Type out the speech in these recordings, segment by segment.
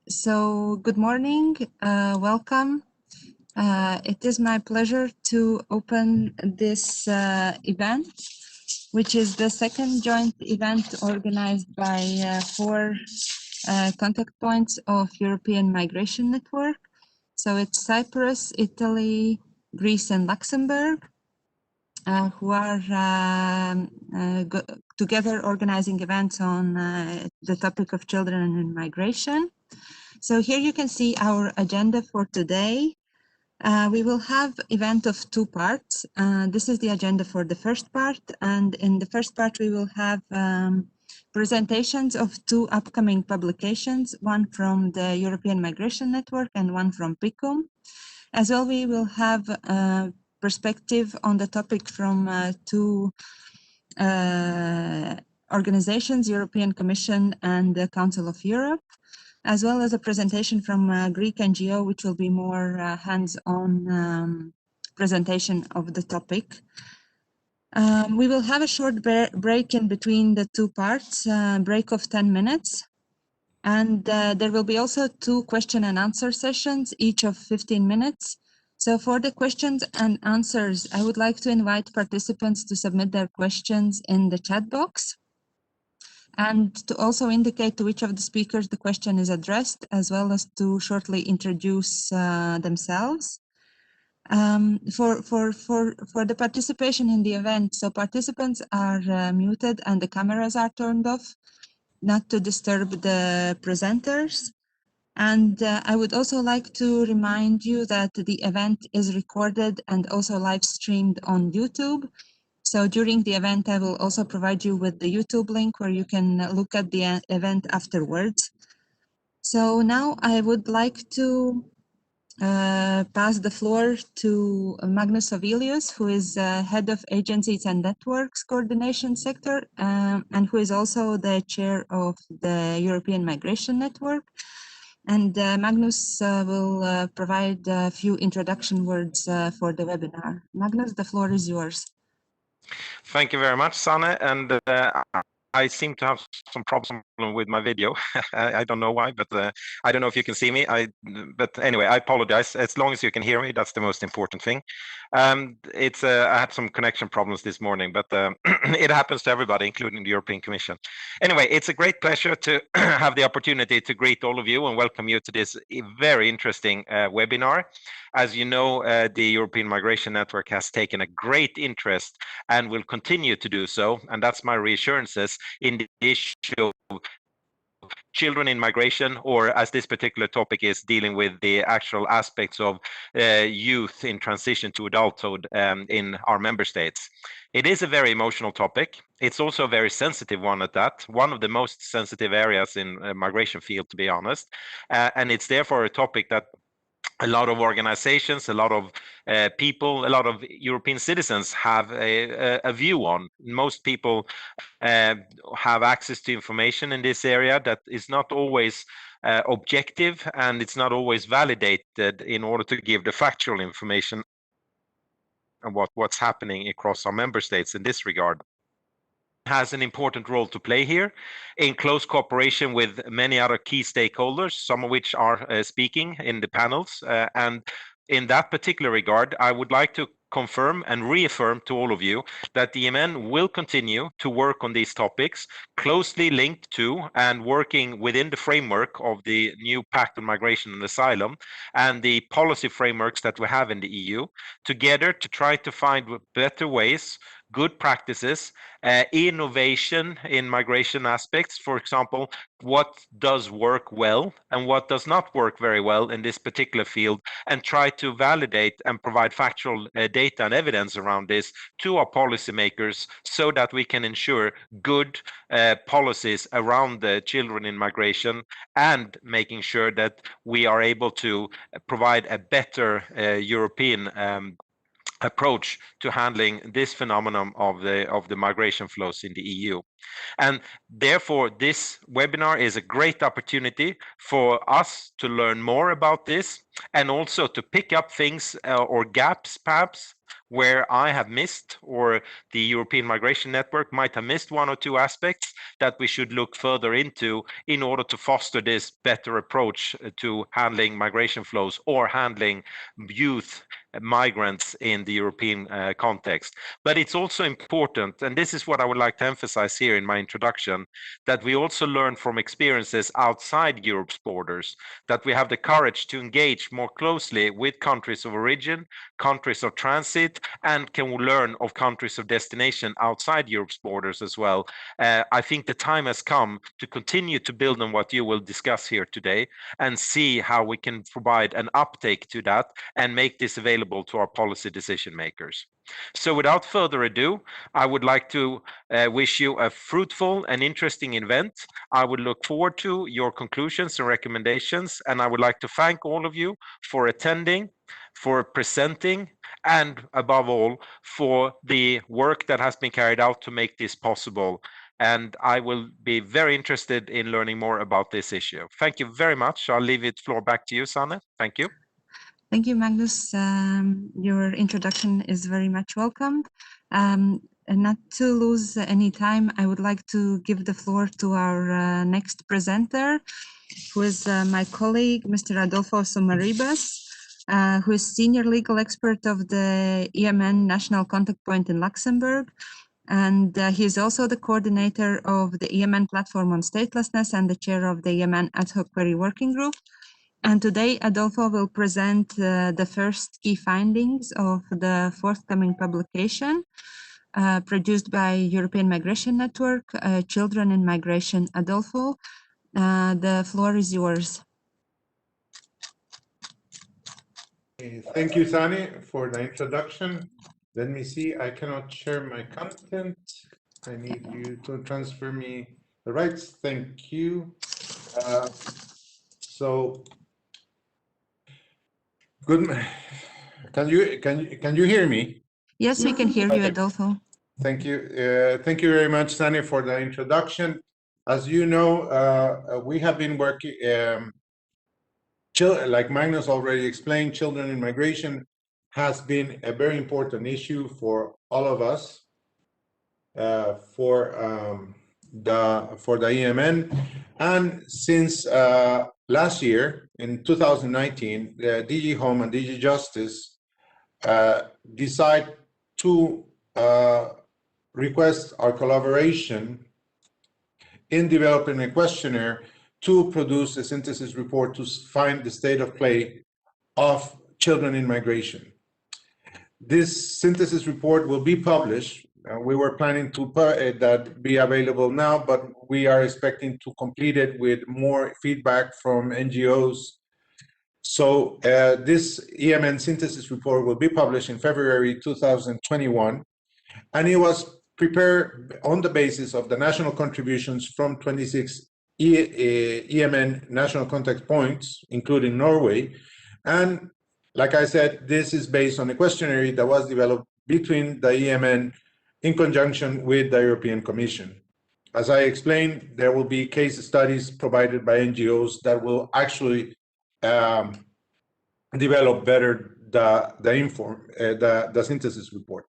So good morning, welcome. It is my pleasure to open this event, which is the second joint event organized by four contact points of European Migration Network. So it's Cyprus, Italy, Greece, and Luxembourg, who are together organizing events on the topic of children and migration. So here you can see our agenda for today. We will have event of two parts. This is the agenda for the first part, and in the first part we will have presentations of two upcoming publications, one from the European Migration Network and one from PICUM. As well, we will have perspective on the topic from two organizations, European Commission and the Council of Europe, as well as a presentation from a Greek NGO, which will be more hands-on presentation of the topic. We will have a short break in between the two parts, break of 10 minutes. And there will be also two question and answer sessions, each of 15 minutes. So for the questions and answers, I would like to invite participants to submit their questions in the chat box and to also indicate to which of the speakers the question is addressed, as well as to shortly introduce themselves. For the participation in the event, so participants are muted and the cameras are turned off, not to disturb the presenters. And I would also like to remind you that the event is recorded and also live streamed on YouTube. So during the event, I will also provide you with the YouTube link where you can look at the event afterwards. So now I would like to pass the floor to Magnus Avelius, who is Head of Agencies and Networks Coordination Sector, and who is also the chair of the European Migration Network. And Magnus will provide a few introduction words for the webinar. Magnus, the floor is yours. Thank you very much, Sanne. And I seem to have some problem with my video. I don't know why, but I don't know if you can see me. But anyway, I apologize. As long as you can hear me, that's the most important thing. I had some connection problems this morning, but it happens to everybody, including the European Commission. Anyway, it's a great pleasure to have the opportunity to greet all of you and welcome you to this very interesting webinar. As you know, the European Migration Network has taken a great interest and will continue to do so, and that's my reassurances in the issue of children in migration, or as this particular topic is dealing with the actual aspects of youth in transition to adulthood in our member states. It is a very emotional topic. It's also a very sensitive one at that, one of the most sensitive areas in migration field, to be honest. And it's therefore a topic that a lot of organizations, a lot of people, a lot of European citizens have a view on. Most people have access to information in this area that is not always objective, and it's not always validated in order to give the factual information on what's happening across our member states in this regard. Has an important role to play here in close cooperation with many other key stakeholders, some of which are speaking in the panels. And in that particular regard, I would like to confirm and reaffirm to all of you that the EMN will continue to work on these topics, closely linked to and working within the framework of the new Pact on Migration and Asylum and the policy frameworks that we have in the EU, together to try to find better ways, good practices, innovation in migration aspects. For example, what does work well and what does not work very well in this particular field, and try to validate and provide factual data and evidence around this to our policymakers so that we can ensure good policies around the children in migration, and making sure that we are able to provide a better European approach to handling this phenomenon of the migration flows in the EU. And therefore, this webinar is a great opportunity for us to learn more about this and also to pick up things or gaps perhaps where I have missed, or the European Migration Network might have missed one or two aspects that we should look further into in order to foster this better approach to handling migration flows or handling youth migrants in the European context. But it's also important, and this is what I would like to emphasize here in my introduction, that we also learn from experiences outside Europe's borders, that we have the courage to engage more closely with countries of origin, countries of transit, and can learn of countries of destination outside Europe's borders as well. I think the time has come to continue to build on what you will discuss here today and see how we can provide an uptake to that and make this available to our policy decision makers. So without further ado, I would like to wish you a fruitful and interesting event. I would look forward to your conclusions and recommendations, and I would like to thank all of you for attending, for presenting, and above all, for the work that has been carried out to make this possible. And I will be very interested in learning more about this issue. Thank you very much. I'll leave the floor back to you, Sanne. Thank you. Thank you, Magnus. Your introduction is very much welcomed. And not to lose any time, I would like to give the floor to our next presenter, who is my colleague, Mr. Adolfo Somaribas, who is Senior Legal Expert of the EMN National Contact Point in Luxembourg. And he is also the coordinator of the EMN Platform on Statelessness and the chair of the EMN Ad Hoc Query Working Group. And today, Adolfo will present the first key findings of the forthcoming publication produced by European Migration Network, Children in Migration. Adolfo, the floor is yours. Thank you, Sani, for the introduction. Let me see, I cannot share my content. I need you to transfer me the rights. Thank you. Good. Can you hear me? Yes, we can hear you, Adolfo. Thank you. Thank you very much, Sani, for the introduction. As you know, we have been working, like Magnus already explained, children in migration has been a very important issue for all of us, for the EMN, and since last year in 2019, the DG Home and DG Justice decide to request our collaboration in developing a questionnaire to produce a synthesis report to find the state of play of children in migration. This synthesis report will be published. We were planning to that be available now, but we are expecting to complete it with more feedback from NGOs. So this EMN synthesis report will be published in February 2021, and it was prepared on the basis of the national contributions from 26 EMN national contact points, including Norway. And like I said, this is based on a questionnaire that was developed between the EMN in conjunction with the European Commission. As I explained, there will be case studies provided by NGOs that will actually develop better the synthesis report.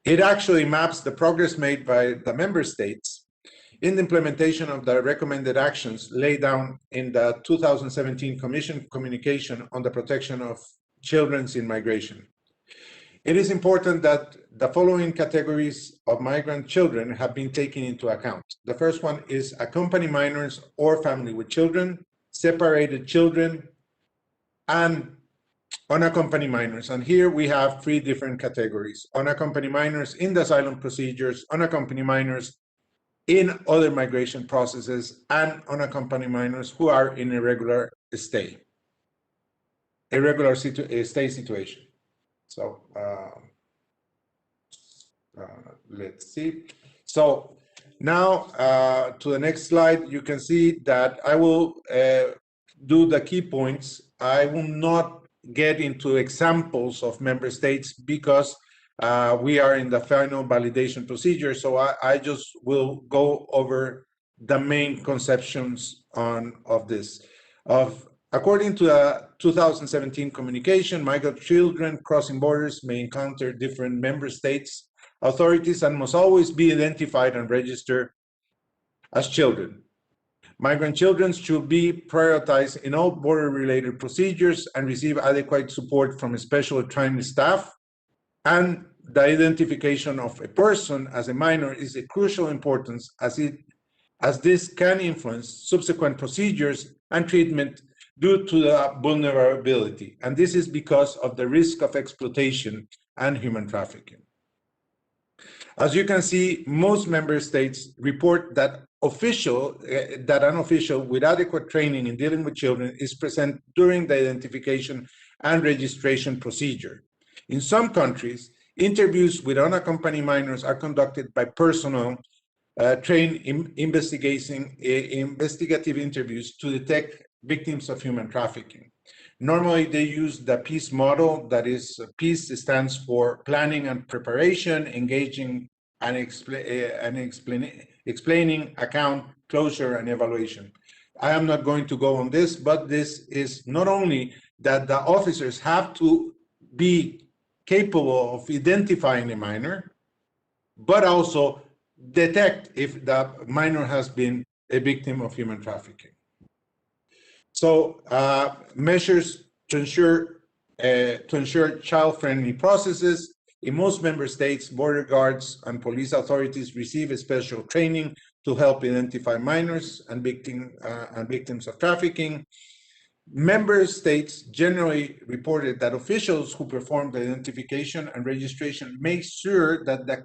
It actually maps the progress made by the member states in the implementation of the recommended actions laid down in the 2017 Commission communication on the protection of children in migration. It is important that the following categories of migrant children have been taken into account. The first one is accompanied minors or family with children, separated children, and unaccompanied minors. And here we have three different categories: unaccompanied minors in the asylum procedures, unaccompanied minors in other migration processes, and unaccompanied minors who are in irregular stay, stay situation. So let's see. So now to the next slide, you can see that I will do the key points. I will not get into examples of member states because We are in the final validation procedure, so I just will go over the main conceptions of this. According to a 2017 communication, migrant children crossing borders may encounter different member states' authorities and must always be identified and registered as children. Migrant children should be prioritized in all border-related procedures and receive adequate support from special trained staff. And the identification of a person as a minor is of crucial importance as this can influence subsequent procedures and treatment due to the vulnerability. And this is because of the risk of exploitation and human trafficking. As you can see, most member states report that an official with adequate training in dealing with children is present during the identification and registration procedure. In some countries, interviews with unaccompanied minors are conducted by personnel trained in investigative interviews to detect victims of human trafficking. Normally, they use the PEACE model. That is, PEACE stands for planning and preparation, engaging and explaining, account, closure, and evaluation. I am not going to go on this, but this is not only that the officers have to be capable of identifying a minor, but also detect if the minor has been a victim of human trafficking. So measures to ensure child-friendly processes. In most member states, border guards and police authorities receive a special training to help identify minors and victims of trafficking. Member states generally reported that officials who perform the identification and registration make sure that the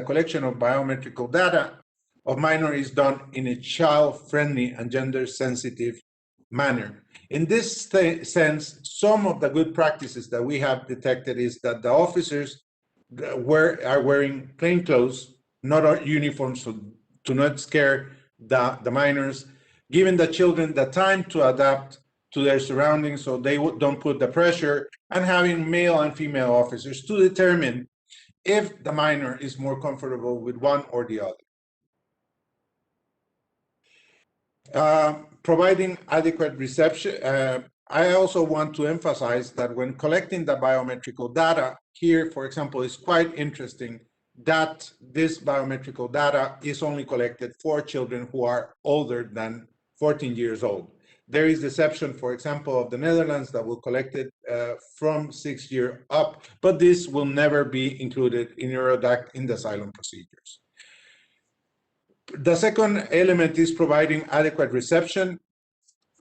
collection of biometrical data of minor is done in a child-friendly and gender-sensitive manner. In this sense, some of the good practices that we have detected is that the officers are wearing plain clothes, not uniforms, to not scare the minors, giving the children the time to adapt to their surroundings so they don't put the pressure, and having male and female officers to determine if the minor is more comfortable with one or the other. Providing adequate reception. I also want to emphasize that when collecting the biometrical data, here, for example, is quite interesting that this biometrical data is only collected for children who are older than 14 years old. There is the exception, for example, of the Netherlands that will collect it from 6 years up, but this will never be included in Eurodac in the asylum procedures. The second element is providing adequate reception.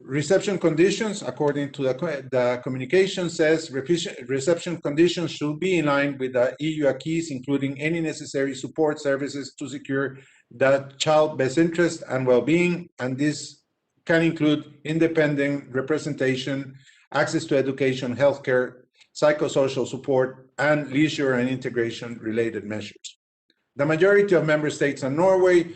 Reception conditions, according to the communication, says reception conditions should be in line with the EU acquis, including any necessary support services to secure the child's best interest and well-being, and this can include independent representation, access to education, healthcare, psychosocial support, and leisure and integration-related measures. The majority of member states and Norway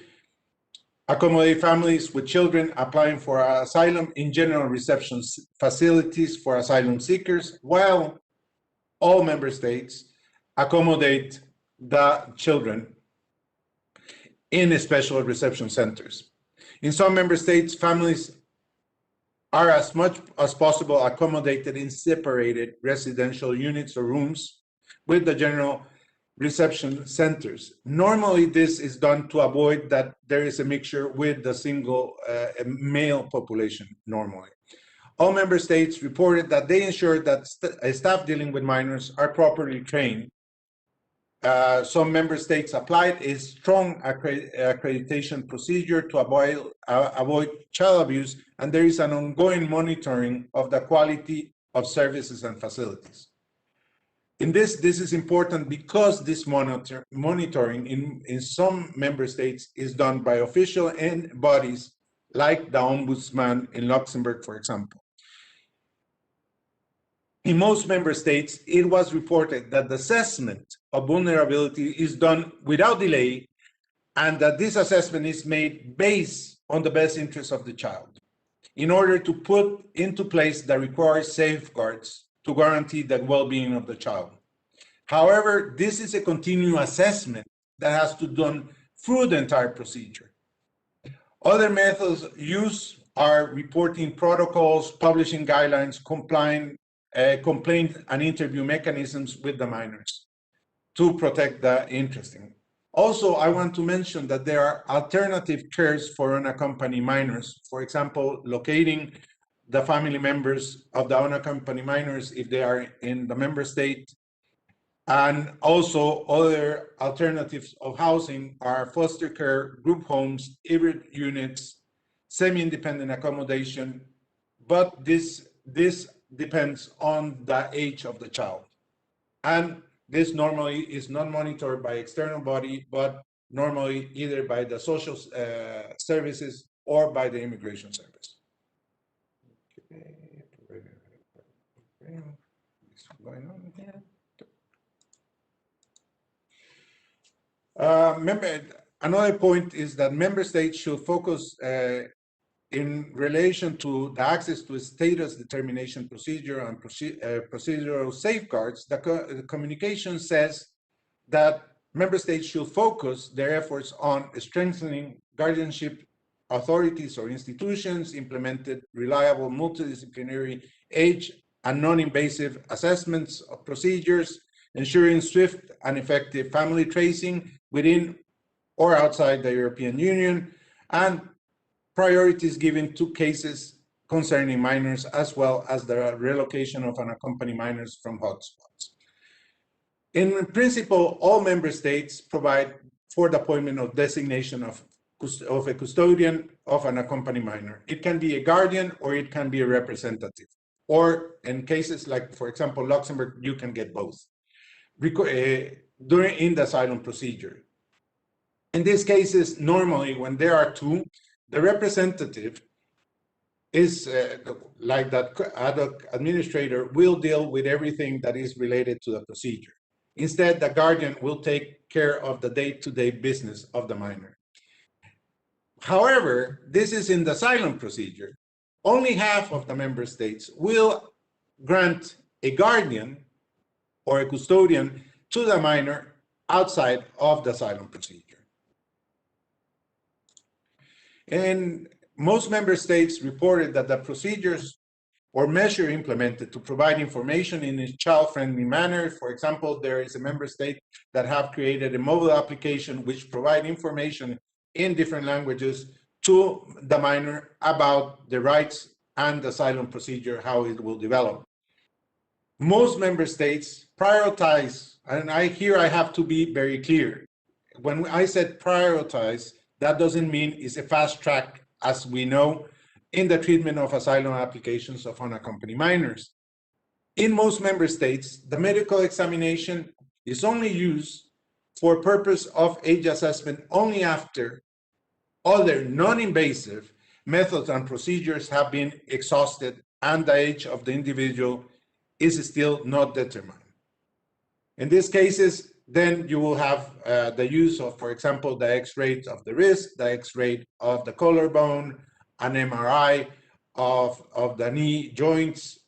accommodate families with children applying for asylum in general reception facilities for asylum seekers, while all member states accommodate the children in special reception centers. In some member states, families are as much as possible accommodated in separated residential units or rooms with the general reception centers. Normally, this is done to avoid that there is a mixture with the single male population normally. All member states reported that they ensure that staff dealing with minors are properly trained. Some member states applied a strong accreditation procedure to avoid child abuse, and there is an ongoing monitoring of the quality of services and facilities. This is important because this monitoring in some member states is done by official bodies like the Ombudsman in Luxembourg, for example. In most member states, it was reported that the assessment of vulnerability is done without delay, and that this assessment is made based on the best interests of the child in order to put into place the required safeguards to guarantee the well-being of the child. However, this is a continuous assessment that has to be done through the entire procedure. Other methods used are reporting protocols, publishing guidelines, complaint and interview mechanisms with the minors to protect the interest. Also, I want to mention that there are alternative cares for unaccompanied minors. For example, locating the family members of the unaccompanied minors if they are in the member state. And also other alternatives of housing are foster care, group homes, hybrid units, semi-independent accommodation, but this depends on the age of the child. And this normally is not monitored by external body, but normally either by the social services or by the immigration service. What's going on here? Another point is that member states should focus in relation to the access to a status determination procedure and procedural safeguards. The communication says that member states should focus their efforts on strengthening guardianship authorities or institutions, implemented reliable multidisciplinary age and non-invasive assessments of procedures, ensuring swift and effective family tracing within or outside the European Union, and priorities given to cases concerning minors, as well as the relocation of unaccompanied minors from hotspots. In principle, all member states provide for the appointment of designation of a custodian of an accompanied minor. It can be a guardian or it can be a representative. Or in cases like, for example, Luxembourg, you can get both in the asylum procedure. In these cases, normally when there are two, the representative is like that adult administrator will deal with everything that is related to the procedure. Instead, the guardian will take care of the day-to-day business of the minor. However, this is in the asylum procedure. Only half of the member states will grant a guardian or a custodian to the minor outside of the asylum procedure. And most member states reported that the procedures or measure implemented to provide information in a child-friendly manner. For example, there is a member state that have created a mobile application which provide information in different languages to the minor about the rights and asylum procedure, how it will develop. Most member states prioritize, and here I have to be very clear. When I said prioritize, that doesn't mean it's a fast track, as we know, in the treatment of asylum applications of unaccompanied minors. In most member states, the medical examination is only used for purpose of age assessment only after other non-invasive methods and procedures have been exhausted and the age of the individual is still not determined. In these cases, then you will have the use of, for example, the X-ray of the wrist, the X-ray of the collarbone, an MRI of the knee joints,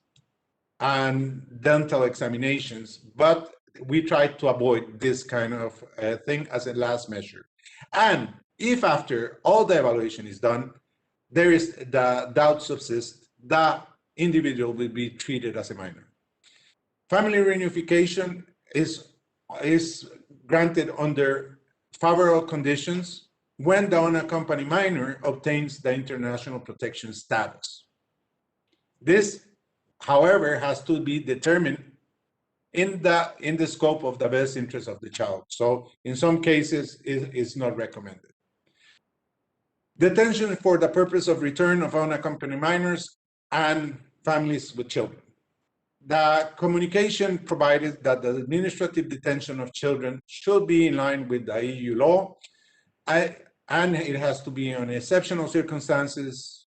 and dental examinations. But we try to avoid this kind of thing as a last measure. And if after all the evaluation is done, there is the doubt subsists, the individual will be treated as a minor. Family reunification is granted under favorable conditions when the unaccompanied minor obtains the international protection status. This, however, has to be determined in the scope of the best interest of the child. So in some cases, it's not recommended. Detention for the purpose of return of unaccompanied minors and families with children. The communication provided that the administrative detention of children should be in line with the EU law, and it has to be on exceptional circumstances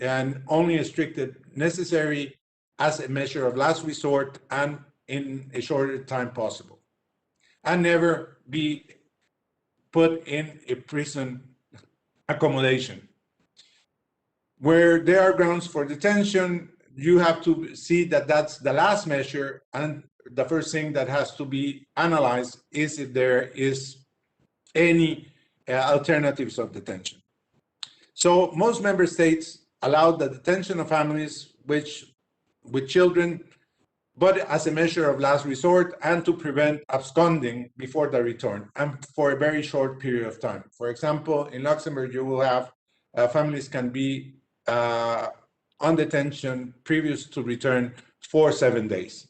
and only restricted necessary as a measure of last resort and in a shorter time possible, and never be put in a prison accommodation. Where there are grounds for detention, you have to see that that's the last measure and the first thing that has to be analyzed is if there is any alternatives of detention. So most member states allow the detention of families with children, but as a measure of last resort and to prevent absconding before the return and for a very short period of time. For example, in Luxembourg, you will have families can be on detention previous to return for 7 days.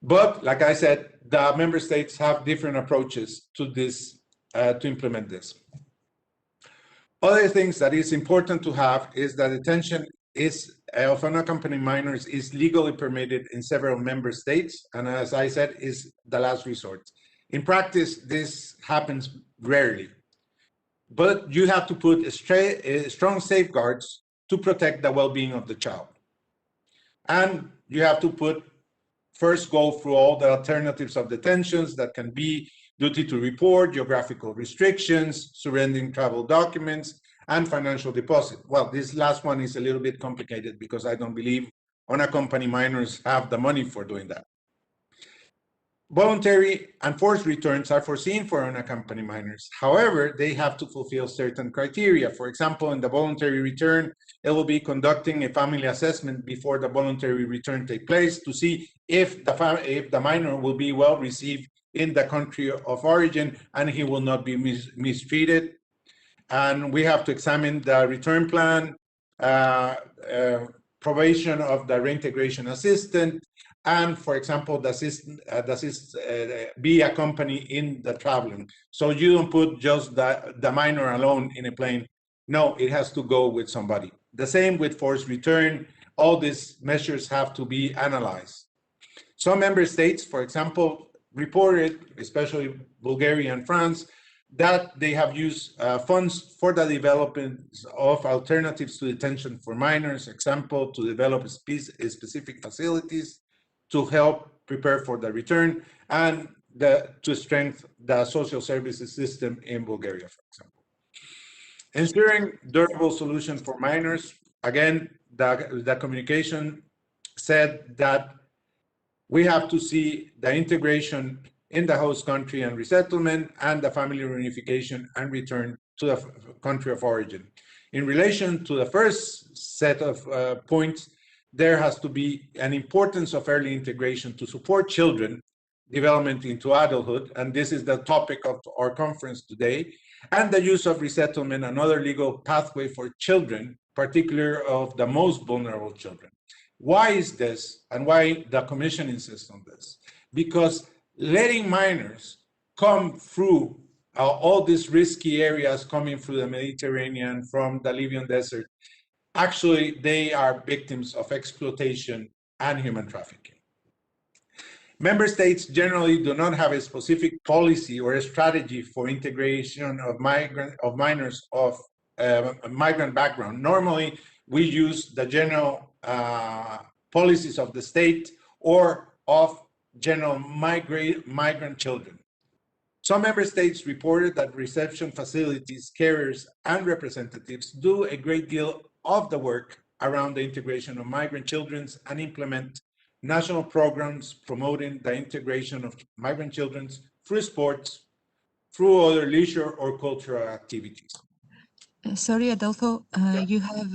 But like I said, the member states have different approaches to this, to implement this. Other things that is important to have is that detention of unaccompanied minors is legally permitted in several member states, and as I said, is the last resort. In practice, this happens rarely, but you have to put strong safeguards to protect the well-being of the child. And you have to first go through all the alternatives of detentions that can be duty to report, geographical restrictions, surrendering travel documents, and financial deposit. Well, this last one is a little bit complicated because I don't believe unaccompanied minors have the money for doing that. Voluntary and forced returns are foreseen for unaccompanied minors. However, they have to fulfill certain criteria. For example, in the voluntary return, it will be conducting a family assessment before the voluntary return takes place to see if the minor will be well received in the country of origin and he will not be mistreated. And we have to examine the return plan, probation of the reintegration assistant, and, for example, the assistant be accompanied in the traveling. So you don't put just the minor alone in a plane. No, it has to go with somebody. The same with forced return. All these measures have to be analyzed. Some member states, for example, reported, especially Bulgaria and France, that they have used funds for the development of alternatives to detention for minors, example, to develop specific facilities to help prepare for the return and to strengthen the social services system in Bulgaria, for example. Ensuring durable solution for minors, again, the communication said that we have to see the integration in the host country and resettlement and the family reunification and return to the country of origin. In relation to the first set of points, there has to be an importance of early integration to support children development into adulthood, and this is the topic of our conference today, and the use of resettlement and other legal pathway for children, particularly of the most vulnerable children. Why is this, and why the Commission insists on this? Because letting minors come through all these risky areas coming through the Mediterranean, from the Libyan desert, actually they are victims of exploitation and human trafficking. Member states generally do not have a specific policy or a strategy for integration of minors of migrant background. Normally, we use the general policies of the state or of general migrant children. Some member states reported that reception facilities, carriers, and representatives do a great deal of the work around the integration of migrant children and implement national programs promoting the integration of migrant children through sports, through other leisure or cultural activities. Sorry, Adolfo, you have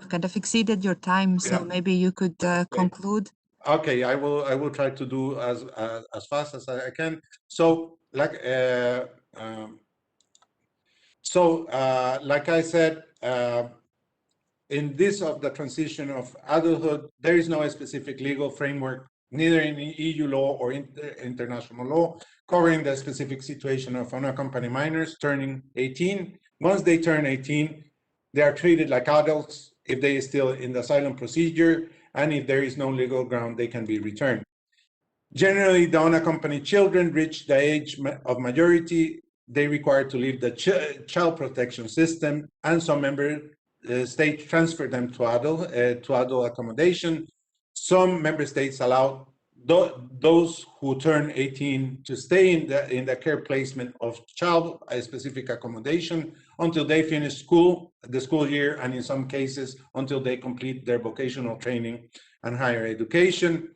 kind of exceeded your time, so maybe you could conclude. Okay, I will try to do as fast as I can. So, like I said, in this of the transition of adulthood, there is no specific legal framework, neither in EU law or international law, covering the specific situation of unaccompanied minors turning 18. Once they turn 18, they are treated like adults if they are still in the asylum procedure, and if there is no legal ground, they can be returned. Generally, the unaccompanied children reach the age of majority. They require to leave the child protection system, and some member states transfer them to adult accommodation. Some member states allow those who turn 18 to stay in the care placement of child specific accommodation until they finish the school year, and in some cases until they complete their vocational training and higher education.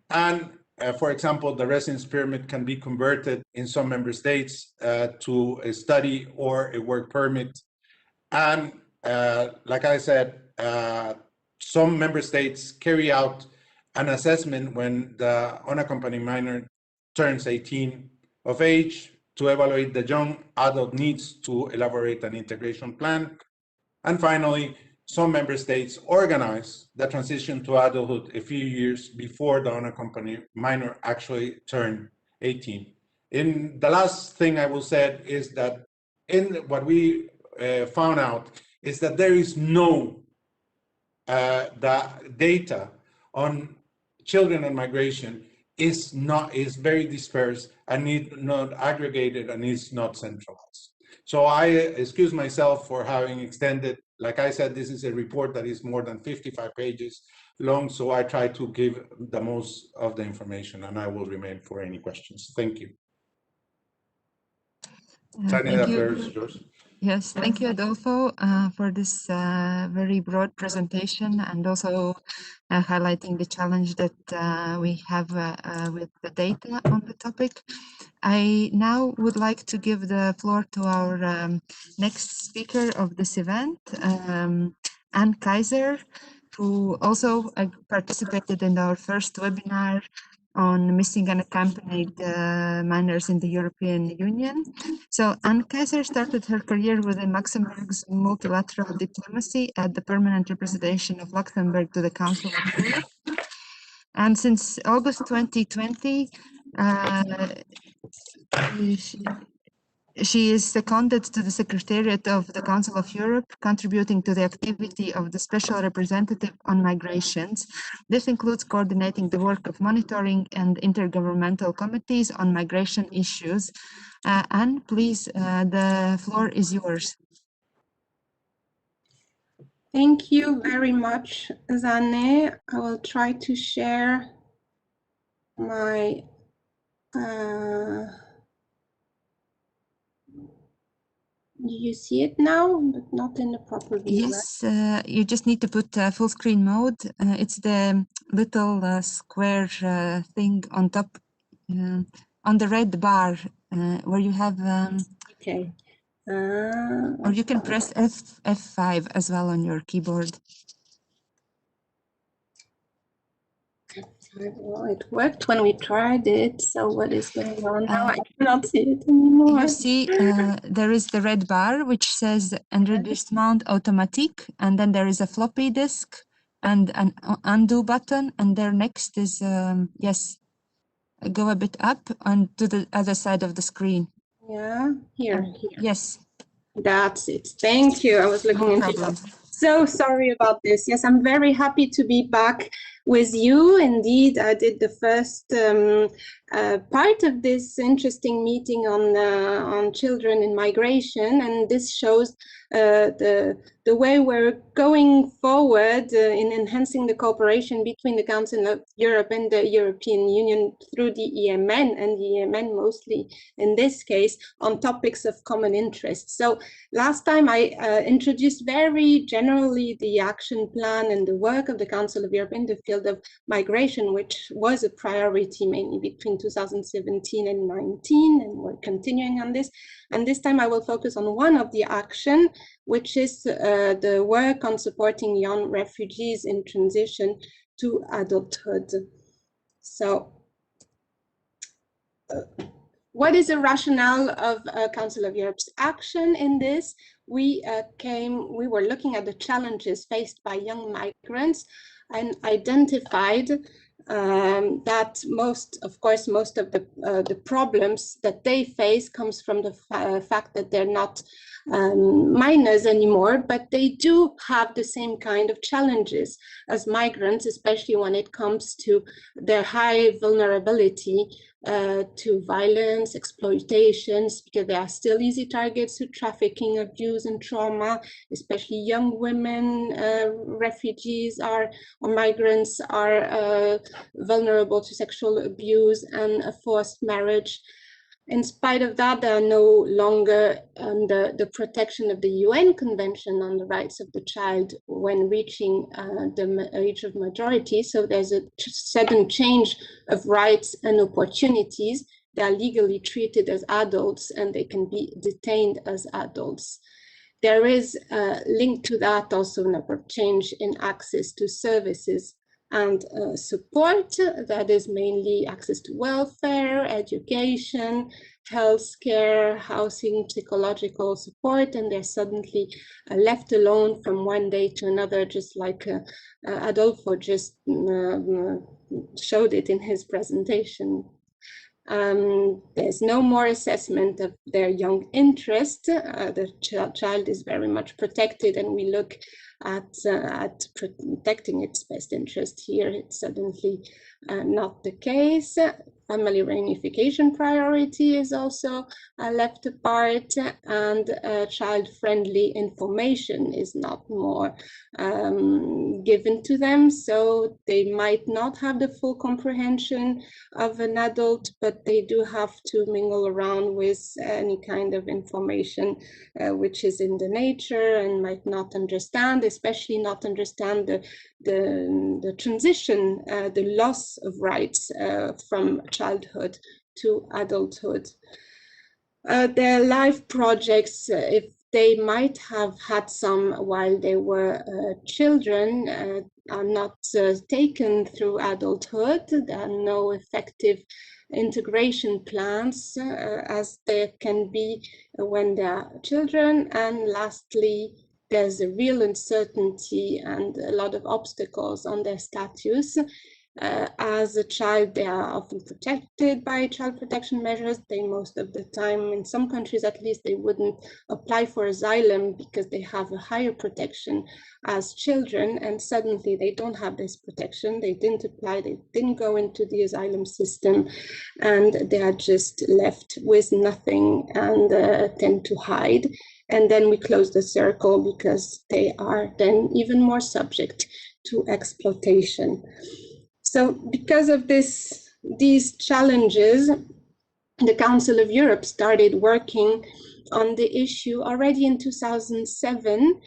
And for example, the residence permit can be converted in some member states to a study or a work permit. And like I said, some member states carry out an assessment when the unaccompanied minor turns 18 of age to evaluate the young adult needs to elaborate an integration plan. And finally, some member states organize the transition to adulthood a few years before the unaccompanied minor actually turn 18. In the last thing I will say is that in what we found out is that there is no the data on children and migration is very dispersed and not aggregated and is not centralized. So I excuse myself for having extended. Like I said, this is a report that is more than 55 pages long, so I try to give the most of the information, and I will remain for any questions. Thank you. Tanya, the floor is yours. Yes, thank you, Adolfo, for this very broad presentation and also highlighting the challenge that we have with the data on the topic. I now would like to give the floor to our next speaker of this event, Anne Kaiser, who also participated in our first webinar on missing unaccompanied minors in the European Union. So Anne Kaiser started her career within Luxembourg's multilateral diplomacy at the permanent representation of Luxembourg to the Council of Europe. And since August 2020, she is seconded to the Secretariat of the Council of Europe, contributing to the activity of the Special Representative on Migrations. This includes coordinating the work of monitoring and intergovernmental committees on migration issues. Anne, please, the floor is yours. Thank you very much, Zanne. I will try to share my you see it now, but not in the proper view. Yes, you just need to put full screen mode. It's the little square thing on top, on the red bar, where you have. Okay. Or you can press F5 as well on your keyboard. Well, it worked when we tried it. So what is going on now? I cannot see it anymore. You see, there is the red bar which says Enregistrement automatique, and then there is a floppy disk and an undo button, and there next is yes, go a bit up and to the other side of the screen. Yeah, here. Yes. That's it. Thank you. I was looking into that. So sorry about this. Yes, I'm very happy to be back with you. Indeed, I did the first part of this interesting meeting on children in migration, and this shows the way we're going forward in enhancing the cooperation between the Council of Europe and the European Union through the EMN, and the EMN mostly in this case, on topics of common interest. So last time I introduced very generally the action plan and the work of the Council of Europe in the field of migration, which was a priority mainly between 2017 and 19, and we're continuing on this. And this time I will focus on one of the action, which is the work on supporting young refugees in transition to adulthood. So what is the rationale of Council of Europe's action in this? We were looking at the challenges faced by young migrants and identified that most of the problems that they face comes from the fact that they're not minors anymore, but they do have the same kind of challenges as migrants, especially when it comes to their high vulnerability to violence, exploitations, because they are still easy targets to trafficking, abuse, and trauma. Especially young women, refugees or migrants are vulnerable to sexual abuse and forced marriage. In spite of that, they are no longer under the protection of the UN Convention on the Rights of the Child when reaching the age of majority. So there's a sudden change of rights and opportunities. They are legally treated as adults and they can be detained as adults. There is linked to that also a change in access to services and support. That is mainly access to welfare, education, healthcare, housing, psychological support, and they're suddenly left alone from one day to another, just like Adolfo just showed it in his presentation. There's no more assessment of their young interest. The child is very much protected, and we look at protecting its best interest. Here, it's suddenly not the case. Family reunification priority is also left apart, and child-friendly information is not more given to them. So they might not have the full comprehension of an adult, but they do have to mingle around with any kind of information which is in the nature and might not understand, especially not understand the transition, the loss of rights from childhood to adulthood. Their life projects, if they might have had some while they were children, are not taken through adulthood. There are no effective integration plans as there can be when they are children. And lastly, there's a real uncertainty and a lot of obstacles on their status. As a child, they are often protected by child protection measures. They most of the time, in some countries at least, they wouldn't apply for asylum because they have a higher protection as children, and suddenly they don't have this protection. They didn't apply, they didn't go into the asylum system, and they are just left with nothing and tend to hide. And then we close the circle because they are then even more subject to exploitation. So because of these challenges, the Council of Europe started working on the issue already in 2007,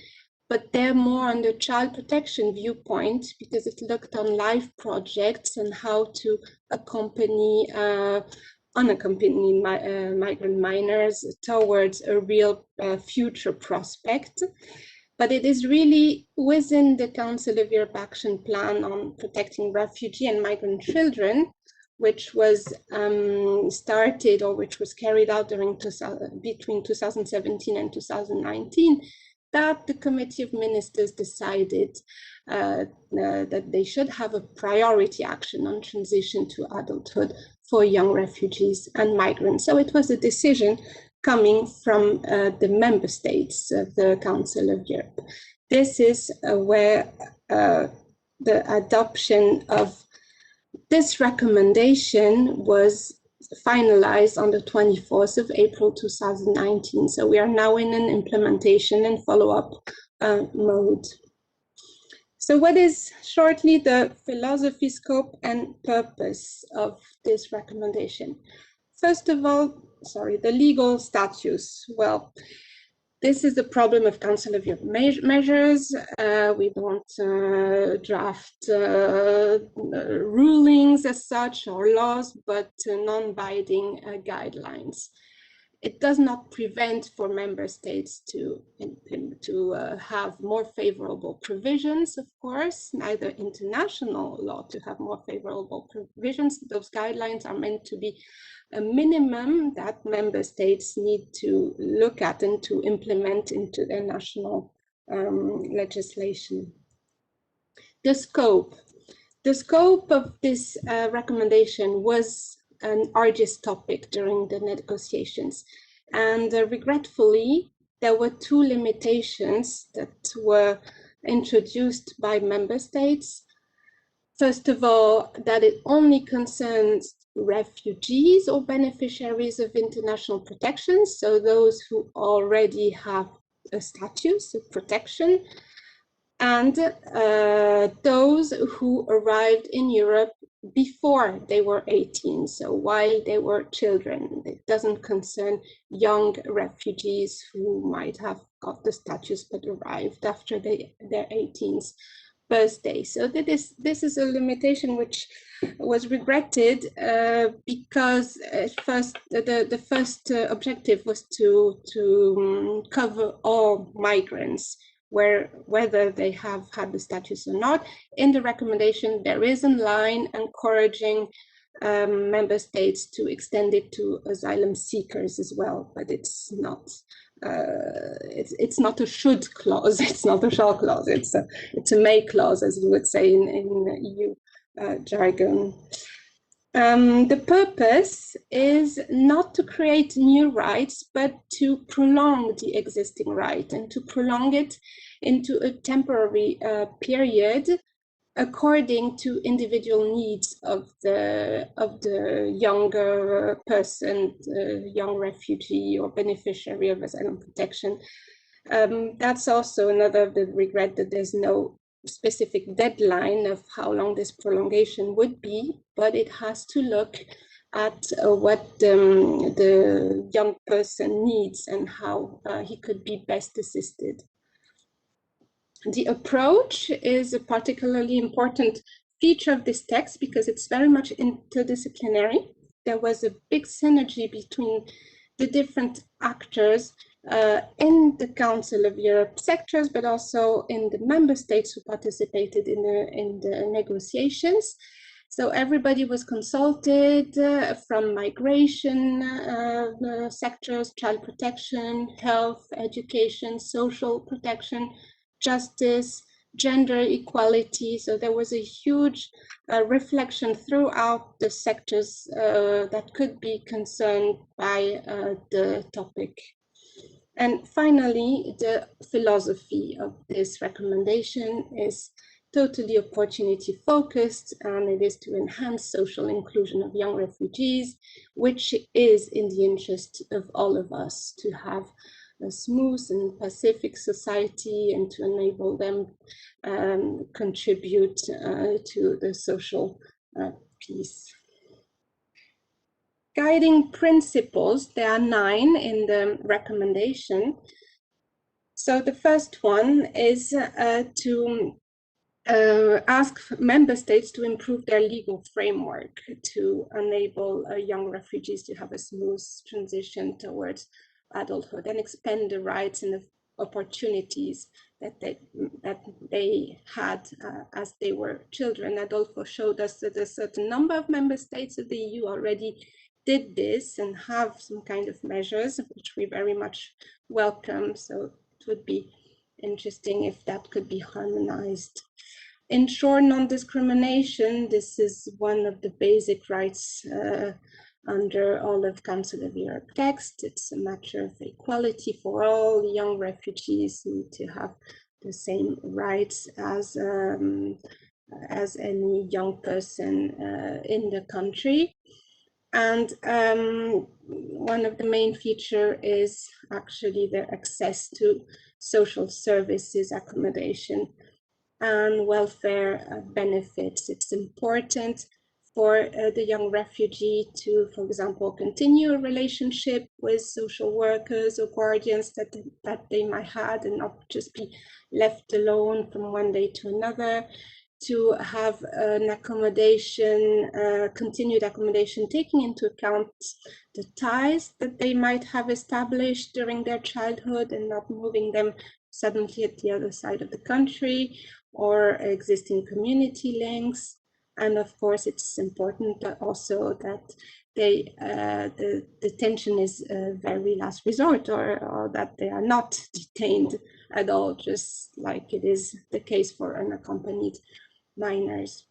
but they're more on the child protection viewpoint because it looked on life projects and how to accompany unaccompanied migrant minors towards a real future prospect. But it is really within the Council of Europe Action Plan on protecting refugee and migrant children, which was started or which was carried out between 2017 and 2019, that the Committee of Ministers decided that they should have a priority action on transition to adulthood for young refugees and migrants. So it was a decision coming from the member states of the Council of Europe. This is where the adoption of this recommendation was finalized on the 24th of April 2019. So we are now in an implementation and follow-up mode. So what is shortly the philosophy, scope, and purpose of this recommendation? First of all, the legal status. Well, this is the problem of Council of Europe measures. We don't draft rulings as such or laws, but non-binding guidelines. It does not prevent for member states to have more favorable provisions, of course, neither international law to have more favorable provisions. Those guidelines are meant to be a minimum that member states need to look at and to implement into their national legislation. The scope of this recommendation was an arduous topic during the negotiations, and regretfully there were two limitations that were introduced by member states. First of all, that it only concerns refugees or beneficiaries of international protection, so those who already have a status of protection. and those who arrived in Europe before they were 18, so while they were children. It doesn't concern young refugees who might have got the status but arrived after their 18th birthday. So this is a limitation which was regretted because at first the first objective was to cover all migrants, whether they have had the status or not. In the recommendation, there is a line encouraging member states to extend it to asylum seekers as well, but it's not a should clause, it's not a shall clause, it's a may clause, as you would say in EU jargon. The purpose is not to create new rights, but to prolong the existing right, and to prolong it into a temporary period according to individual needs of the younger person, the young refugee or beneficiary of asylum protection. That's also another of the regret, that there's no specific deadline of how long this prolongation would be, but it has to look at what the young person needs and how he could be best assisted. The approach is a particularly important feature of this text because it's very much interdisciplinary. There was a big synergy between the different actors in the Council of Europe sectors, but also in the member states who participated in the negotiations. So everybody was consulted from migration sectors, child protection, health, education, social protection, justice, gender equality. So there was a huge reflection throughout the sectors that could be concerned by the topic. And finally, the philosophy of this recommendation is totally opportunity focused, and it is to enhance social inclusion of young refugees, which is in the interest of all of us, to have a smooth and pacific society and to enable them contribute to the social peace. Guiding principles, there are 9 in the recommendation. So the first one is to ask member states to improve their legal framework to enable young refugees to have a smooth transition towards adulthood and expand the rights and the opportunities that they had as they were children. Adolfo showed us that a certain number of member states of the EU already did this and have some kind of measures, which we very much welcome. So it would be interesting if that could be harmonized. Ensure non-discrimination. This is one of the basic rights under all of Council of Europe text. It's a matter of equality for all. Young refugees need to have the same rights as any young person in the country. And one of the main features is actually their access to social services, accommodation, and welfare benefits. It's important for the young refugee to, for example, continue a relationship with social workers or guardians that they might have, and not just be left alone from one day to another, to have an accommodation, continued accommodation, taking into account the ties that they might have established during their childhood and not moving them suddenly at the other side of the country, or existing community links. And of course, it's important also that the detention is a very last resort, or that they are not detained at all, just like it is the case for unaccompanied minors.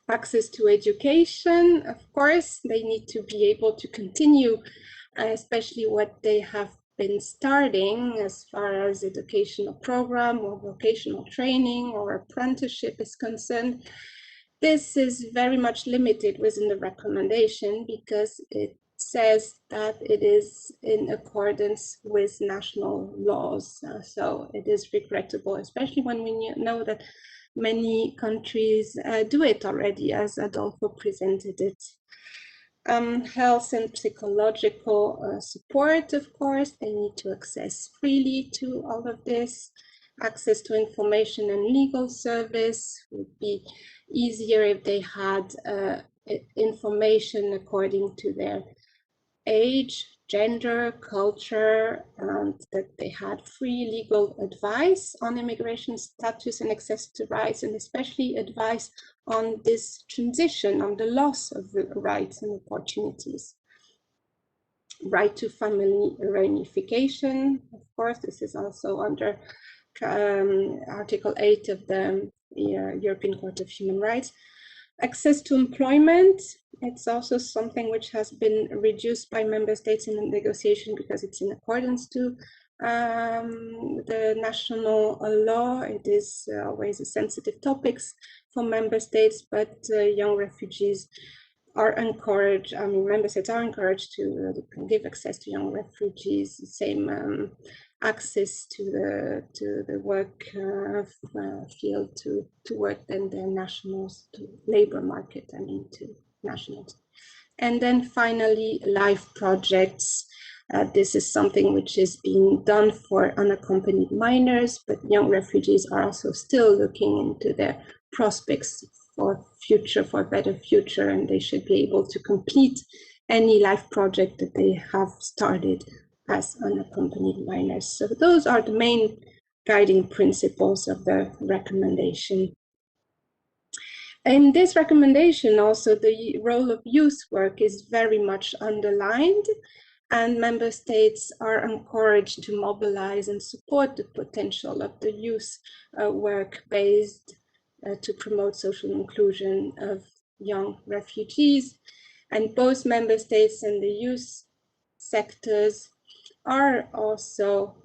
Access to education, of course, they need to be able to continue, especially what they have been starting as far as educational program or vocational training or apprenticeship is concerned. This is very much limited within the recommendation because it says that it is in accordance with national laws. So it is regrettable, especially when we know that many countries do it already, as Adolfo presented it. Health and psychological support, of course, they need to access freely to all of this. Access to information and legal service would be easier if they had information according to their age, gender, culture, and that they had free legal advice on immigration status and access to rights, and especially advice on this transition, on the loss of rights and opportunities. Right to family reunification, of course, this is also under Article 8 of the European Court of Human Rights. Access to employment, it's also something which has been reduced by member states in the negotiation because it's in accordance to the national law. It is always a sensitive topic for member states, but young refugees are encouraged, member states are encouraged to give access to young refugees, the same access to the work field to work than the nationals, to labor market, to nationals. And then finally, life projects. This is something which is being done for unaccompanied minors, but young refugees are also still looking into their prospects for future, for a better future, and they should be able to complete any life project that they have started as unaccompanied minors. So those are the main guiding principles of the recommendation. In this recommendation, also the role of youth work is very much underlined, and member states are encouraged to mobilize and support the potential of the youth work based to promote social inclusion of young refugees. And both member states and the youth sectors are also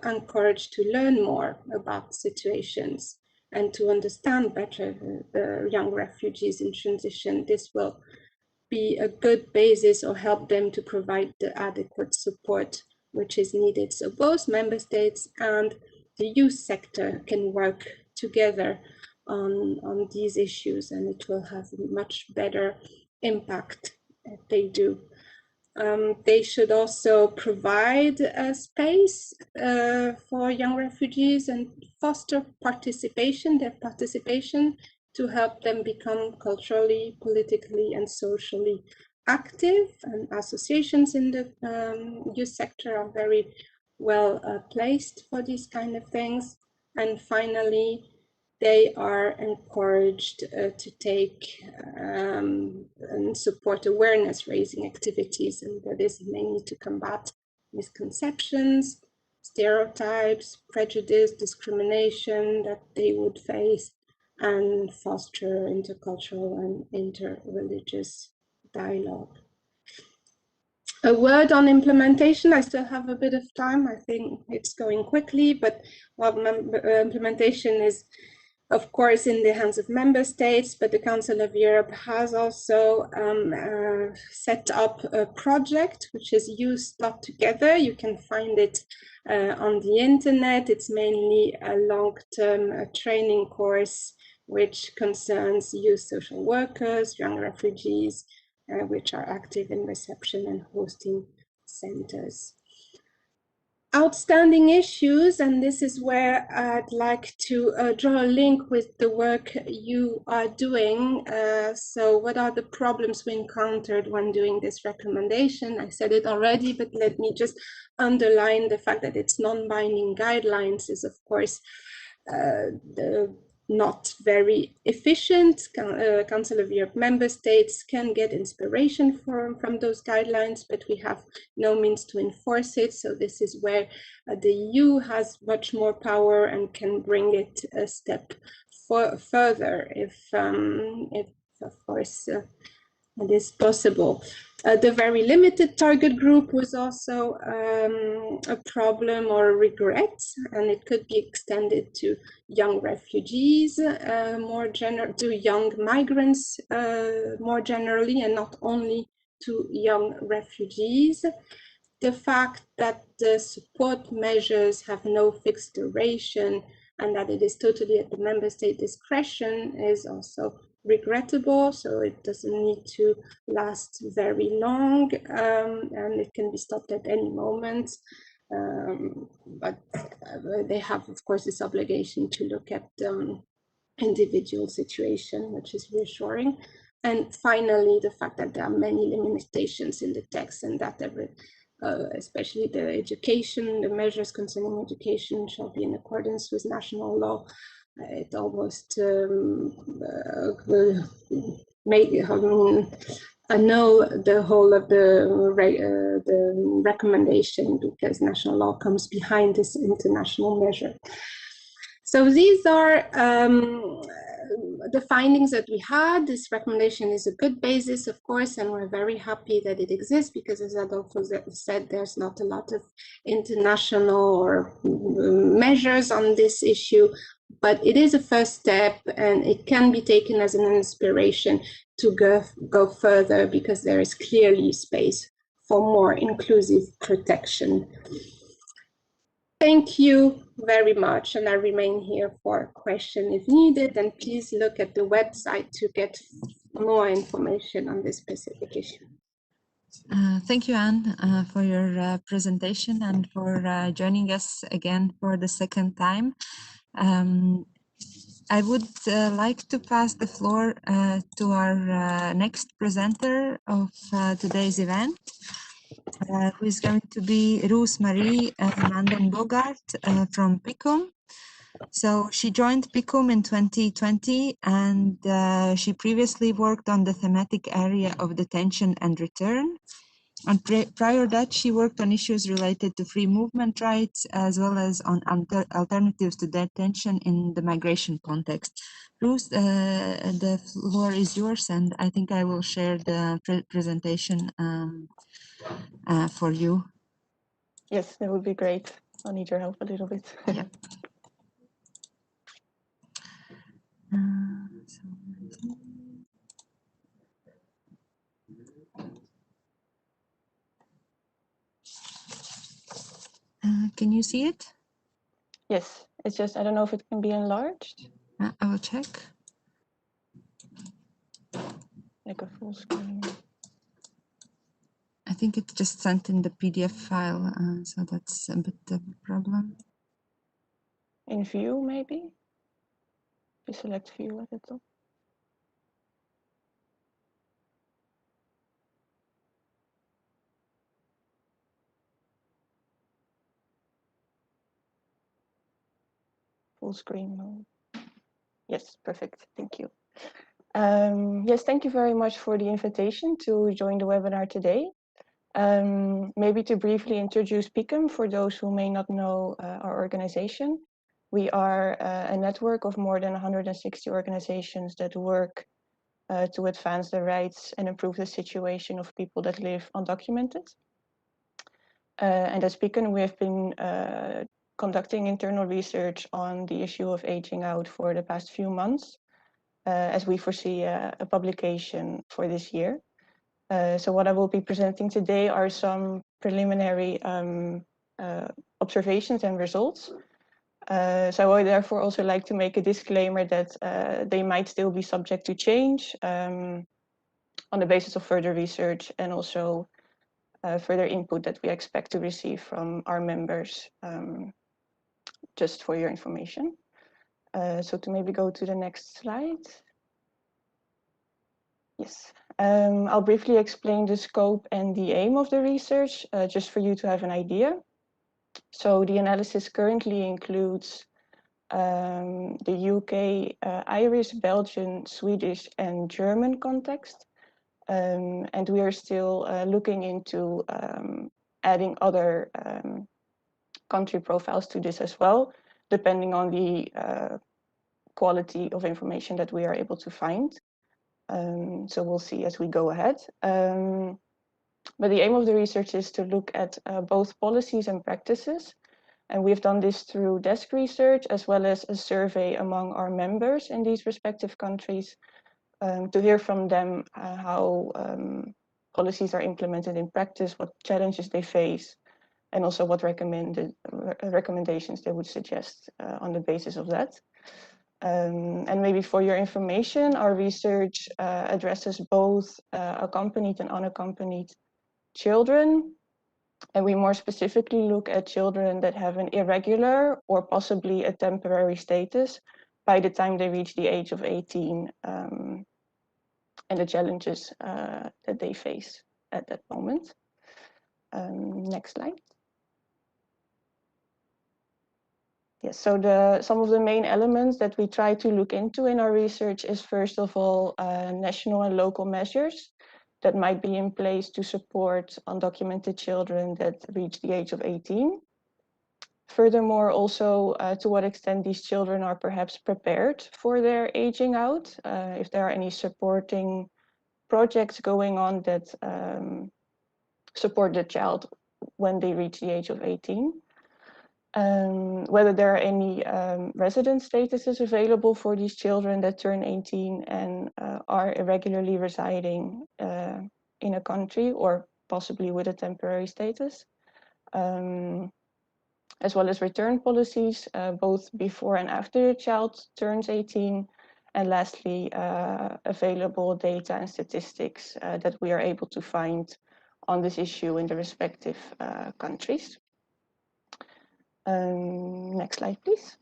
encouraged to learn more about situations and to understand better the young refugees in transition. This will be a good basis or help them to provide the adequate support which is needed. So both member states and the youth sector can work together on these issues, and it will have a much better impact if they do. They should also provide a space for young refugees and foster participation, their participation, to help them become culturally, politically, and socially active. And associations in the youth sector are very well placed for these kind of things. And finally, they are encouraged to take and support awareness raising activities, and that is mainly to combat misconceptions, stereotypes, prejudice, discrimination that they would face, and foster intercultural and interreligious dialogue. A word on implementation. I still have a bit of time. I think it's going quickly, but implementation is, of course, in the hands of member states, but the Council of Europe has also set up a project which is Youth.Together. You can find it on the internet. It's mainly a long-term training course which concerns youth social workers, young refugees, which are active in reception and hosting centers. Outstanding issues, and this is where I'd like to draw a link with the work you are doing. So what are the problems we encountered when doing this recommendation? I said it already, but let me just underline the fact that it's non-binding guidelines is, of course, not very efficient. Council of Europe member states can get inspiration from those guidelines, but we have no means to enforce it. So this is where the EU has much more power and can bring it a step further if of course it is possible. The very limited target group was also a problem or a regret, and it could be extended to young refugees, to young migrants more generally, and not only to young refugees. The fact that the support measures have no fixed duration and that it is totally at the member state discretion is also regrettable. So it doesn't need to last very long, and it can be stopped at any moment. But they have, of course, this obligation to look at individual situation, which is reassuring. And finally, the fact that there are many limitations in the text and that especially the education, the measures concerning education shall be in accordance with national law. It almost will make annul the whole of the recommendation, because national law comes behind this international measure. So these are the findings that we had. This recommendation is a good basis, of course, and we're very happy that it exists, because as Adolfo said, there's not a lot of international or measures on this issue, but it is a first step and it can be taken as an inspiration to go further, because there is clearly space for more inclusive protection. Thank you very much, and I remain here for questions if needed, and please look at the website to get more information on this specific issue. Thank you, Anne, for your presentation and for joining us again for the second time. I would like to pass the floor to our next presenter of today's event, who is going to be Roos-Marie Manden-Bogart from PICUM. So she joined PICUM in 2020, and she previously worked on the thematic area of detention and return. And prior that, she worked on issues related to free movement rights, as well as on alternatives to detention in the migration context. Roos, the floor is yours, and I think I will share the presentation for you. Yes, that would be great. I'll need your help a little bit. Yeah. Can you see it? Yes, it's just, I don't know if it can be enlarged. I will check. Like a full screen. I think it's just sent in the PDF file, so that's a bit of a problem. In view, maybe? You select view at the top. Full screen mode. Yes, perfect. Thank you. Yes, thank you very much for the invitation to join the webinar today. Maybe to briefly introduce PICUM for those who may not know our organization. We are a network of more than 160 organizations that work to advance the rights and improve the situation of people that live undocumented. And as PICUM, we have been conducting internal research on the issue of aging out for the past few months, as we foresee a publication for this year. So what I will be presenting today are some preliminary observations and results. So I would therefore also like to make a disclaimer that they might still be subject to change on the basis of further research and also further input that we expect to receive from our members, just for your information. So to maybe go to the next slide. Yes, I'll briefly explain the scope and the aim of the research, just for you to have an idea. So the analysis currently includes the UK, Irish, Belgian, Swedish, and German context. And we are still looking into adding other country profiles to this as well, depending on the quality of information that we are able to find. So we'll see as we go ahead. But the aim of the research is to look at both policies and practices. And we've done this through desk research as well as a survey among our members in these respective countries to hear from them how policies are implemented in practice, what challenges they face, and also what recommendations they would suggest on the basis of that. And maybe for your information, our research addresses both accompanied and unaccompanied children. And we more specifically look at children that have an irregular or possibly a temporary status by the time they reach the age of 18, and the challenges that they face at that moment. Next slide. Yes, so some of the main elements that we try to look into in our research is, first of all, national and local measures that might be in place to support undocumented children that reach the age of 18. Furthermore, also to what extent these children are perhaps prepared for their aging out, if there are any supporting projects going on that support the child when they reach the age of 18. Whether there are any resident statuses available for these children that turn 18 and are irregularly residing in a country or possibly with a temporary status, as well as return policies, both before and after the child turns 18, and lastly, available data and statistics that we are able to find on this issue in the respective countries. Next slide, please.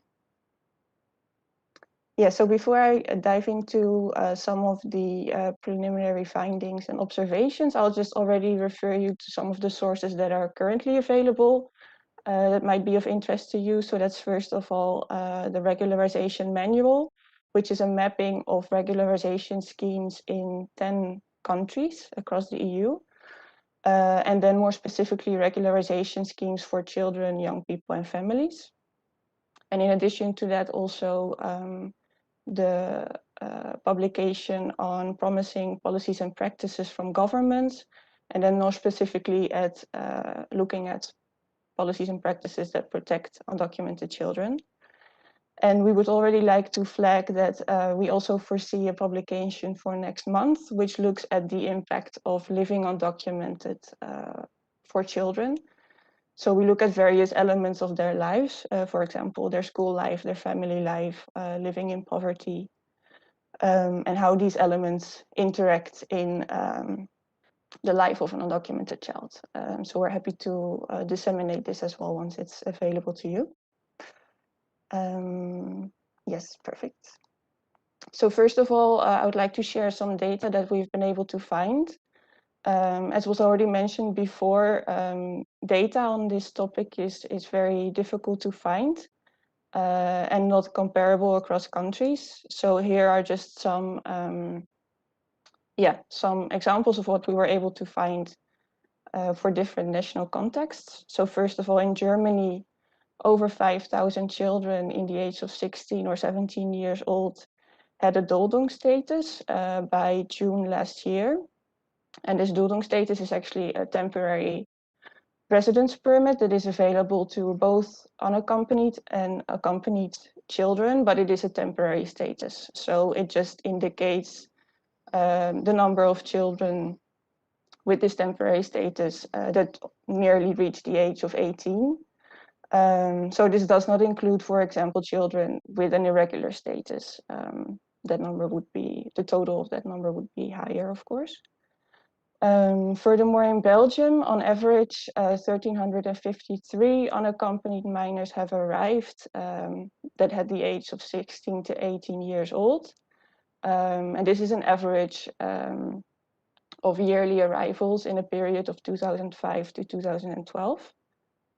Yeah, so before I dive into some of the preliminary findings and observations, I'll just already refer you to some of the sources that are currently available that might be of interest to you. So that's first of all the regularization manual, which is a mapping of regularization schemes in 10 countries across the EU. And then more specifically, regularization schemes for children, young people, and families. And in addition to that, also the publication on promising policies and practices from governments, and then more specifically at looking at policies and practices that protect undocumented children. And we would already like to flag that we also foresee a publication for next month, which looks at the impact of living undocumented for children. So we look at various elements of their lives, for example, their school life, their family life, living in poverty, and how these elements interact in the life of an undocumented child. So we're happy to disseminate this as well once it's available to you. Yes, perfect. So first of all, I would like to share some data that we've been able to find. As was already mentioned before, data on this topic is very difficult to find and not comparable across countries. So here are just some examples of what we were able to find for different national contexts. So first of all, in Germany, over 5,000 children in the age of 16 or 17 years old had a Duldung status by June last year. And this Duldung status is actually a temporary residence permit that is available to both unaccompanied and accompanied children, but it is a temporary status. So it just indicates the number of children with this temporary status that nearly reach the age of 18. So this does not include, for example, children with an irregular status. That number would be, the total of that number would be higher, of course. Furthermore, in Belgium, on average, 1,353 unaccompanied minors have arrived that had the age of 16 to 18 years old. And this is an average of yearly arrivals in a period of 2005 to 2012.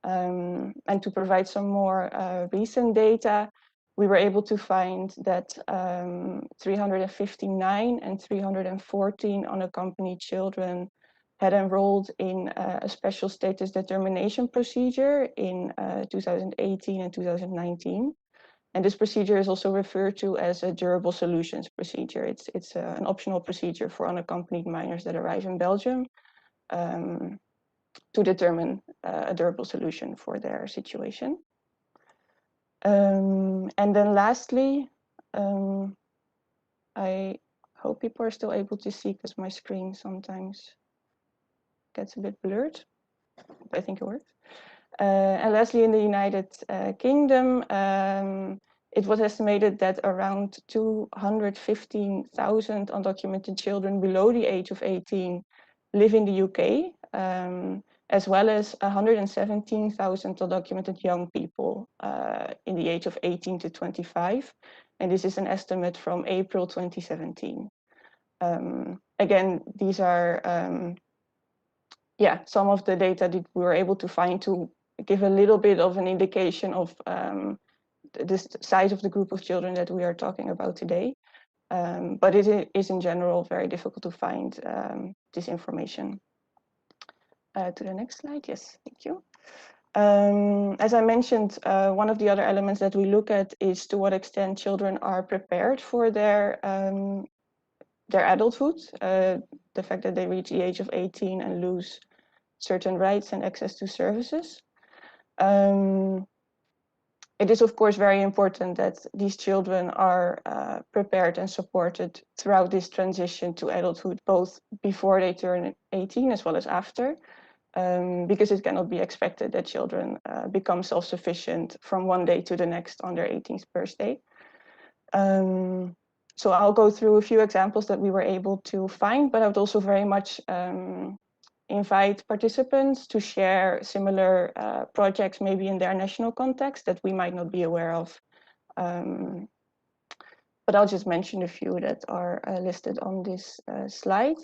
And to provide some more recent data, we were able to find that 359 and 314 unaccompanied children had enrolled in a special status determination procedure in 2018 and 2019. And this procedure is also referred to as a durable solutions procedure. It's an optional procedure for unaccompanied minors that arrive in Belgium to determine a durable solution for their situation. And then lastly, I hope people are still able to see because my screen sometimes gets a bit blurred. I think it works. And lastly, in the United Kingdom, it was estimated that around 215,000 undocumented children below the age of 18 live in the UK, as well as 117,000 undocumented young people in the age of 18 to 25. And this is an estimate from April 2017. Again, these are some of the data that we were able to find to give a little bit of an indication of the size of the group of children that we are talking about today. But it is in general very difficult to find this information. To the next slide, yes, thank you. As I mentioned, one of the other elements that we look at is to what extent children are prepared for their adulthood, the fact that they reach the age of 18 and lose certain rights and access to services. It is, of course, very important that these children are prepared and supported throughout this transition to adulthood, both before they turn 18 as well as after, because it cannot be expected that children become self-sufficient from one day to the next on their 18th birthday. So I'll go through a few examples that we were able to find, but I would also very much invite participants to share similar projects, maybe in their national context that we might not be aware of. But I'll just mention a few that are listed on this slide,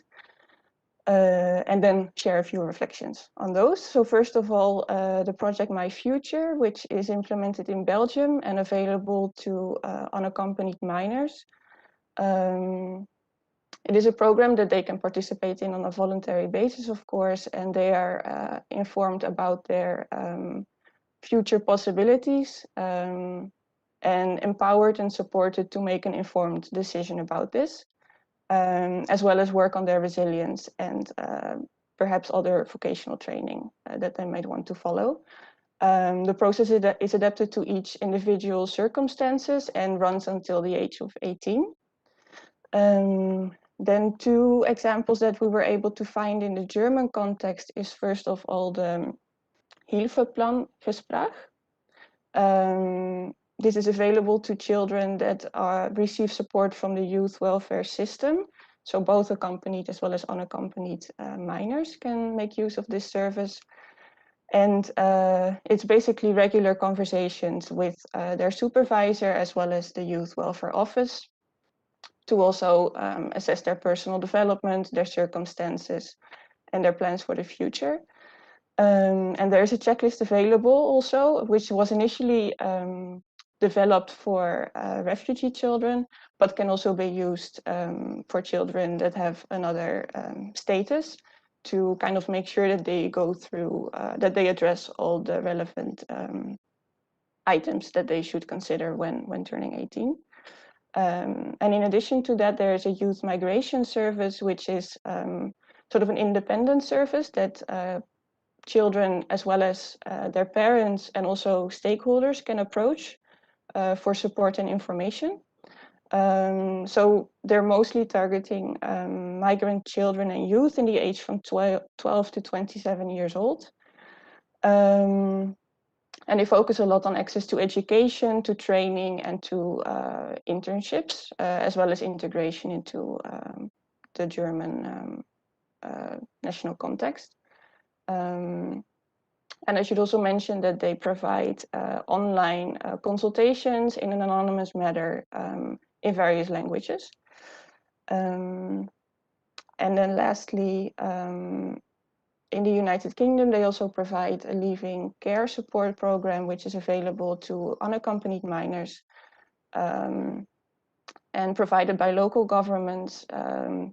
and then share a few reflections on those. So first of all, the project My Future, which is implemented in Belgium and available to unaccompanied minors. It is a program that they can participate in on a voluntary basis, of course, and they are informed about their future possibilities and empowered and supported to make an informed decision about this, as well as work on their resilience and perhaps other vocational training that they might want to follow. The process is adapted to each individual circumstances and runs until the age of 18. Then two examples that we were able to find in the German context is first of all the Hilfeplan für Sprach. This is available to children that receive support from the youth welfare system. So both accompanied as well as unaccompanied minors can make use of this service. And it's basically regular conversations with their supervisor as well as the youth welfare office, to also assess their personal development, their circumstances, and their plans for the future. And there's a checklist available also, which was initially developed for refugee children, but can also be used for children that have another status, to kind of make sure that they go through, that they address all the relevant items that they should consider when turning 18. And in addition to that, there is a youth migration service, which is sort of an independent service that children as well as their parents and also stakeholders can approach for support and information. So they're mostly targeting migrant children and youth in the age from 12 to 27 years old. And they focus a lot on access to education, to training, and to internships, as well as integration into the German national context. And I should also mention that they provide online consultations in an anonymous manner in various languages. And then lastly, in the United Kingdom, they also provide a leaving care support program, which is available to unaccompanied minors and provided by local governments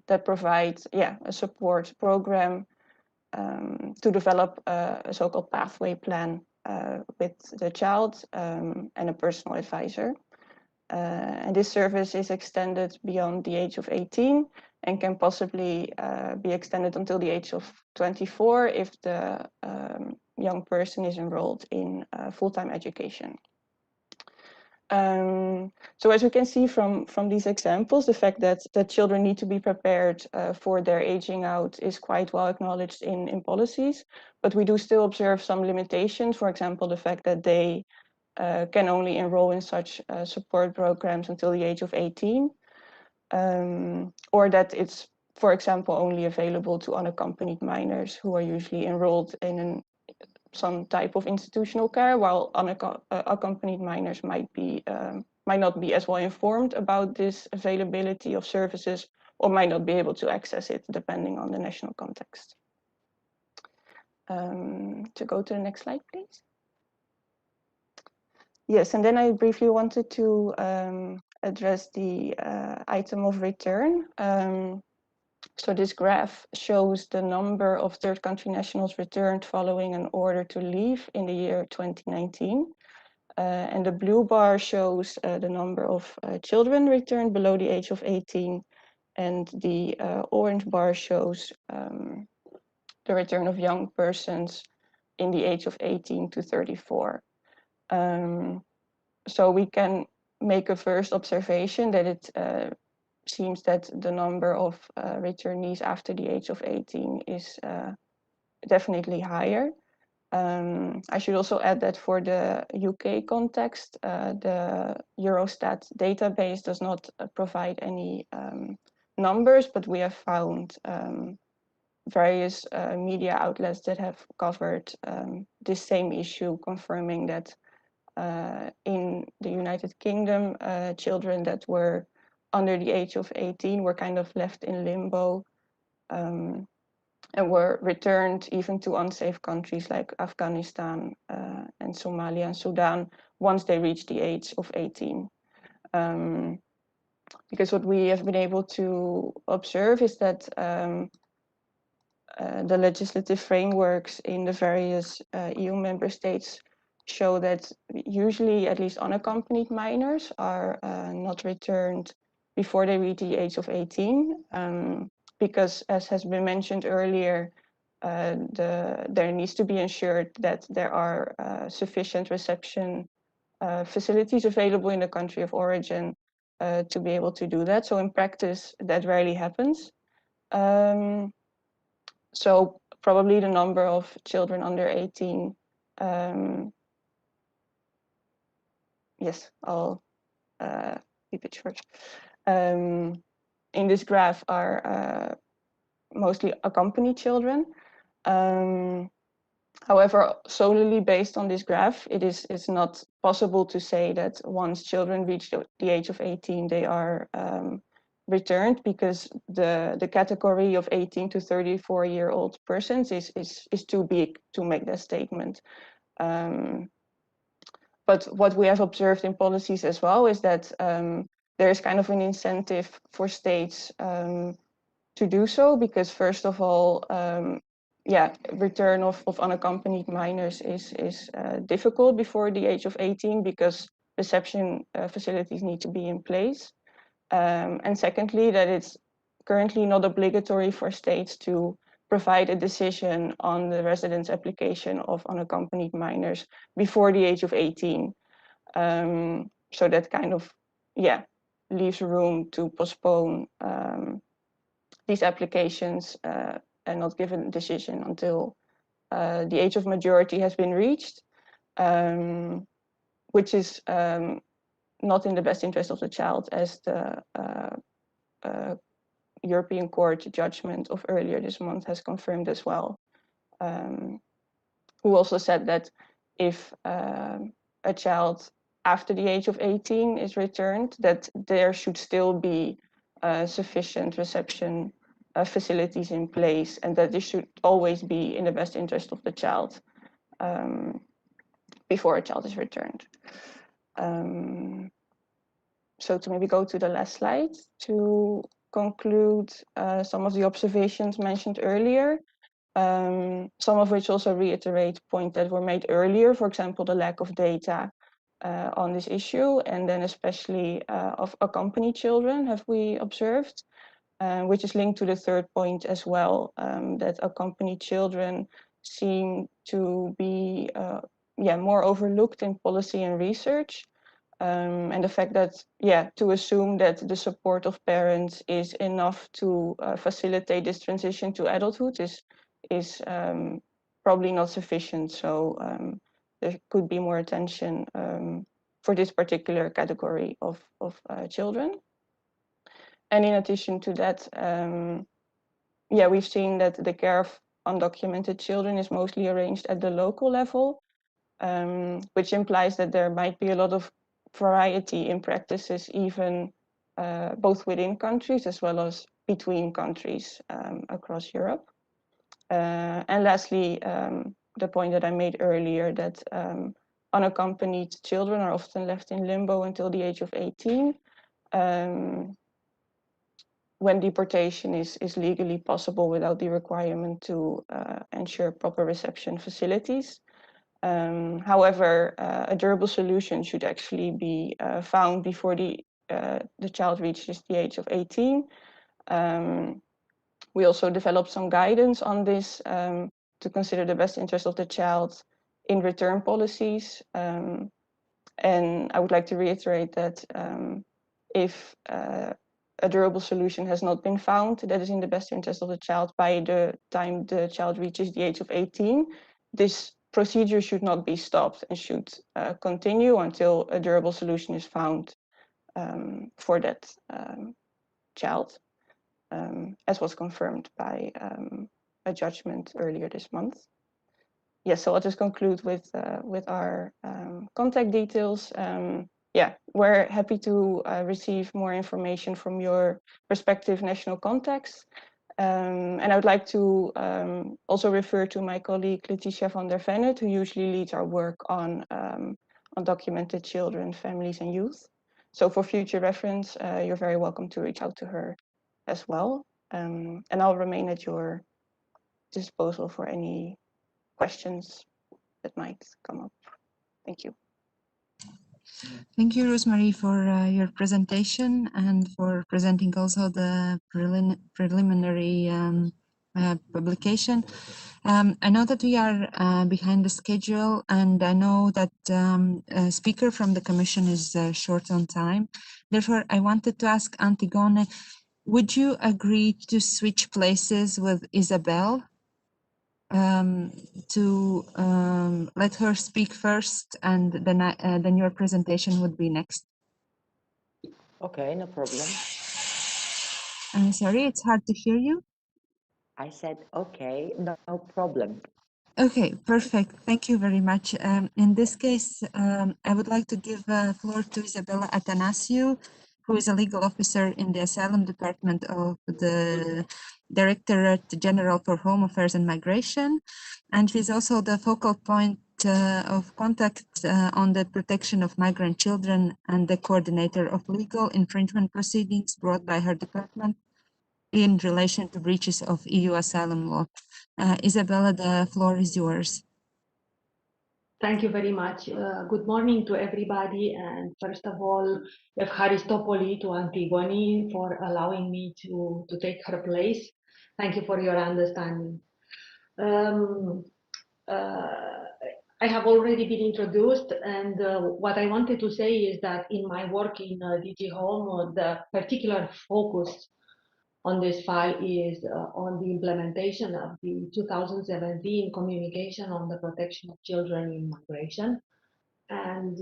that provide a support program to develop a so-called pathway plan with the child and a personal advisor. And this service is extended beyond the age of 18 and can possibly be extended until the age of 24 if the young person is enrolled in full-time education. So as we can see from these examples, the fact that children need to be prepared for their aging out is quite well acknowledged in policies, but we do still observe some limitations. For example, the fact that they can only enroll in such support programs until the age of 18, or that it's, for example, only available to unaccompanied minors who are usually enrolled in some type of institutional care, while unaccompanied minors might not be as well informed about this availability of services, or might not be able to access it depending on the national context. To go to the next slide, please. Yes, and then I briefly wanted to address the item of return. So this graph shows the number of third country nationals returned following an order to leave in the year 2019. And the blue bar shows the number of children returned below the age of 18. And the orange bar shows the return of young persons in the age of 18 to 34. So we can make a first observation that it seems that the number of returnees after the age of 18 is definitely higher. I should also add that for the UK context, the Eurostat database does not provide any numbers, but we have found various media outlets that have covered this same issue, confirming that in the United Kingdom, children that were under the age of 18 were kind of left in limbo and were returned even to unsafe countries like Afghanistan and Somalia and Sudan once they reached the age of 18. Because what we have been able to observe is that the legislative frameworks in the various EU member states show that usually at least unaccompanied minors are not returned before they reach the age of 18, because as has been mentioned earlier, there needs to be ensured that there are sufficient reception facilities available in the country of origin to be able to do that. So in practice, that rarely happens. So probably the number of children under 18, yes, I'll keep it short. In this graph are mostly accompanied children. However, solely based on this graph, it's not possible to say that once children reach the age of 18, they are returned, because the category of 18 to 34-year-old persons is too big to make that statement. But what we have observed in policies as well is that there is kind of an incentive for states to do so, because first of all, return of unaccompanied minors is difficult before the age of 18, because reception facilities need to be in place. And secondly, that it's currently not obligatory for states to provide a decision on the residence application of unaccompanied minors before the age of 18. So that kind of, leaves room to postpone these applications and not give a decision until the age of majority has been reached, which is not in the best interest of the child, as the European Court judgment of earlier this month has confirmed as well, who also said that if a child after the age of 18 is returned, that there should still be sufficient reception facilities in place, and that this should always be in the best interest of the child before a child is returned. So to maybe go to the last slide to conclude some of the observations mentioned earlier, some of which also reiterate points that were made earlier, for example, the lack of data on this issue, and then especially of accompanied children have we observed, which is linked to the third point as well, that accompanied children seem to be more overlooked in policy and research. And the fact that, to assume that the support of parents is enough to facilitate this transition to adulthood is probably not sufficient. So there could be more attention for this particular category of children. And in addition to that, we've seen that the care of undocumented children is mostly arranged at the local level, which implies that there might be a lot of variety in practices, even both within countries as well as between countries across Europe. And lastly, the point that I made earlier, that unaccompanied children are often left in limbo until the age of 18, when deportation is legally possible without the requirement to ensure proper reception facilities. However, a durable solution should actually be found before the child reaches the age of 18. We also developed some guidance on this to consider the best interest of the child in return policies. And I would like to reiterate that if a durable solution has not been found that is in the best interest of the child by the time the child reaches the age of 18, this procedure should not be stopped and should continue until a durable solution is found for that child, as was confirmed by a judgment earlier this month. Yes, so I'll just conclude with our contact details. We're happy to receive more information from your respective national contacts. And I would like to also refer to my colleague Letitia van der Vennet, who usually leads our work on undocumented children, families and youth. So for future reference, you're very welcome to reach out to her as well. And I'll remain at your disposal for any questions that might come up. Thank you. Thank you, Rosemary, for your presentation and for presenting also the preliminary publication. I know that we are behind the schedule, and I know that a speaker from the Commission is short on time. Therefore, I wanted to ask Antigone, would you agree to switch places with Isabel? To let her speak first, and then your presentation would be next. Okay, no problem. I'm sorry, it's hard to hear you. I said, okay, no problem. Okay, perfect. Thank you very much. In this case, I would like to give the floor to Isabella Atanasiou, who is a legal officer in the Asylum Department of the Directorate General for Home Affairs and Migration. And she's also the focal point of contact on the protection of migrant children and the coordinator of legal infringement proceedings brought by her department in relation to breaches of EU asylum law. Isabella, the floor is yours. Thank you very much. Good morning to everybody. And first of all, Evharistopoli to Antigone for allowing me to take her place. Thank you for your understanding. I have already been introduced, and what I wanted to say is that in my work in DG Home, the particular focus on this file is on the implementation of the 2017 communication on the protection of children in migration. And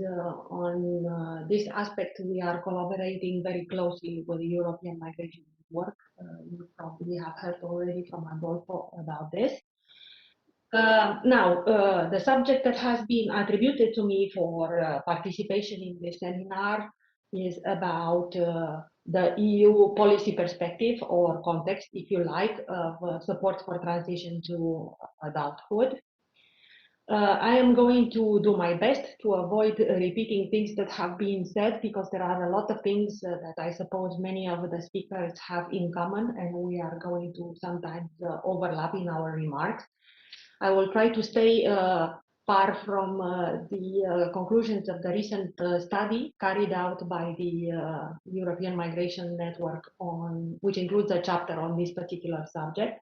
on this aspect, we are collaborating very closely with the European Migration Network. You probably have heard already from Adolfo about this. Now, the subject that has been attributed to me for participation in this seminar is about the EU policy perspective or context, if you like, of support for transition to adulthood. I am going to do my best to avoid repeating things that have been said, because there are a lot of things that I suppose many of the speakers have in common, and we are going to sometimes overlap in our remarks. I will try to stay far from the conclusions of the recent study carried out by the European Migration Network, which includes a chapter on this particular subject.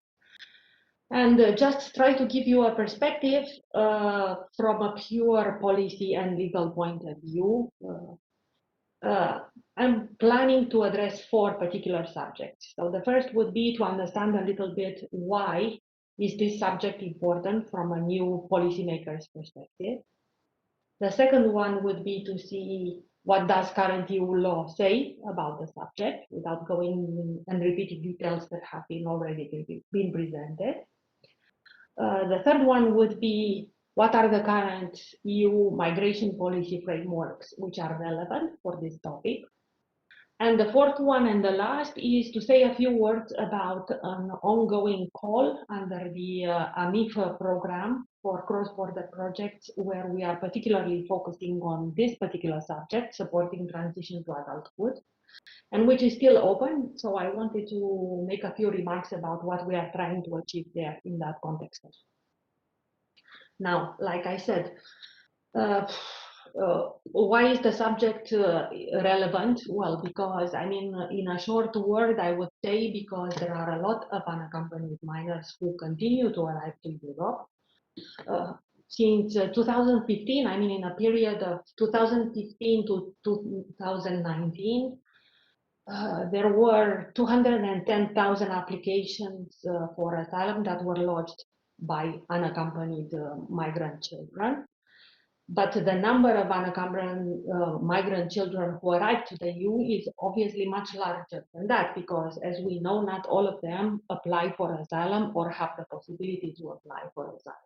And just try to give you a perspective from a pure policy and legal point of view. I'm planning to address 4 particular subjects. So the first would be to understand a little bit why is this subject important from a new policymaker's perspective. The second one would be to see what does current EU law say about the subject without going and repeating details that have been already been presented. The third one would be what are the current EU migration policy frameworks which are relevant for this topic. And the fourth one and the last is to say a few words about an ongoing call under the AMIF program for cross-border projects, where we are particularly focusing on this particular subject, supporting transition to adulthood, and which is still open. So I wanted to make a few remarks about what we are trying to achieve there in that context. Now, like I said, why is the subject relevant? Well, because I mean, in a short word, I would say because there are a lot of unaccompanied minors who continue to arrive to Europe. Since 2015, I mean, in a period of 2015 to 2019, there were 210,000 applications for asylum that were lodged by unaccompanied migrant children. But the number of unaccompanied migrant children who arrived to the EU is obviously much larger than that, because as we know, not all of them apply for asylum or have the possibility to apply for asylum.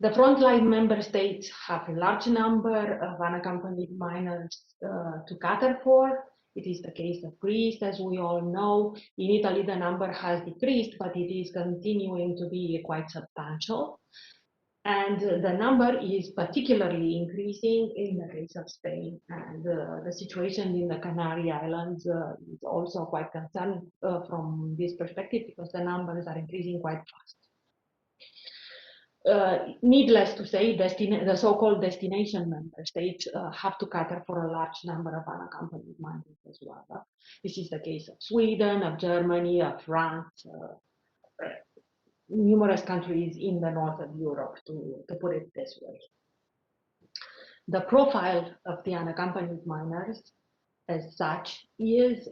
The frontline member states have a large number of unaccompanied minors to cater for. It is the case of Greece, as we all know. In Italy, the number has decreased, but it is continuing to be quite substantial. And the number is particularly increasing in the case of Spain. And the situation in the Canary Islands is also quite concerned from this perspective, because the numbers are increasing quite fast. Needless to say, the so-called destination member states have to cater for a large number of unaccompanied minors as well. This is the case of Sweden, of Germany, of France, numerous countries in the north of Europe, to put it this way. The profile of the unaccompanied minors as such is,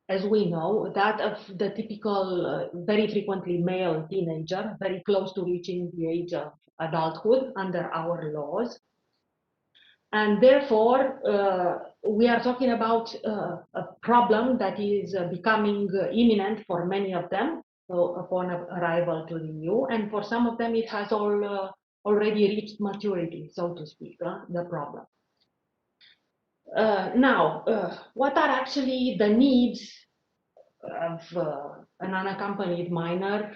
as we know, that of the typical, very frequently male teenager, very close to reaching the age of adulthood under our laws. And therefore, we are talking about a problem that is becoming imminent for many of them. So upon arrival to the EU, and for some of them, it has already reached maturity, so to speak, the problem. Now, what are actually the needs of an unaccompanied minor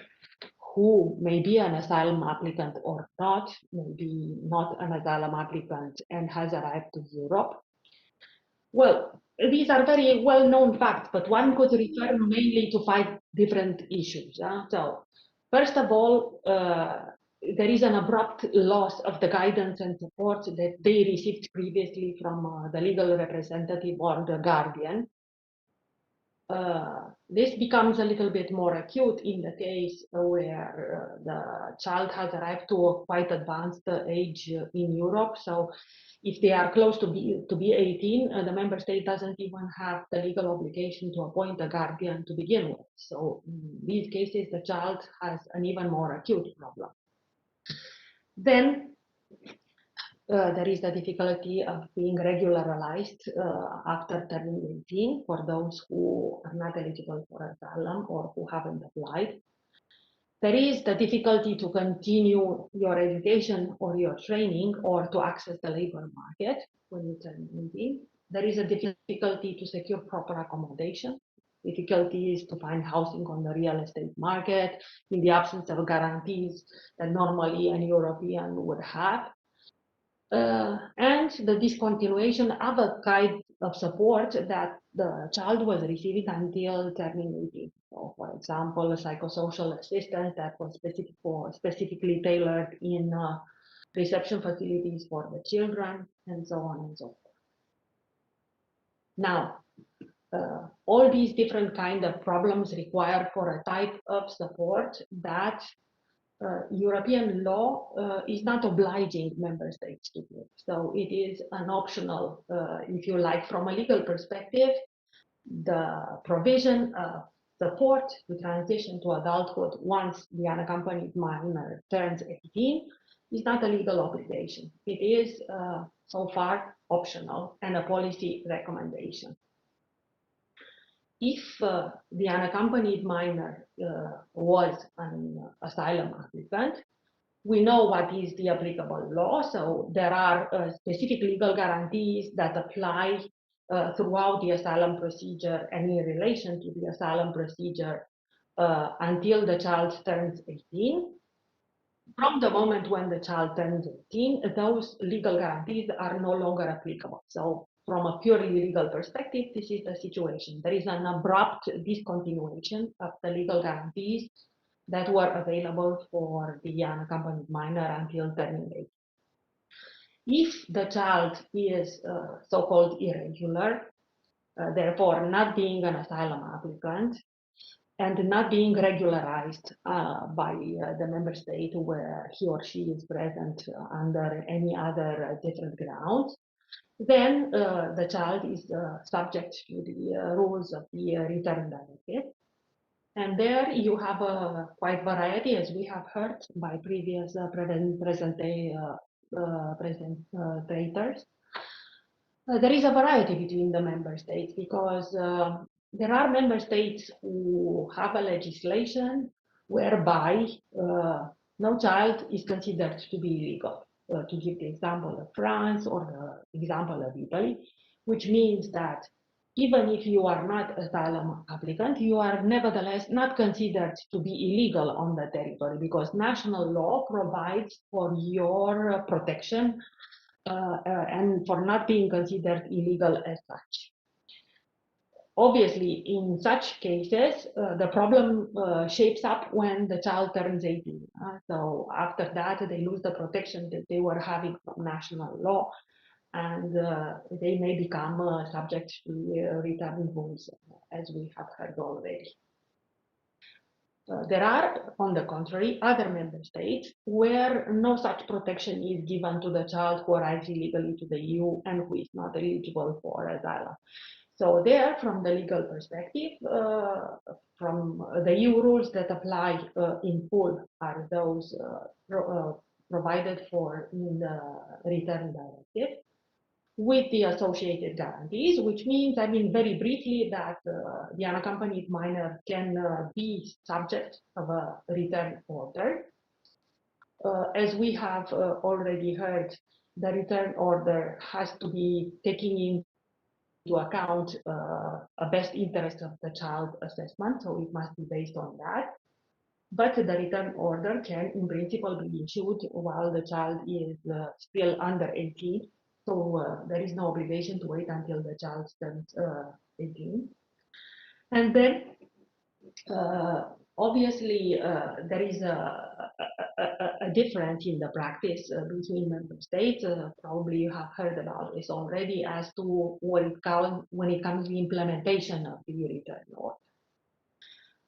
who may be an asylum applicant or not, maybe not an asylum applicant and has arrived to Europe? Well, these are very well-known facts, but one could refer mainly to 5 different issues. So, first of all, there is an abrupt loss of the guidance and support that they received previously from the legal representative or the guardian. This becomes a little bit more acute in the case where the child has arrived to a quite advanced age in Europe. So if they are close to be 18, the member state doesn't even have the legal obligation to appoint a guardian to begin with. So in these cases, the child has an even more acute problem. Then there is the difficulty of being regularized after turning 18 for those who are not eligible for asylum or who haven't applied. There is the difficulty to continue your education or your training or to access the labor market when you turn 18. There is a difficulty to secure proper accommodation. Difficulties to find housing on the real estate market in the absence of guarantees that normally an European would have. And the discontinuation of a kind of support that the child was receiving until turning 18. So, for example, a psychosocial assistance that was specifically tailored in reception facilities for the children, and so on and so forth. Now, all these different kind of problems require for a type of support that European law is not obliging member states to do. So it is an optional, if you like, from a legal perspective, the provision of support to transition to adulthood once the unaccompanied minor turns 18 is not a legal obligation. It is so far optional and a policy recommendation. If the unaccompanied minor was an asylum applicant, we know what is the applicable law. So there are specific legal guarantees that apply throughout the asylum procedure and in relation to the asylum procedure until the child turns 18. From the moment when the child turns 18, those legal guarantees are no longer applicable. So from a purely legal perspective, this is the situation. There is an abrupt discontinuation of the legal guarantees that were available for the unaccompanied minor until turning 18. If the child is so-called irregular, therefore not being an asylum applicant, and not being regularized by the member state where he or she is present under any other different grounds, then the child is subject to the rules of the return directive. And there you have a quite variety, as we have heard by previous presentators. There is a variety between the member states because there are member states who have a legislation whereby no child is considered to be illegal. To give the example of France or the example of Italy, which means that even if you are not asylum applicant, you are nevertheless not considered to be illegal on the territory because national law provides for your protection and for not being considered illegal as such. Obviously, in such cases, the problem shapes up when the child turns 18. So after that, they lose the protection that they were having from national law, and they may become subject to return rules, as we have heard already. There are, on the contrary, other member states where no such protection is given to the child who arrives illegally to the EU and who is not eligible for asylum. So there, from the legal perspective, from the EU rules that apply in full are those provided for in the return directive, with the associated guarantees, which means, I mean, very briefly, that the unaccompanied minor can be subject of a return order. As we have already heard, the return order has to be taking into account a best interest of the child assessment, so it must be based on that. But the return order can, in principle, be issued while the child is still under 18. So there is no obligation to wait until the child turns 18. And then, obviously, there is a difference in the practice between member states. Probably you have heard about this already as to when it comes to the implementation of the return order.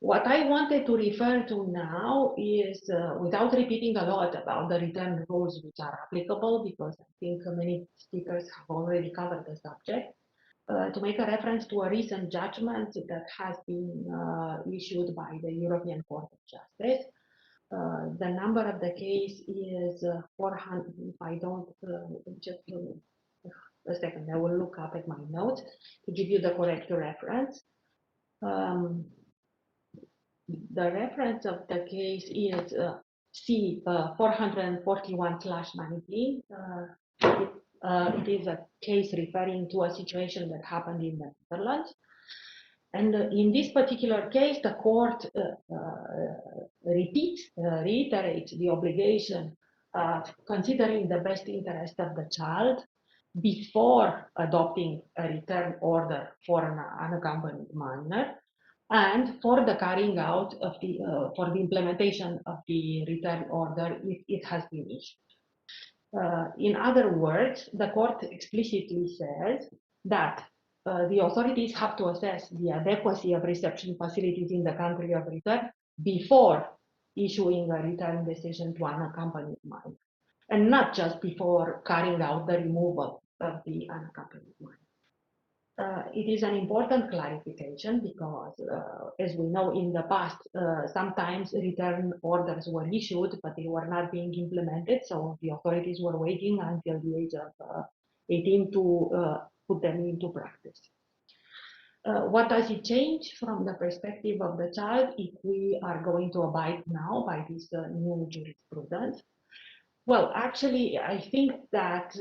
What I wanted to refer to now is, without repeating a lot about the return rules which are applicable, because I think many speakers have already covered the subject, to make a reference to a recent judgment that has been issued by the European Court of Justice. The number of the case is 400, if I don't, just a second, I will look up at my notes to give you the correct reference. The reference of the case is C 441/19. It is a case referring to a situation that happened in the Netherlands. And in this particular case, the court reiterates the obligation of considering the best interest of the child before adopting a return order for an unaccompanied minor, and for the carrying out of the for the implementation of the return order if it has been issued. In other words, the court explicitly says that the authorities have to assess the adequacy of reception facilities in the country of return before issuing a return decision to unaccompanied minor, and not just before carrying out the removal of the unaccompanied minor. It is an important clarification because, as we know, in the past, sometimes return orders were issued, but they were not being implemented. So the authorities were waiting until the age of 18 to put them into practice. What does it change from the perspective of the child if we are going to abide now by this new jurisprudence? Well, actually, I think that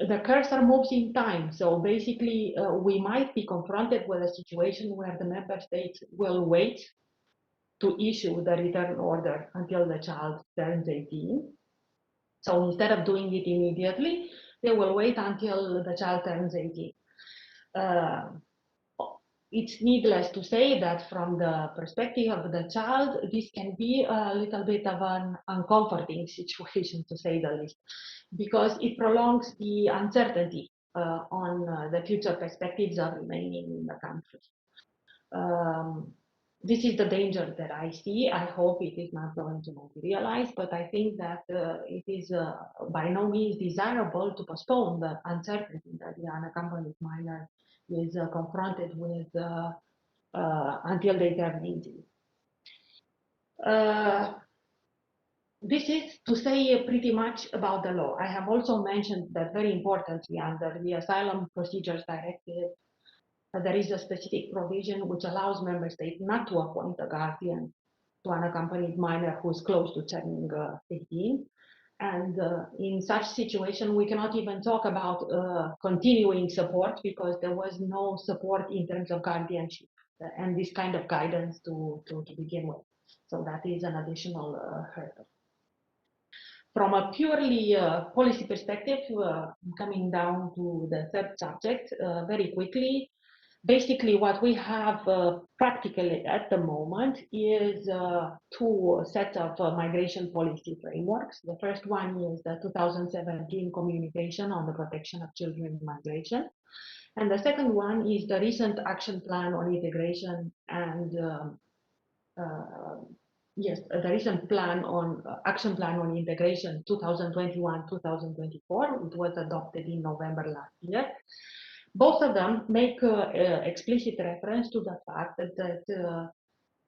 the cursor moves in time. So basically, we might be confronted with a situation where the member states will wait to issue the return order until the child turns 18. So instead of doing it immediately, they will wait until the child turns 18. It's needless to say that from the perspective of the child, this can be a little bit of an uncomforting situation, to say the least, because it prolongs the uncertainty on the future perspectives of remaining in the country. This is the danger that I see. I hope it is not going to materialize, but I think that it is by no means desirable to postpone the uncertainty that the unaccompanied minor is confronted with until they turn 18. This is to say pretty much about the law. I have also mentioned that very importantly under the Asylum Procedures Directive, there is a specific provision which allows member states not to appoint a guardian to an unaccompanied minor who is close to turning 18. And in such situation, we cannot even talk about continuing support because there was no support in terms of guardianship and this kind of guidance to begin with. So that is an additional hurdle. From a purely policy perspective, coming down to the third subject very quickly, basically what we have practically at the moment is two sets of migration policy frameworks. The first one is the 2017 communication on the protection of children in migration. And the second one is the recent action plan on integration and the recent plan on action plan on integration 2021-2024. It was adopted in November last year. Both of them make explicit reference to the fact that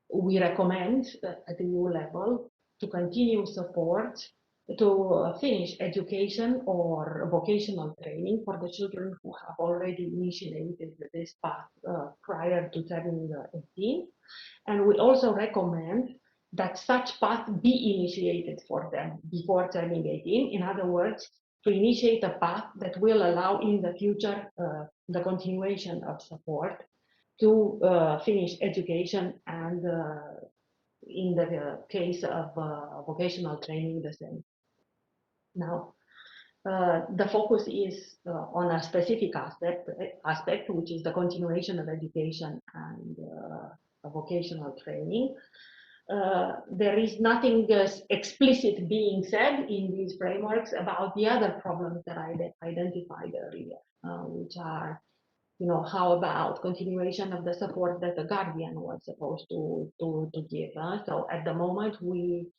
we recommend at the EU level to continue support to finish education or vocational training for the children who have already initiated this path prior to turning 18. And we also recommend that such path be initiated for them before turning 18. In other words, to initiate a path that will allow in the future the continuation of support to finish education and in the case of vocational training, the same. Now, the focus is on a specific aspect, which is the continuation of education and vocational training. There is nothing explicit being said in these frameworks about the other problems that I identified earlier, which are, how about continuation of the support that the guardian was supposed to give? So at the moment, we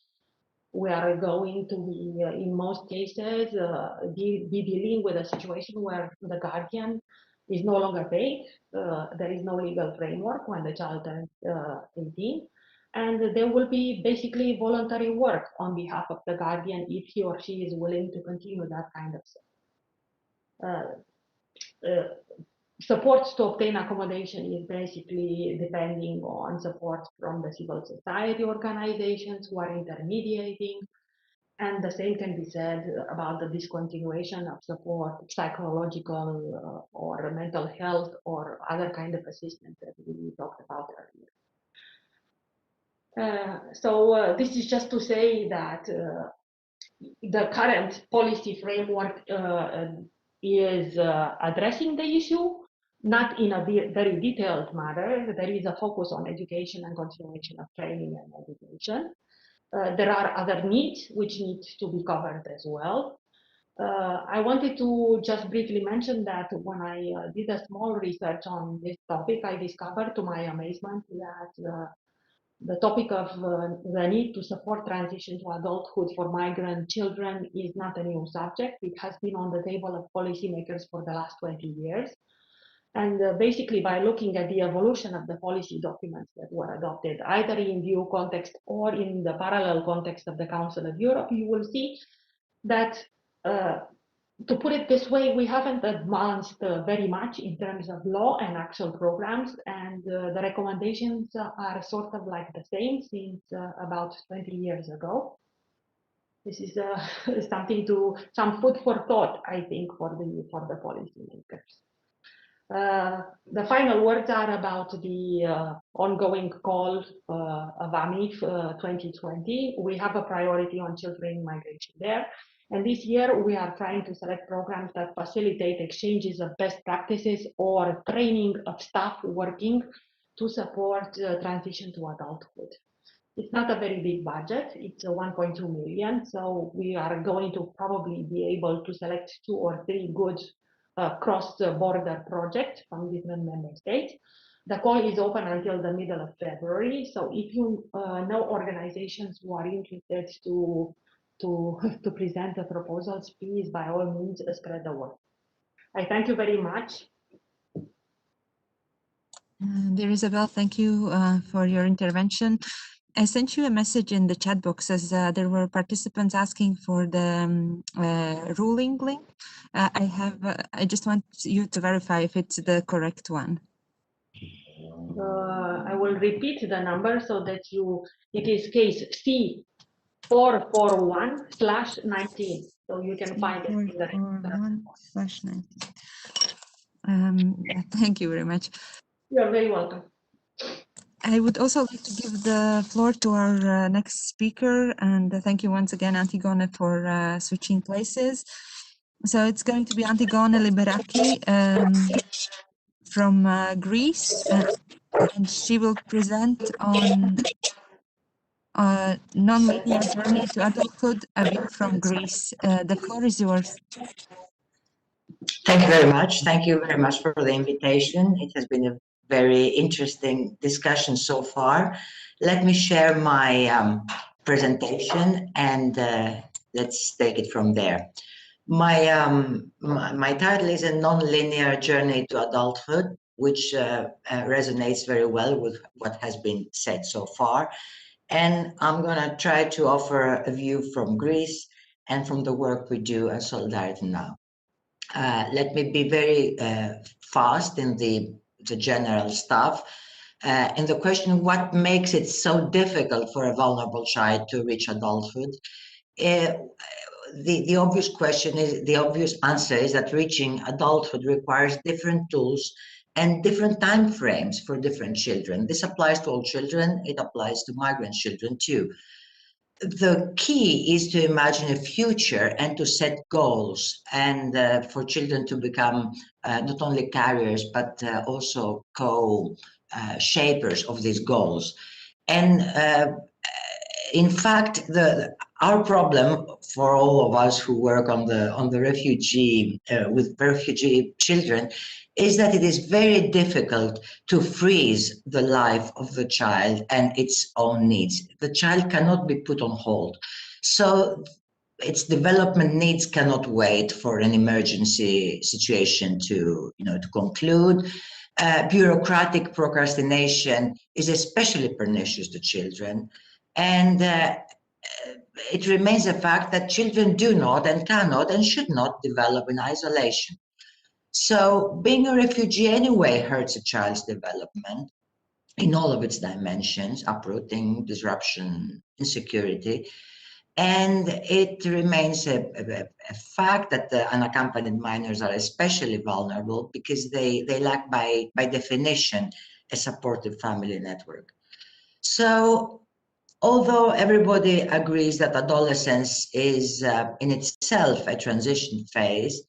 are going to be, in most cases, be dealing with a situation where the guardian is no longer paid. There is no legal framework when the child turns 18. And there will be basically voluntary work on behalf of the guardian if he or she is willing to continue that kind of stuff. Supports to obtain accommodation is basically depending on support from the civil society organizations who are intermediating. And the same can be said about the discontinuation of support, psychological or mental health or other kind of assistance that we talked about earlier. So this is just to say that the current policy framework is addressing the issue, not in a very detailed manner. There is a focus on education and continuation of training and education. There are other needs which need to be covered as well. I wanted to just briefly mention that when I did a small research on this topic, I discovered to my amazement that the topic of the need to support transition to adulthood for migrant children is not a new subject. It has been on the table of policymakers for the last 20 years. And basically, by looking at the evolution of the policy documents that were adopted, either in the EU context or in the parallel context of the Council of Europe, you will see that, to put it this way, we haven't advanced very much in terms of law and actual programs, and the recommendations are sort of like the same since about 20 years ago. This is some food for thought, I think, for the policymakers. The final words are about the ongoing call of AMIF 2020. We have a priority on children in migration there. And this year, we are trying to select programs that facilitate exchanges of best practices or training of staff working to support transition to adulthood. It's not a very big budget. It's 1.2 million. So we are going to probably be able to select 2 or 3 good cross-border projects from different member states. The call is open until the middle of February. So if you know organizations who are interested to present the proposals, please, by all means, spread the word. I thank you very much. Dear Isabel, thank you for your intervention. I sent you a message in the chat box as there were participants asking for the ruling link. I just want you to verify if it's the correct one. I will repeat the number so that it is case C441/19. So you can find it in the 441/19. Thank you very much. You're very welcome. I would also like to give the floor to our next speaker, and thank you once again, Antigone, for switching places. So it's going to be Antigone Liberaki from Greece, and she will present on non-linear journey to adulthood, a view from Greece. The floor is yours. Thank you very much. Thank you very much for the invitation. It has been a very interesting discussion so far. Let me share my presentation and let's take it from there. My title is A Non-Linear Journey to Adulthood, which resonates very well with what has been said so far. And I'm going to try to offer a view from Greece and from the work we do at Solidarity Now. Let me be very fast in the general stuff. In the question, what makes it so difficult for a vulnerable child to reach adulthood? The obvious question is, the obvious answer is that reaching adulthood requires different tools and different time frames for different children. This applies to all children. It applies to migrant children too. The key is to imagine a future and to set goals, and for children to become not only carriers, but also co-shapers of these goals. And in fact, our problem for all of us who work on the refugee, with refugee children, is that it is very difficult to freeze the life of the child and its own needs. The child cannot be put on hold. So its development needs cannot wait for an emergency situation to conclude. Bureaucratic procrastination is especially pernicious to children. And it remains a fact that children do not and cannot and should not develop in isolation. So being a refugee anyway hurts a child's development in all of its dimensions: uprooting, disruption, insecurity. And it remains a fact that the unaccompanied minors are especially vulnerable because they lack by definition a supportive family network. So although everybody agrees that adolescence is in itself a transition phase,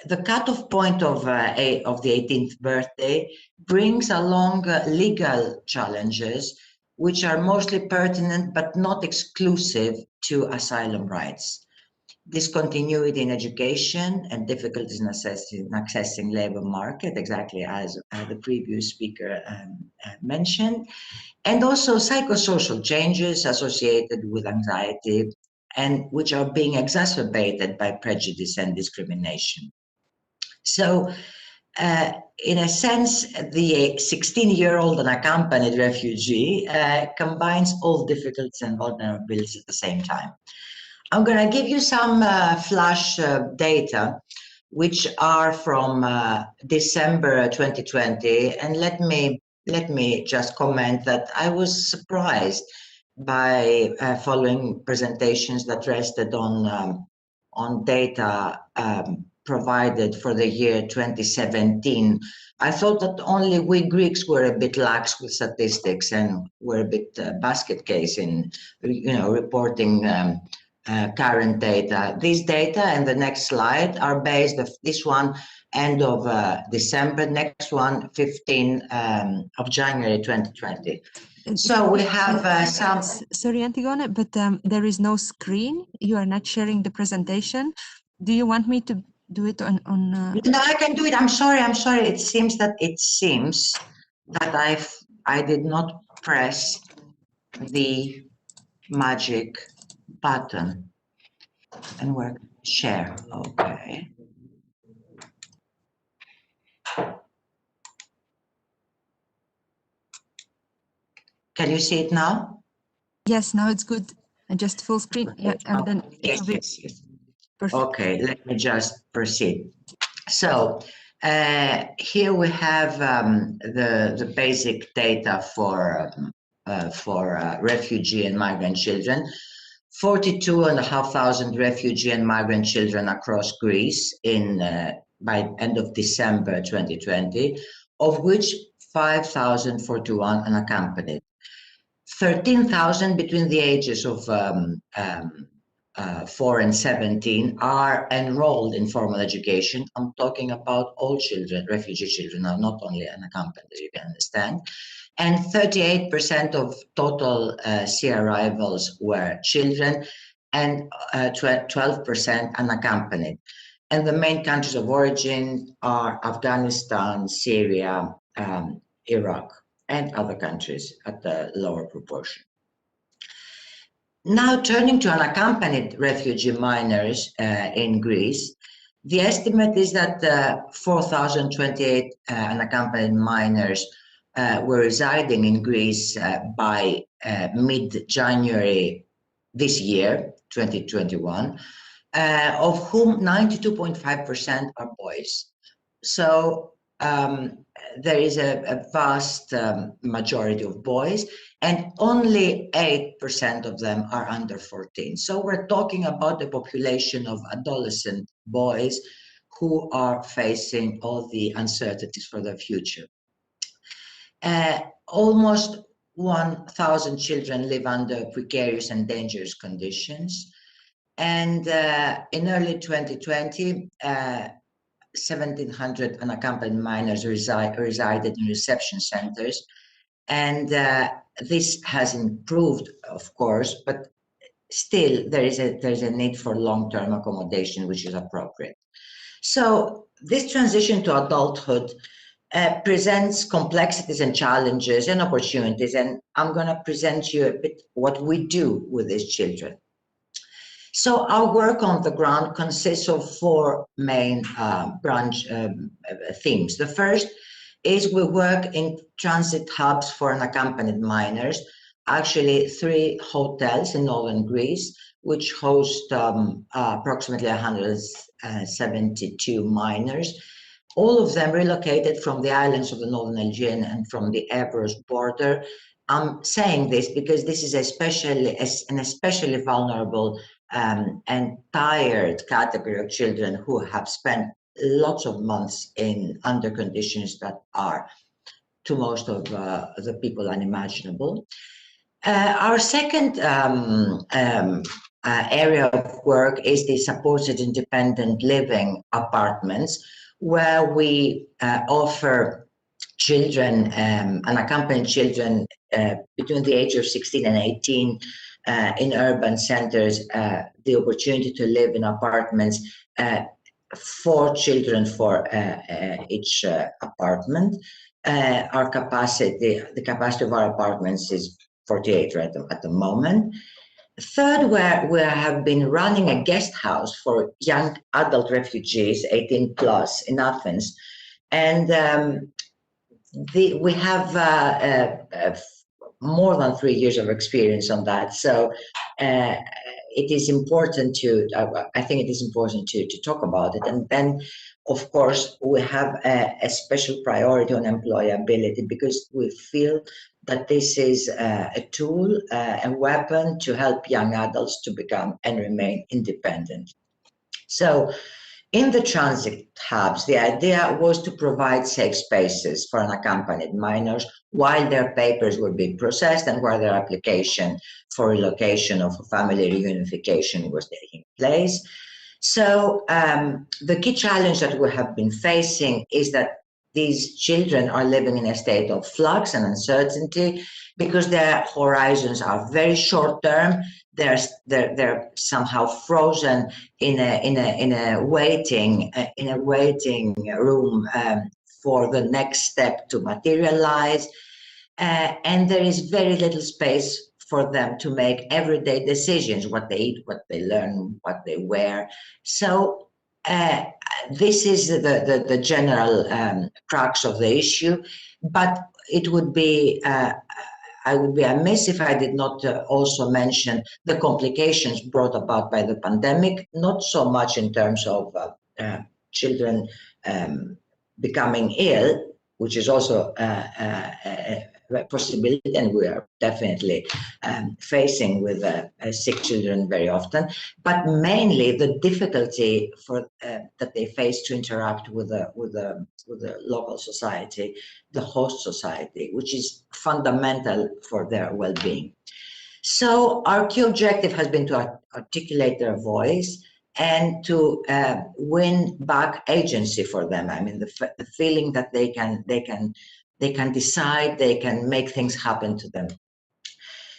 the cutoff point of the 18th birthday brings along legal challenges, which are mostly pertinent but not exclusive to asylum rights. discontinuity in education and difficulties in accessing labor market, exactly as the previous speaker mentioned, and also psychosocial changes associated with anxiety and which are being exacerbated by prejudice and discrimination. So in a sense, the 16-year-old unaccompanied refugee combines all difficulties and vulnerabilities at the same time. I'm going to give you some flash data, which are from December 2020, and let me just comment that I was surprised by following presentations that rested on data provided for the year 2017. I thought that only we Greeks were a bit lax with statistics and were a bit basket case in, reporting current data. These data and the next slide are based of this one end of December, next one 15 of January 2020. So we have some. Sorry, Antigone, but there is no screen. You are not sharing the presentation. Do you want me to do it on? No, I can do it. I'm sorry. It seems that I did not press the magic button and work share. Okay. Can you see it now? Yes, now it's good. And just full screen. Okay. Yeah, and then yes. Perfect. Okay, let me just proceed. So here we have the basic data for refugee and migrant children. 42,500 refugee and migrant children across Greece by end of December 2020, of which 5,041 unaccompanied. 13,000 between the ages of 4 and 17 are enrolled in formal education. I'm talking about all children, refugee children, not only unaccompanied, as you can understand. And 38% of total sea arrivals were children and 12% unaccompanied. And the main countries of origin are Afghanistan, Syria, Iraq, and other countries at the lower proportion. Now turning to unaccompanied refugee minors in Greece, the estimate is that 4,028 unaccompanied minors were residing in Greece by mid-January this year, 2021, of whom 92.5% are boys. So there is a vast majority of boys, and only 8% of them are under 14. So we're talking about the population of adolescent boys who are facing all the uncertainties for their future. Almost 1,000 children live under precarious and dangerous conditions. And in early 2020, 1,700 unaccompanied minors resided in reception centers. And this has improved, of course, but still there's a need for long-term accommodation, which is appropriate. So this transition to adulthood presents complexities and challenges and opportunities, and I'm going to present you a bit what we do with these children. So our work on the ground consists of four main themes. The first is we work in transit hubs for unaccompanied minors, actually 3 hotels in northern Greece, which host approximately 172 minors, all of them relocated from the islands of the northern Aegean and from the Evros border. I'm saying this because this is an especially vulnerable and tired category of children who have spent lots of months under conditions that are, to most of the people, unimaginable. Our second area of work is the supported independent living apartments, where we offer children, unaccompanied children between the age of 16 and 18, in urban centers the opportunity to live in apartments, 4 children for each apartment. Our capacity, the capacity of our apartments is 48 right at the moment. Third, we have been running a guest house for young adult refugees, 18 plus, in Athens. And we have more than 3 years of experience on that. So it is important to, I think it is important to talk about it. And then, of course, we have a special priority on employability, because we feel that this is a tool, a weapon to help young adults to become and remain independent. So in the transit hubs, the idea was to provide safe spaces for unaccompanied minors while their papers were being processed and while their application for relocation or for family reunification was taking place. So the key challenge that we have been facing is that these children are living in a state of flux and uncertainty because their horizons are very short term. They're somehow frozen in a waiting room for the next step to materialize, and there is very little space for them to make everyday decisions: what they eat, what they learn, what they wear. So this is the general crux of the issue, but it would be I would be amiss if I did not also mention the complications brought about by the pandemic, not so much in terms of children becoming ill, which is also a possibility, and we are definitely facing with sick children very often, but mainly the difficulty that they face to interact with the local society, the host society, which is fundamental for their well-being. So our key objective has been to articulate their voice and to win back agency for them. I mean, the feeling that they can decide, they can make things happen to them.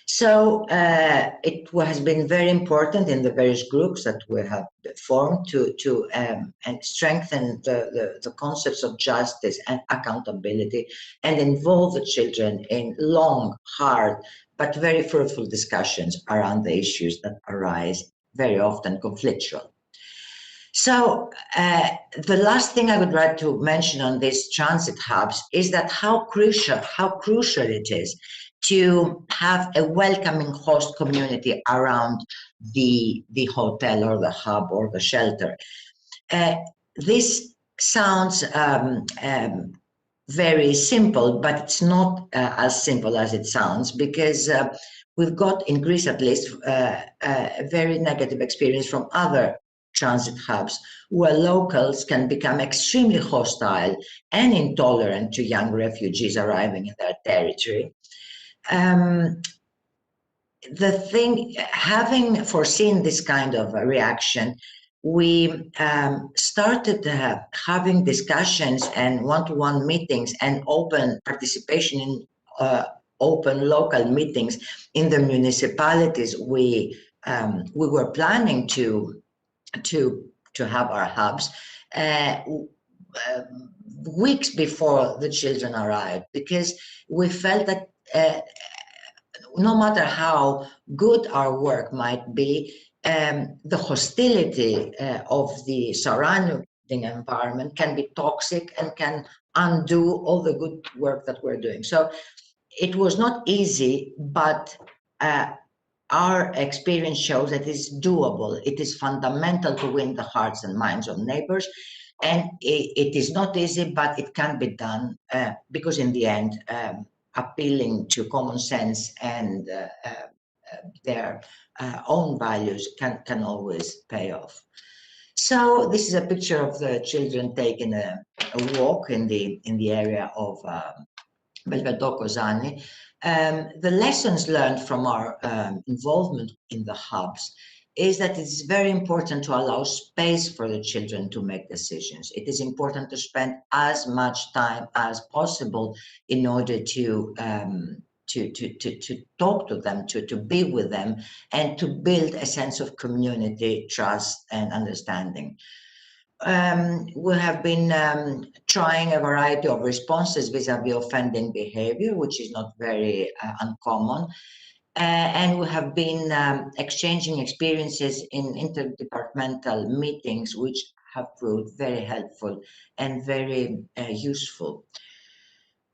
So it has been very important in the various groups that we have formed to and strengthen the concepts of justice and accountability and involve the children in long, hard, but very fruitful discussions around the issues that arise, very often conflictual. So the last thing I would like to mention on these transit hubs is that how crucial it is to have a welcoming host community around the hotel or the hub or the shelter. This sounds very simple, but it's not as simple as it sounds, because we've got, in Greece at least, a very negative experience from other transit hubs where locals can become extremely hostile and intolerant to young refugees arriving in their territory. Having foreseen this kind of reaction, we started having discussions and one-to-one meetings and open participation in open local meetings in the municipalities. We were planning to have our hubs weeks before the children arrived, because we felt that no matter how good our work might be, the hostility of the surrounding environment can be toxic and can undo all the good work that we're doing. So it was not easy, but our experience shows that it's doable. It is fundamental to win the hearts and minds of neighbors. And it is not easy, but it can be done because in the end, appealing to common sense and their own values can always pay off. So this is a picture of the children taking a walk in the area of Belvedere-Kozani. The lessons learned from our involvement in the hubs is that it's very important to allow space for the children to make decisions. It is important to spend as much time as possible in order to to talk to them, to be with them, and to build a sense of community, trust, and understanding. We have been trying a variety of responses vis-a-vis offending behavior, which is not very uncommon. And we have been exchanging experiences in interdepartmental meetings, which have proved very helpful and very useful.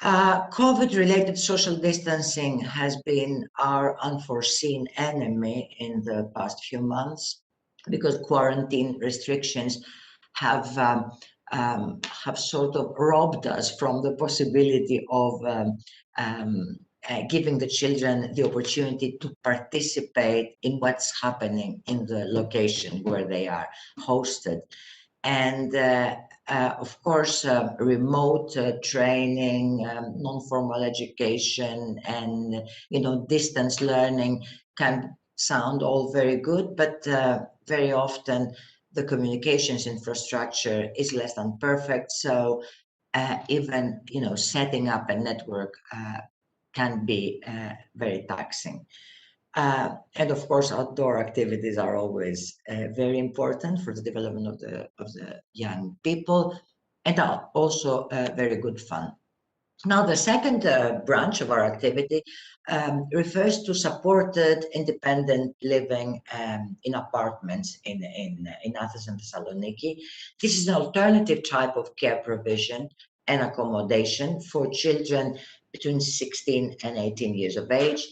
COVID-related social distancing has been our unforeseen enemy in the past few months, because quarantine restrictions have sort of robbed us from the possibility of giving the children the opportunity to participate in what's happening in the location where they are hosted. And of course, remote training, non-formal education, and distance learning can sound all very good, but very often the communications infrastructure is less than perfect. So even setting up a network can be very taxing. And of course, outdoor activities are always very important for the development of the young people, and are also very good fun. Now, the second branch of our activity refers to supported independent living in apartments in Athens and Thessaloniki. This is an alternative type of care provision and accommodation for children between 16 and 18 years of age.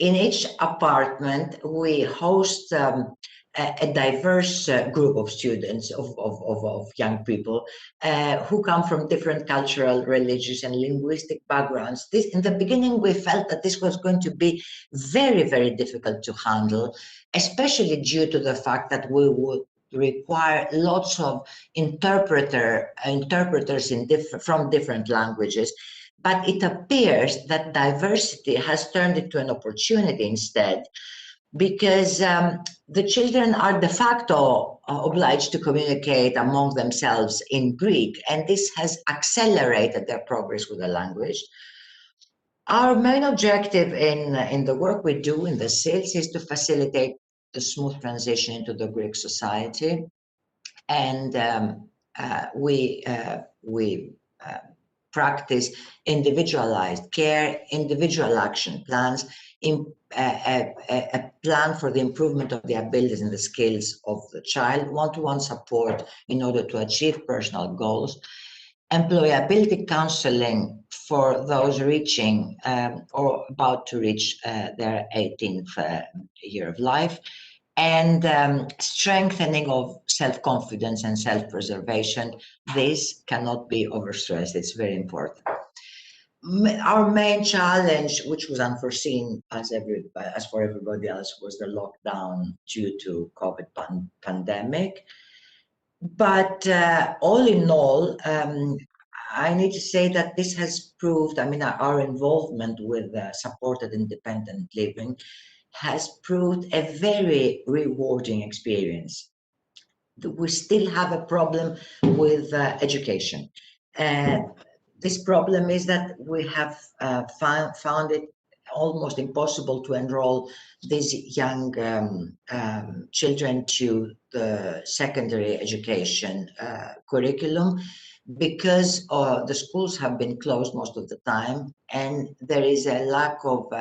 In each apartment, we host a diverse group of students, of young people who come from different cultural, religious, and linguistic backgrounds. In the beginning, we felt that this was going to be very, very difficult to handle, especially due to the fact that we would require lots of interpreters from different languages. But it appears that diversity has turned into an opportunity instead, because the children are de facto obliged to communicate among themselves in Greek, and this has accelerated their progress with the language. Our main objective in the work we do in the SILS is to facilitate the smooth transition into the Greek society, and we practice individualized care, individual action plans, a plan for the improvement of the abilities and the skills of the child, one-to-one support in order to achieve personal goals, employability counseling for those reaching or about to reach their 18th year of life, and strengthening of self-confidence and self-preservation. This cannot be overstressed. It's very important. Our main challenge, which was unforeseen as for everybody else, was the lockdown due to COVID pandemic. But all in all, I need to say that this has proved, our involvement with supported independent living has proved a very rewarding experience. We still have a problem with education. This problem is that we have found it almost impossible to enroll these young children to the secondary education curriculum, because the schools have been closed most of the time, and there is a lack of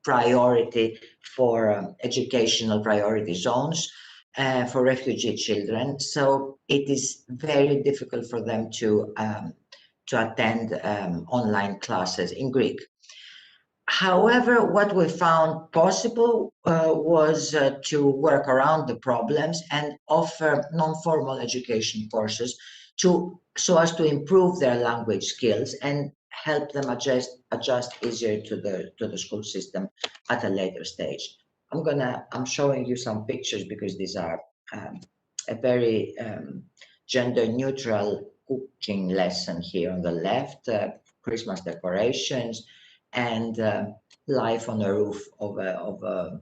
priority for educational priority zones for refugee children. So it is very difficult for them to attend online classes in Greek. However, what we found possible was to work around the problems and offer non-formal education courses so as to improve their language skills and help them adjust easier to the school system at a later stage. I'm showing you some pictures because these are a very gender neutral cooking lesson here on the left, Christmas decorations, and life on a roof of an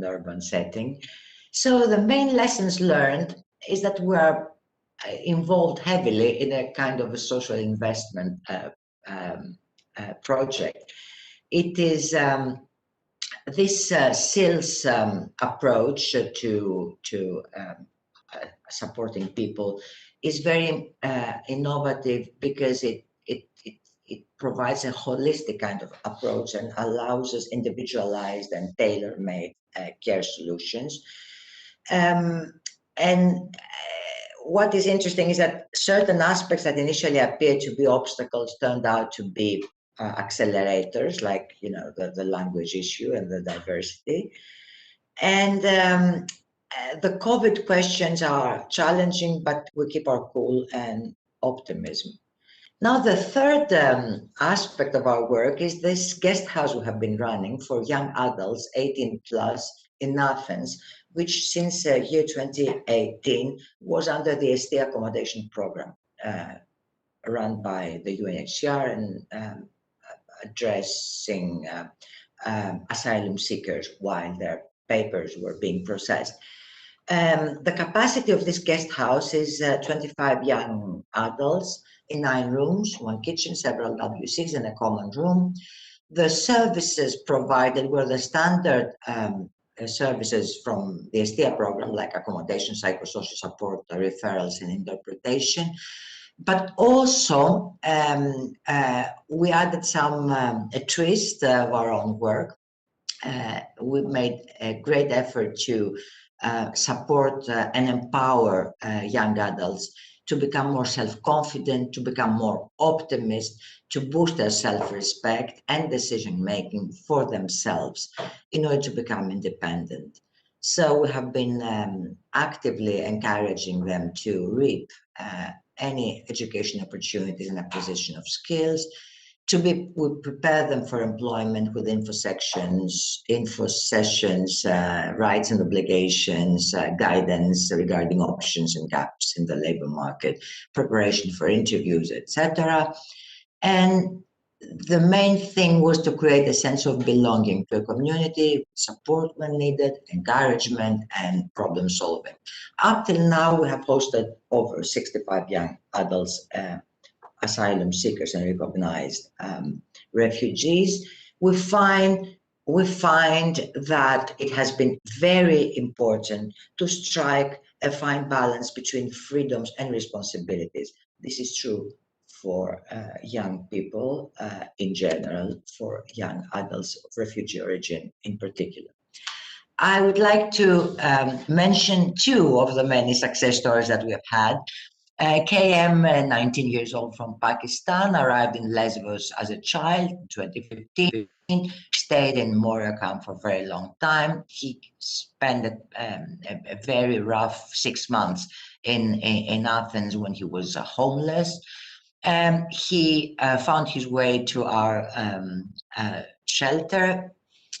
urban setting. So the main lessons learned is that we are involved heavily in a kind of a social investment project. It is this SILS approach to supporting people is very innovative because it provides a holistic kind of approach and allows us individualized and tailor-made care solutions. What is interesting is that certain aspects that initially appeared to be obstacles turned out to be accelerators, like the language issue and the diversity. And the COVID questions are challenging, but we keep our cool and optimism. Now, the third aspect of our work is this guest house we have been running for young adults, 18 plus, in Athens, which since year 2018 was under the ST accommodation program run by the UNHCR and addressing asylum seekers while their papers were being processed. The capacity of this guest house is 25 young adults in 9 rooms, 1 kitchen, several WCs, and a common room. The services provided were the standard services from the STIA program, like accommodation, psychosocial support, referrals, and interpretation. But also, we added a twist of our own work. We made a great effort to support and empower young adults to become more self-confident, to become more optimist, to boost their self-respect and decision-making for themselves in order to become independent. So we have been actively encouraging them to reap any education opportunities and acquisition of skills. We prepare them for employment with info sessions, rights and obligations, guidance regarding options and gaps in the labor market, preparation for interviews, etc. And the main thing was to create a sense of belonging to a community, support when needed, encouragement, and problem solving. Up till now, we have hosted over 65 young adults, asylum seekers and recognized refugees. We find that it has been very important to strike a fine balance between freedoms and responsibilities. This is true for young people in general, for young adults of refugee origin in particular. I would like to mention 2 of the many success stories that we have had. KM, 19 years old from Pakistan, arrived in Lesbos as a child in 2015, stayed in Moria camp for a very long time. He spent a very rough 6 months in Athens when he was homeless. He found his way to our shelter.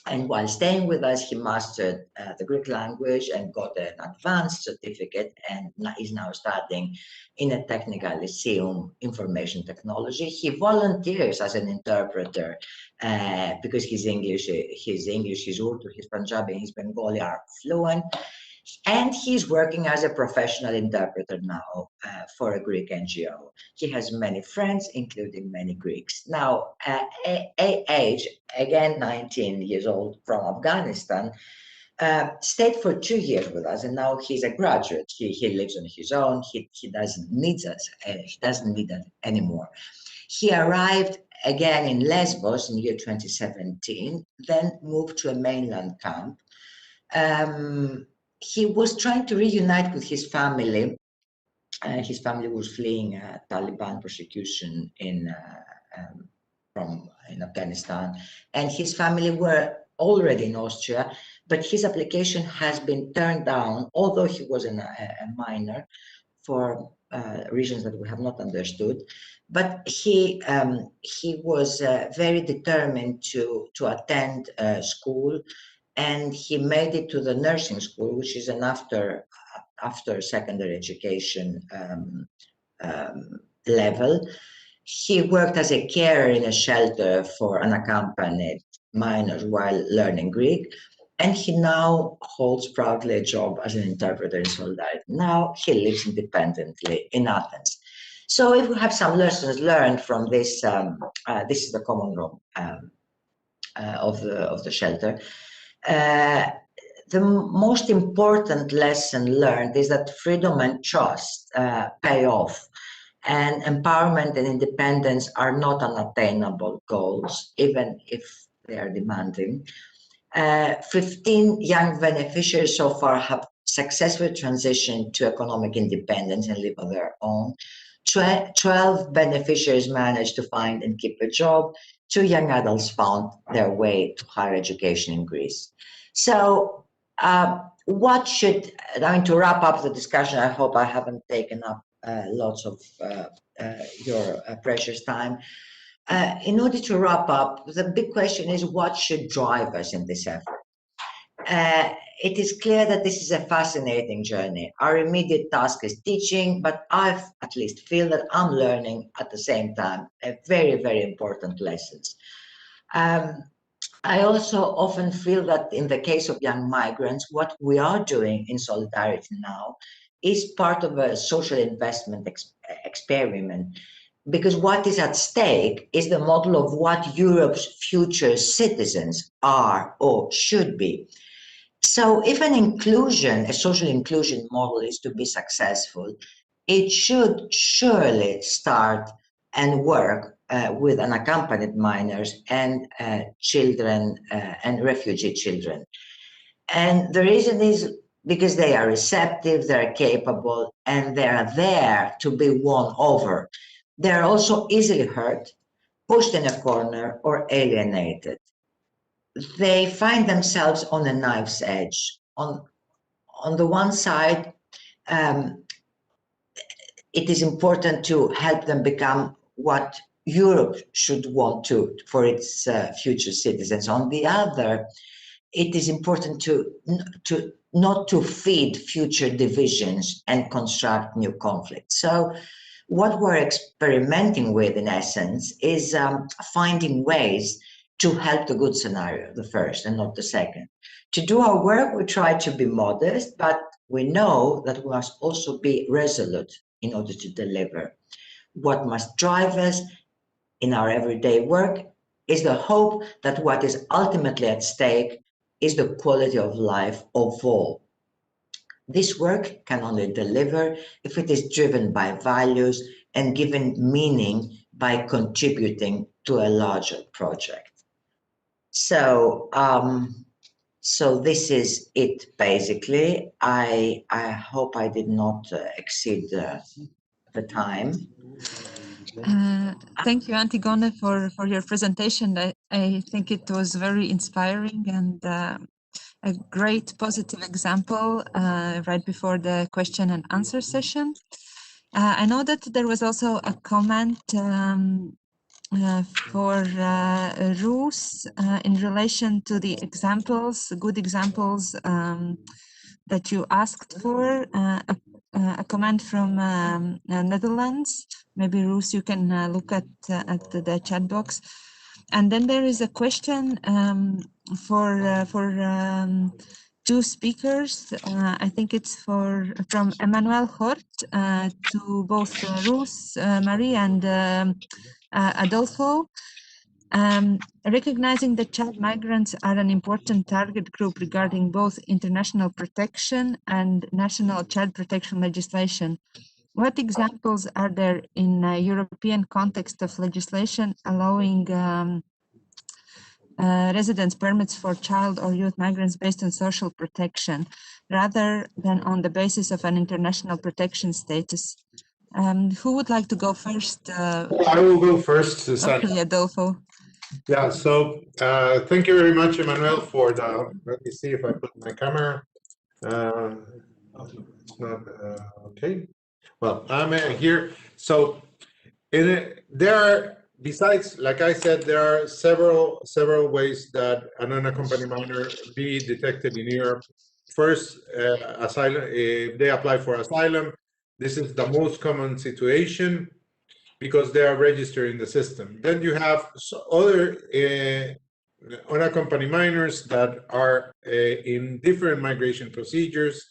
And while staying with us, he mastered the Greek language and got an advanced certificate and is now studying in a technical lyceum information technology. He volunteers as an interpreter because his English, his Urdu, his Punjabi, and his Bengali are fluent. And he's working as a professional interpreter now for a Greek NGO. He has many friends, including many Greeks. Now, age, again, 19 years old from Afghanistan, stayed for 2 years with us, and now he's a graduate. He lives on his own. He doesn't need us. He doesn't need us anymore. He arrived again in Lesbos in year 2017, then moved to a mainland camp. He was trying to reunite with his family. His family was fleeing Taliban persecution in Afghanistan, and his family were already in Austria, but his application has been turned down, although he was a minor, for reasons that we have not understood. But he was very determined to attend school. And he made it to the nursing school, which is an after secondary education level. He worked as a carer in a shelter for unaccompanied minors while learning Greek. And he now holds proudly a job as an interpreter in Solidarity. Now he lives independently in Athens. So if we have some lessons learned from this, this is the common room of the shelter. The most important lesson learned is that freedom and trust pay off, and empowerment and independence are not unattainable goals, even if they are demanding. 15 young beneficiaries so far have successfully transitioned to economic independence and live on their own. 12 beneficiaries managed to find and keep a job. 2 young adults found their way to higher education in Greece. So what should, to wrap up the discussion, I hope I haven't taken up lots of your precious time. In order to wrap up, the big question is what should drive us in this effort? It is clear that this is a fascinating journey. Our immediate task is teaching, but I at least feel that I'm learning at the same time very, very important lessons. I also often feel that in the case of young migrants, what we are doing in Solidarity now is part of a social investment experiment, because what is at stake is the model of what Europe's future citizens are or should be. So if an inclusion, a social inclusion model is to be successful, it should surely start and work with unaccompanied minors and children and refugee children. And the reason is because they are receptive, they're capable, and they are there to be won over. They're also easily hurt, pushed in a corner, or alienated. They find themselves on a knife's edge. On the one side, it is important to help them become what Europe should want to for its future citizens. On the other, it is important to not to feed future divisions and construct new conflicts. So what we're experimenting with, in essence, is finding ways to help the good scenario, the first and not the second. To do our work, we try to be modest, but we know that we must also be resolute in order to deliver. What must drive us in our everyday work is the hope that what is ultimately at stake is the quality of life of all. This work can only deliver if it is driven by values and given meaning by contributing to a larger project. So, so this is it, basically. I hope I did not exceed the time. Thank you, Antigone, for your presentation. I think it was very inspiring and a great positive example right before the question and answer session. I know that there was also a comment for Roos in relation to the examples, good examples that you asked for, a comment from Netherlands. Maybe Roos, you can look at the chat box. And then there is a question for two speakers. I think it's from Emmanuel Hort to both Roos, Marie, and Adolfo. Recognizing that child migrants are an important target group regarding both international protection and national child protection legislation. What examples are there in a European context of legislation allowing residence permits for child or youth migrants based on social protection rather than on the basis of an international protection status? Who would like to go first? I will go first. Okay, Adolfo. Yeah, so thank you very much, Emmanuel, for the, let me see if I put my camera. It's not, okay. Well, I'm here. So there are, besides, like I said, there are several ways that an unaccompanied minor be detected in Europe. First, asylum, if they apply for asylum, this is the most common situation because they are registered in the system. Then you have other unaccompanied minors that are in different migration procedures.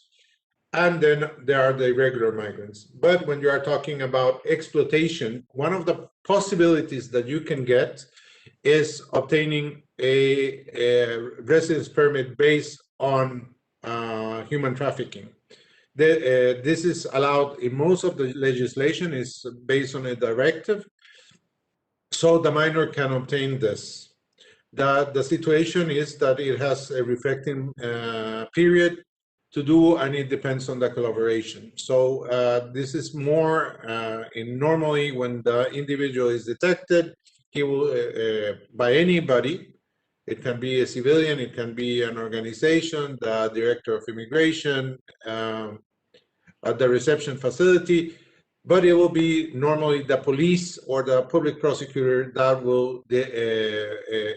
and then there are the irregular migrants. But when you are talking about exploitation, one of the possibilities that you can get is obtaining a residence permit based on human trafficking. This is allowed in most of the legislation, is based on a directive, so the minor can obtain this. The situation is that it has a reflecting period to do, and it depends on the collaboration. So this is more in normally when the individual is detected, he will by anybody. It can be a civilian, it can be an organization, the director of immigration, at the reception facility, but it will be normally the police or the public prosecutor that will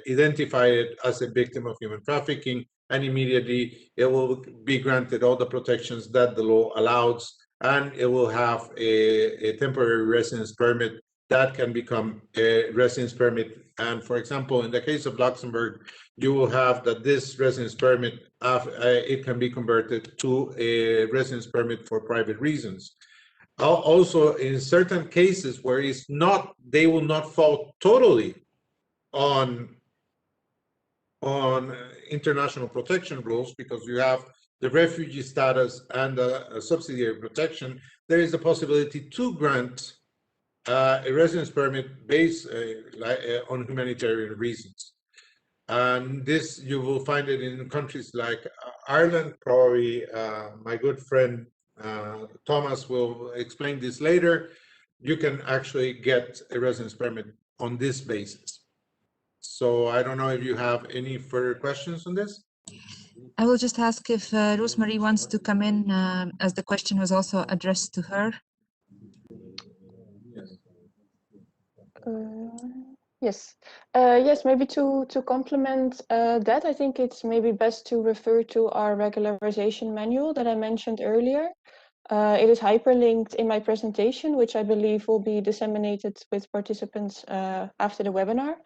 identify it as a victim of human trafficking, and immediately it will be granted all the protections that the law allows, and it will have a temporary residence permit that can become a residence permit. And for example, in the case of Luxembourg, you will have that this residence permit, it can be converted to a residence permit for private reasons. Also, in certain cases where it's not, they will not fall totally on international protection rules, because you have the refugee status and the subsidiary protection. There is a possibility to grant a residence permit based on humanitarian reasons. And this, you will find it in countries like Ireland. Probably my good friend Thomas will explain this later. You can actually get a residence permit on this basis. So I don't know if you have any further questions on this. I will just ask if Rosemary wants to come in, as the question was also addressed to her. Yes, yes, maybe to complement that, I think it's maybe best to refer to our regularization manual that I mentioned earlier. It is hyperlinked in my presentation, which I believe will be disseminated with participants after the webinar.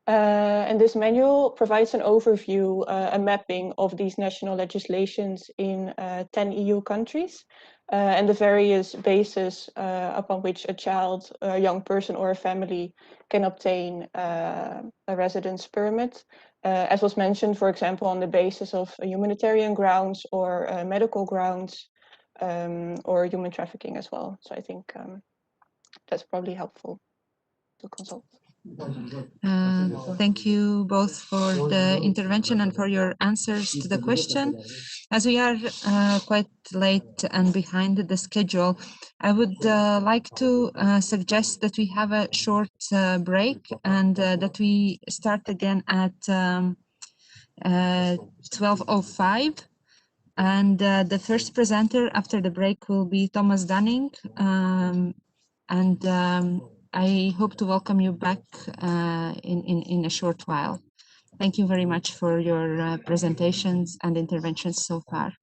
And this manual provides an overview, a mapping of these national legislations in 10 EU countries, and the various bases upon which a child, a young person, or a family can obtain a residence permit. As was mentioned, for example, on the basis of humanitarian grounds or medical grounds, or human trafficking as well. So I think that's probably helpful to consult. Thank you both for the intervention and for your answers to the question. As we are quite late and behind the schedule, I would like to suggest that we have a short break, and that we start again at 12:05. And the first presenter after the break will be Thomas Dunning. I hope to welcome you back in a short while. Thank you very much for your presentations and interventions so far.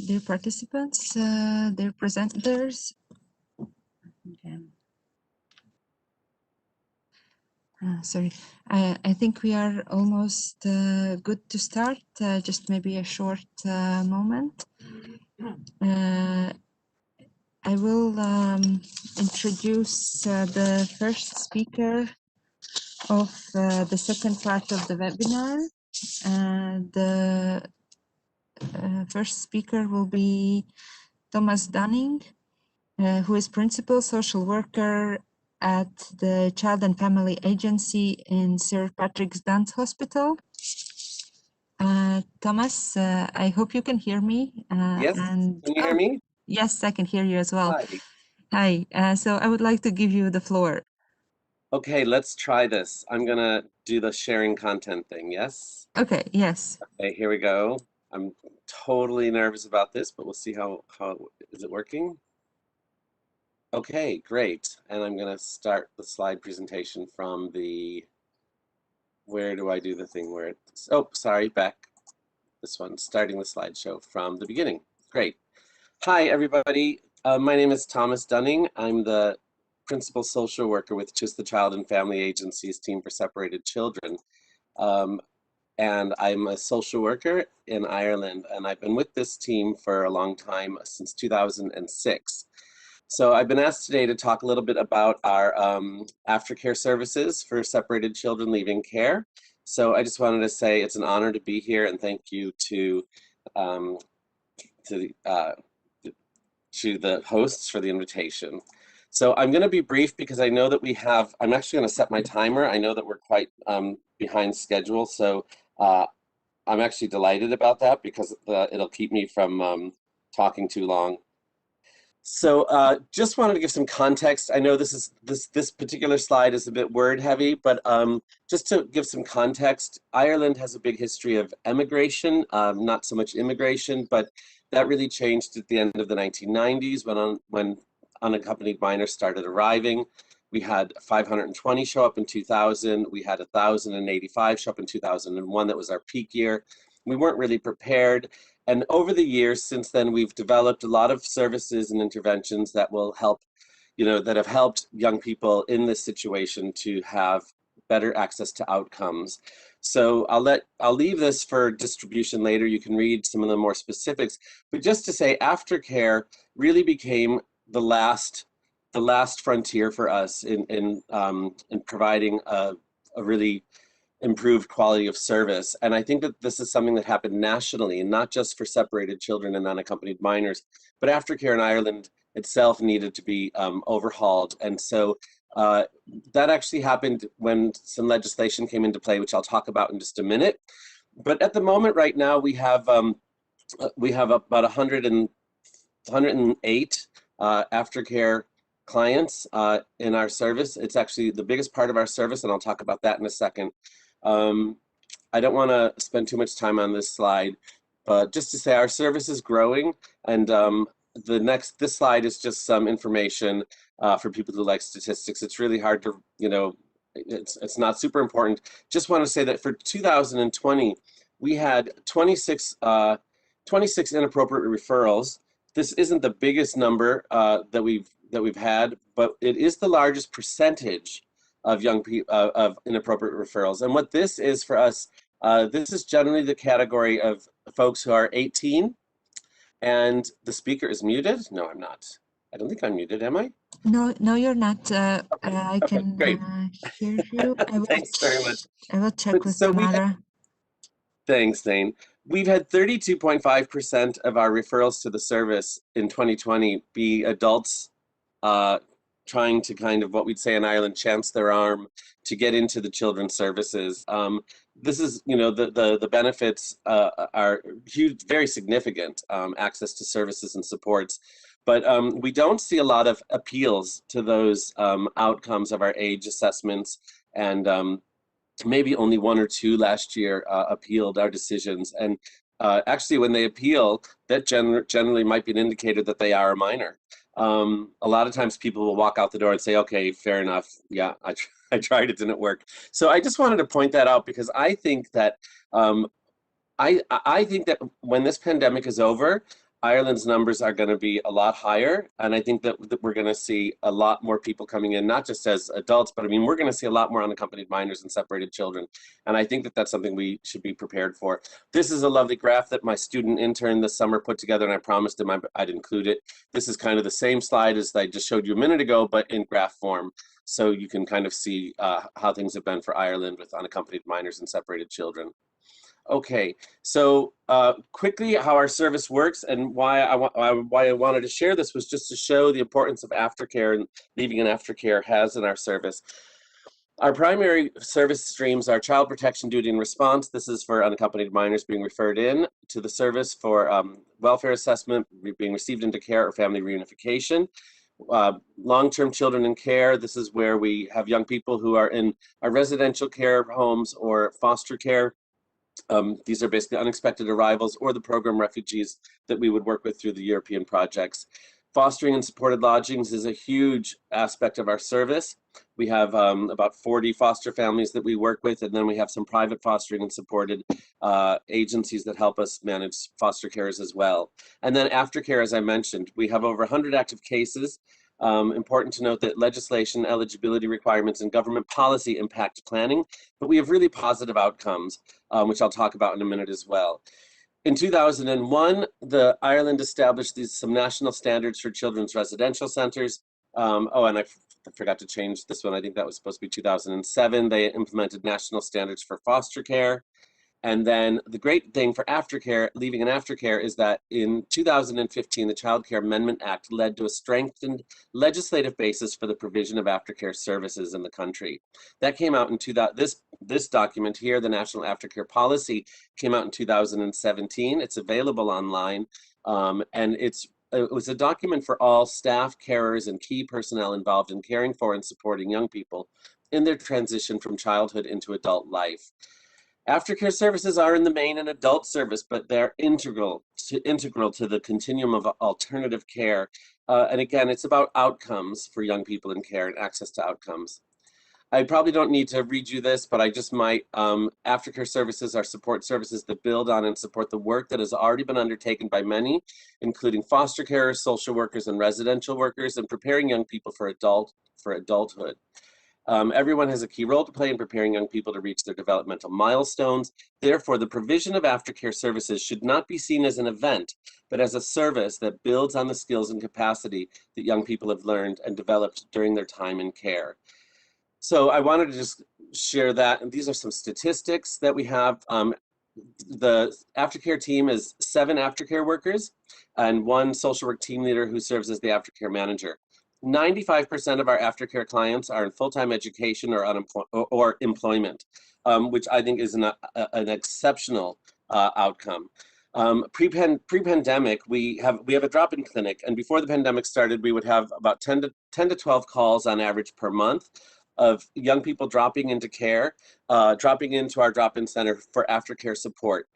dear participants, dear presenters. Okay. Sorry, I think we are almost good to start. Just maybe a short moment. I will introduce the first speaker of the second part of the webinar. The first speaker will be Thomas Dunning, who is Principal Social Worker at the Child and Family Agency in Sir Patrick's Dance Hospital. Thomas, I hope you can hear me. Yes, can you hear me? Yes, I can hear you as well. Hi. Hi, so I would like to give you the floor. Okay, let's try this. I'm gonna do the sharing content thing, yes? Okay, yes. Okay, here we go. I'm totally nervous about this, but we'll see how is it working? Okay, great. And I'm gonna start the slide presentation from the, where do I do the thing where it's, oh, sorry, back. This one, starting the slideshow from the beginning. Great. Hi, everybody. My name is Thomas Dunning. I'm the Principal Social Worker with just the Child and Family Agency's Team for Separated Children. And I'm a social worker in Ireland, and I've been with this team for a long time, since 2006. So I've been asked today to talk a little bit about our aftercare services for separated children leaving care. So I just wanted to say it's an honor to be here, and thank you to the hosts for the invitation. So I'm going to be brief because I know that we have, I'm actually going to set my timer. I know that we're quite behind schedule, so I'm actually delighted about that because it'll keep me from talking too long. So just wanted to give some context. I know this particular slide is a bit word heavy, but just to give some context, Ireland has a big history of emigration, not so much immigration, but that really changed at the end of the 1990s when unaccompanied minors started arriving. We had 520 show up in 2000. We had 1,085 show up in 2001. That was our peak year. We weren't really prepared. And over the years since then, we've developed a lot of services and interventions that will help, that have helped young people in this situation to have better access to outcomes. So I'll leave this for distribution later. You can read some of the more specifics, but just to say, aftercare really became the last frontier for us in providing a really improved quality of service. And I think that this is something that happened nationally, and not just for separated children and unaccompanied minors, but aftercare in Ireland itself needed to be overhauled. And so that actually happened when some legislation came into play, which I'll talk about in just a minute. But at the moment right now, we have about 108 aftercare clients in our service. It's actually the biggest part of our service, and I'll talk about that in a second. I don't want to spend too much time on this slide, but just to say our service is growing, and this slide is just some information for people who like statistics. It's really hard to, it's not super important. Just want to say that for 2020, we had 26 inappropriate referrals. This isn't the biggest number that we've had, but it is the largest percentage of young people of inappropriate referrals. And what this is for us, this is generally the category of folks who are 18. And the speaker is muted. No, I'm not. I don't think I'm muted, am I? No, you're not. I can great. Hear you. Thanks very much. I will check with Tamara. Thanks, Dane. We've had 32.5% of our referrals to the service in 2020 be adults trying to kind of, what we'd say in Ireland, chance their arm to get into the children's services. This is, the benefits are huge, very significant, access to services and supports. But we don't see a lot of appeals to those outcomes of our age assessments, and maybe only 1 or 2 last year appealed our decisions. And actually, when they appeal, that generally might be an indicator that they are a minor. A lot of times people will walk out the door and say, okay, fair enough. Yeah, I tried, it didn't work. So I just wanted to point that out because I think that I think that when this pandemic is over, Ireland's numbers are going to be a lot higher, and I think that we're going to see a lot more people coming in, not just as adults, but I mean, we're going to see a lot more unaccompanied minors and separated children, and I think that that's something we should be prepared for. This is a lovely graph that my student intern this summer put together, and I promised him I'd include it. This is kind of the same slide as I just showed you a minute ago, but in graph form, so you can kind of see how things have been for Ireland with unaccompanied minors and separated children. Okay, so quickly how our service works and why I wanted to share this was just to show the importance of aftercare and leaving and aftercare has in our service. Our primary service streams are child protection duty and response. This is for unaccompanied minors being referred in to the service for welfare assessment, being received into care or family reunification. Long-term children in care, this is where we have young people who are in our residential care homes or foster care. These are basically unexpected arrivals or the program refugees that we would work with through the European projects. Fostering and supported lodgings is a huge aspect of our service. We have about 40 foster families that we work with, and then we have some private fostering and supported agencies that help us manage foster carers as well. And then aftercare, as I mentioned, we have over 100 active cases. Important to note that legislation, eligibility requirements, and government policy impact planning, but we have really positive outcomes, which I'll talk about in a minute as well. In 2001, Ireland established some national standards for children's residential centers. Oh, and I forgot to change this one. I think that was supposed to be 2007. They implemented national standards for foster care. And then the great thing for aftercare, leaving and aftercare, is that in 2015, the Child Care Amendment Act led to a strengthened legislative basis for the provision of aftercare services in the country. That came out in this document here, the National Aftercare Policy, came out in 2017. It's available online, and it was a document for all staff, carers, and key personnel involved in caring for and supporting young people in their transition from childhood into adult life. Aftercare services are in the main an adult service, but they're integral to the continuum of alternative care. And again, it's about outcomes for young people in care and access to outcomes. I probably don't need to read you this, but I just might. Aftercare services are support services that build on and support the work that has already been undertaken by many, including foster carers, social workers, and residential workers, and preparing young people for adulthood. Everyone has a key role to play in preparing young people to reach their developmental milestones. Therefore, the provision of aftercare services should not be seen as an event, but as a service that builds on the skills and capacity that young people have learned and developed during their time in care. So I wanted to just share that, and these are some statistics that we have. The aftercare team is 7 aftercare workers and 1 social work team leader who serves as the aftercare manager. 95% of our aftercare clients are in full-time education or employment, which I think is an exceptional outcome. Pre-pandemic, we have a drop-in clinic, and before the pandemic started, we would have about 10 to 12 calls on average per month of young people dropping into care, dropping into our drop-in center for aftercare support.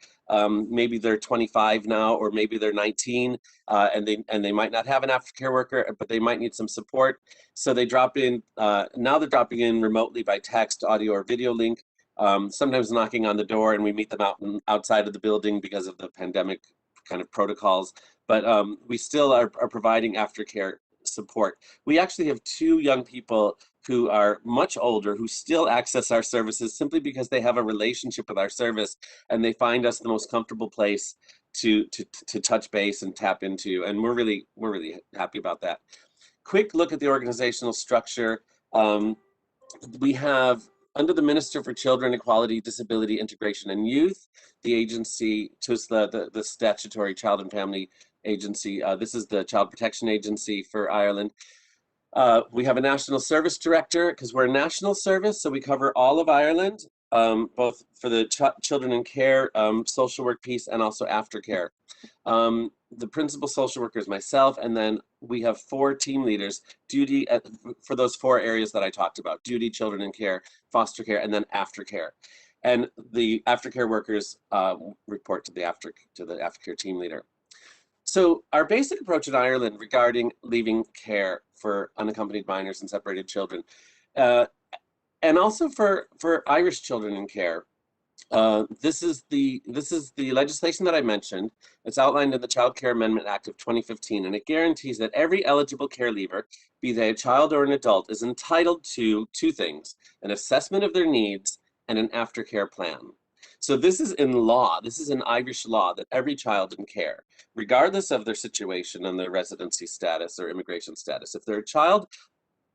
Maybe they're 25 now, or maybe they're 19, and they might not have an aftercare worker, but they might need some support. So they drop in. Now they're dropping in remotely by text, audio, or video link. Sometimes knocking on the door, and we meet them outside of the building because of the pandemic kind of protocols. But we still are providing aftercare support. We actually have 2 young people who are much older who still access our services simply because they have a relationship with our service and they find us the most comfortable place to touch base and tap into, and we're really happy about that. Quick look at the organizational structure. We have, under the Minister for Children, Equality, Disability, Integration, and Youth, the agency, TUSLA, the statutory child and family agency. This is the Child Protection Agency for Ireland. We have a national service director because we're a national service, so we cover all of Ireland, both for the children in care, social work piece, and also aftercare. The principal social worker is myself, and then we have 4 team leaders, for those 4 areas that I talked about: duty, children in care, foster care, and then aftercare. And the aftercare workers report to the aftercare team leader. So our basic approach in Ireland regarding leaving care for unaccompanied minors and separated children, and also for Irish children in care, This is the legislation that I mentioned. It's outlined in the Child Care Amendment Act of 2015, and it guarantees that every eligible care leaver, be they a child or an adult, is entitled to two things: an assessment of their needs and an aftercare plan. So this is in law. This is in Irish law, that every child in care, regardless of their situation and their residency status or immigration status, if they're a child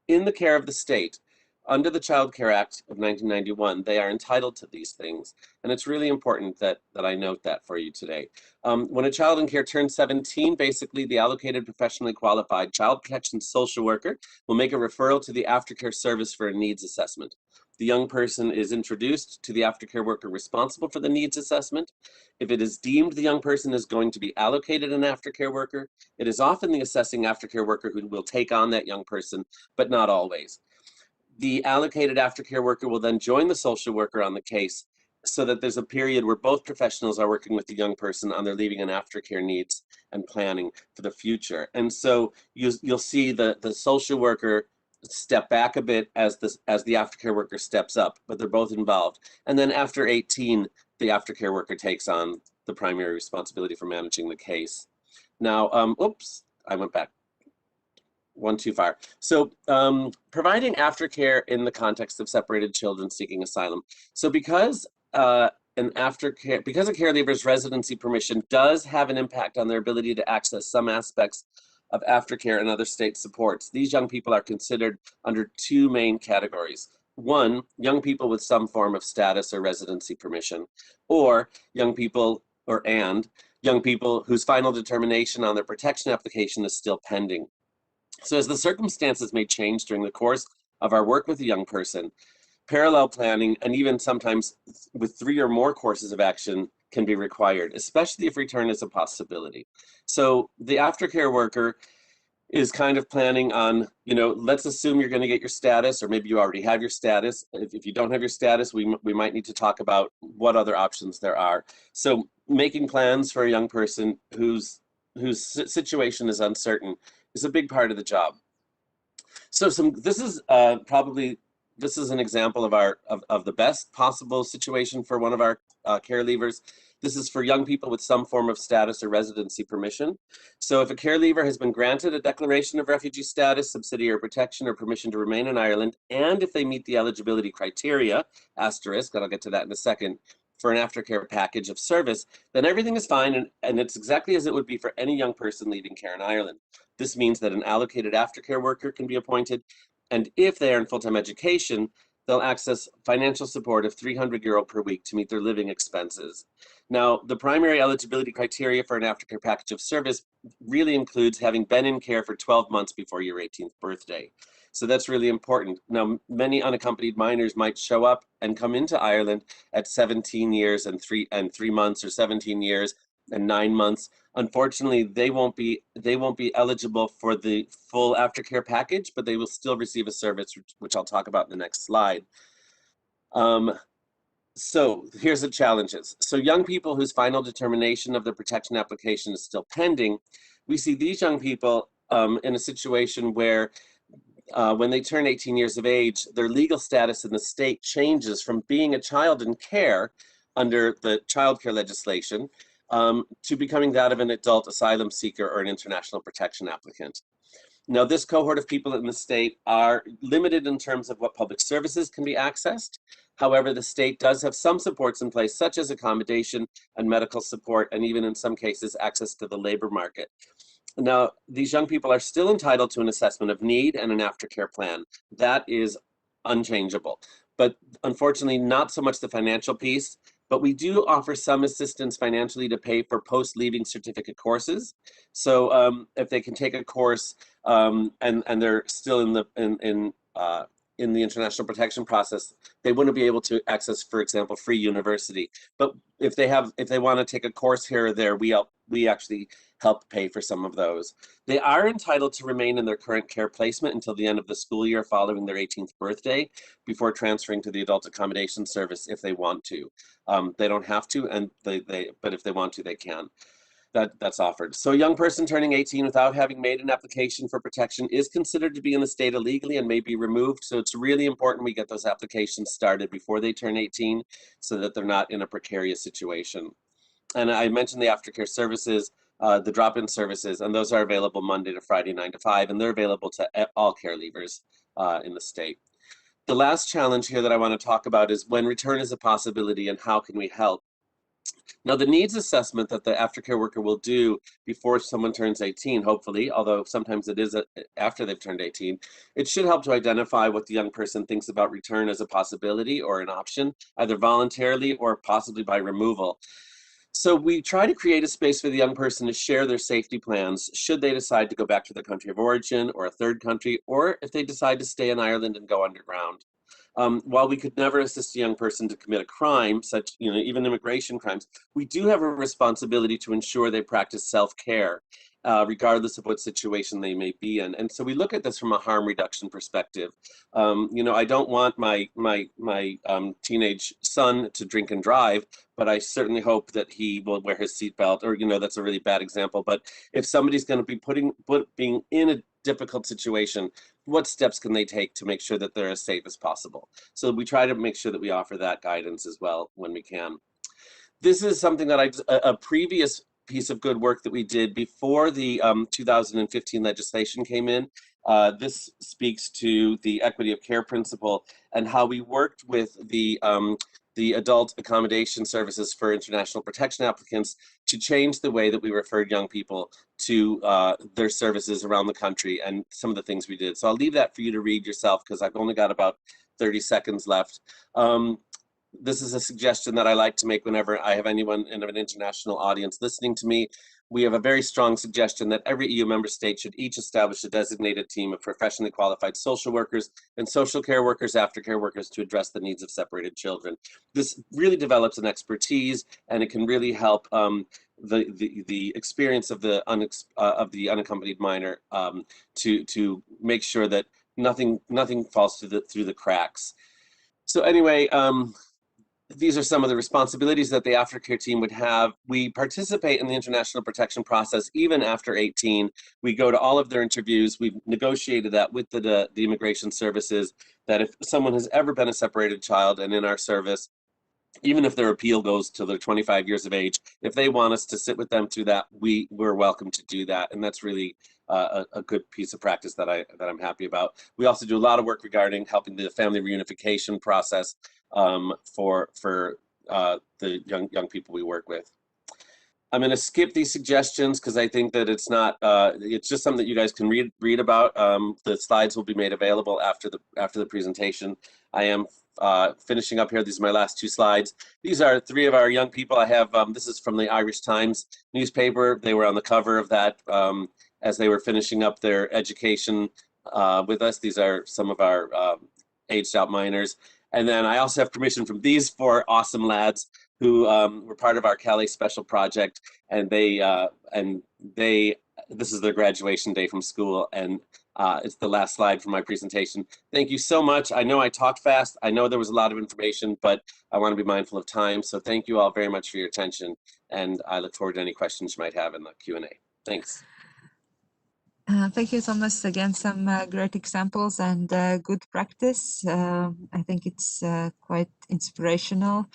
in the care of the state, under the Child Care Act of 1991, they are entitled to these things. And it's really important that I note that for you today. When a child in care turns 17, basically the allocated professionally qualified child protection social worker will make a referral to the aftercare service for a needs assessment. The young person is introduced to the aftercare worker responsible for the needs assessment. If it is deemed the young person is going to be allocated an aftercare worker, it is often the assessing aftercare worker who will take on that young person, but not always. The allocated aftercare worker will then join the social worker on the case, so that there's a period where both professionals are working with the young person on their leaving and aftercare needs and planning for the future. And so you'll see the social worker step back a bit as the aftercare worker steps up, but they're both involved. And then after 18, the aftercare worker takes on the primary responsibility for managing the case. Now, oops, I went back one too far. So providing aftercare in the context of separated children seeking asylum. So because a care leaver's residency permission does have an impact on their ability to access some aspects of aftercare and other state supports, these young people are considered under two main categories. One, young people with some form of status or residency permission, or young people whose final determination on their protection application is still pending. So as the circumstances may change during the course of our work with a young person, parallel planning, and even sometimes with 3 or more courses of action, can be required, especially if return is a possibility. So the aftercare worker is kind of planning on, let's assume you're going to get your status, or maybe you already have your status. If you don't have your status, we might need to talk about what other options there are. So making plans for a young person whose situation is uncertain is a big part of the job. So this is an example of the best possible situation for one of our care leavers. This is for young people with some form of status or residency permission. So if a care leaver has been granted a declaration of refugee status, subsidiary protection, or permission to remain in Ireland, and if they meet the eligibility criteria, asterisk, and I'll get to that in a second, for an aftercare package of service, then everything is fine, and it's exactly as it would be for any young person leaving care in Ireland. This means that an allocated aftercare worker can be appointed, and if they are in full-time education, they'll access financial support of €300 per week to meet their living expenses. Now, the primary eligibility criteria for an aftercare package of service really includes having been in care for 12 months before your 18th birthday. So that's really important. Now, many unaccompanied minors might show up and come into Ireland at 17 years and 3 months, or 17 years and 9 months. Unfortunately, they won't be eligible for the full aftercare package, but they will still receive a service, which I'll talk about in the next slide. So here's the challenges. So young people whose final determination of the protection application is still pending, we see these young people in a situation where when they turn 18 years of age, their legal status in the state changes from being a child in care under the child care legislation to becoming that of an adult asylum seeker or an international protection applicant. Now, this cohort of people in the state are limited in terms of what public services can be accessed. However, the state does have some supports in place, such as accommodation and medical support, and even in some cases, access to the labor market. Now, these young people are still entitled to an assessment of need and an aftercare plan. That is unchangeable. But unfortunately, not so much the financial piece, but we do offer some assistance financially to pay for post-leaving certificate courses. So if they can take a course and they're still in the international protection process, they wouldn't be able to access, for example, free university. But if they want to take a course here or there, we actually help pay for some of those. They are entitled to remain in their current care placement until the end of the school year following their 18th birthday before transferring to the adult accommodation service if they want to. They don't have to, but if they want to, they can. that's offered. So a young person turning 18 without having made an application for protection is considered to be in the state illegally and may be removed. So it's really important we get those applications started before they turn 18 so that they're not in a precarious situation. And I mentioned the aftercare services, the drop-in services, and those are available Monday to Friday, 9 to 5, and they're available to all care leavers in the state. The last challenge here that I want to talk about is when return is a possibility and how can we help? Now, the needs assessment that the aftercare worker will do before someone turns 18, hopefully, although sometimes it is after they've turned 18, it should help to identify what the young person thinks about return as a possibility or an option, either voluntarily or possibly by removal. So we try to create a space for the young person to share their safety plans should they decide to go back to their country of origin or a third country, or if they decide to stay in Ireland and go underground. While we could never assist a young person to commit a crime, such, even immigration crimes, we do have a responsibility to ensure they practice self-care, regardless of what situation they may be in. And so we look at this from a harm reduction perspective. I don't want my teenage son to drink and drive, but I certainly hope that he will wear his seatbelt, or, that's a really bad example. But if somebody's going to be being in a difficult situation, what steps can they take to make sure that they're as safe as possible? So we try to make sure that we offer that guidance as well when we can. This is something that a previous piece of good work that we did before the 2015 legislation came in. This speaks to the equity of care principle and how we worked with the adult accommodation services for international protection applicants to change the way that we referred young people to their services around the country, and some of the things we did. So I'll leave that for you to read yourself because I've only got about 30 seconds left. This is a suggestion that I like to make whenever I have anyone in an international audience listening to me. We have a very strong suggestion that every EU member state should each establish a designated team of professionally qualified social workers and social care workers, aftercare workers to address the needs of separated children. This really develops an expertise, and it can really help the experience of the unaccompanied minor to make sure that nothing falls through the cracks. So anyway, these are some of the responsibilities that the aftercare team would have. We participate in the international protection process even after 18. We go to all of their interviews. We've negotiated that with the immigration services, that if someone has ever been a separated child and in our service, even if their appeal goes till they're 25 years of age, if they want us to sit with them through that, we're welcome to do that. And that's really a good piece of practice that I'm happy about. We also do a lot of work regarding helping the family reunification process for the young people we work with. I'm going to skip these suggestions because I think that it's not. It's just something that you guys can read about. The slides will be made available after the presentation. I am finishing up here. These are my last two slides. These are three of our young people. I have. This is from the Irish Times newspaper. They were on the cover of that as they were finishing up their education with us. These are some of our aged out minors. And then I also have permission from these four awesome lads who were part of our Calais special project, and this is their graduation day from school, and it's the last slide from my presentation. Thank you so much. I know I talked fast. I know there was a lot of information, but I want to be mindful of time. So thank you all very much for your attention, and I look forward to any questions you might have in the Q&A. Thanks. Thank you, Thomas. Again, some great examples and good practice. I think it's quite inspirational.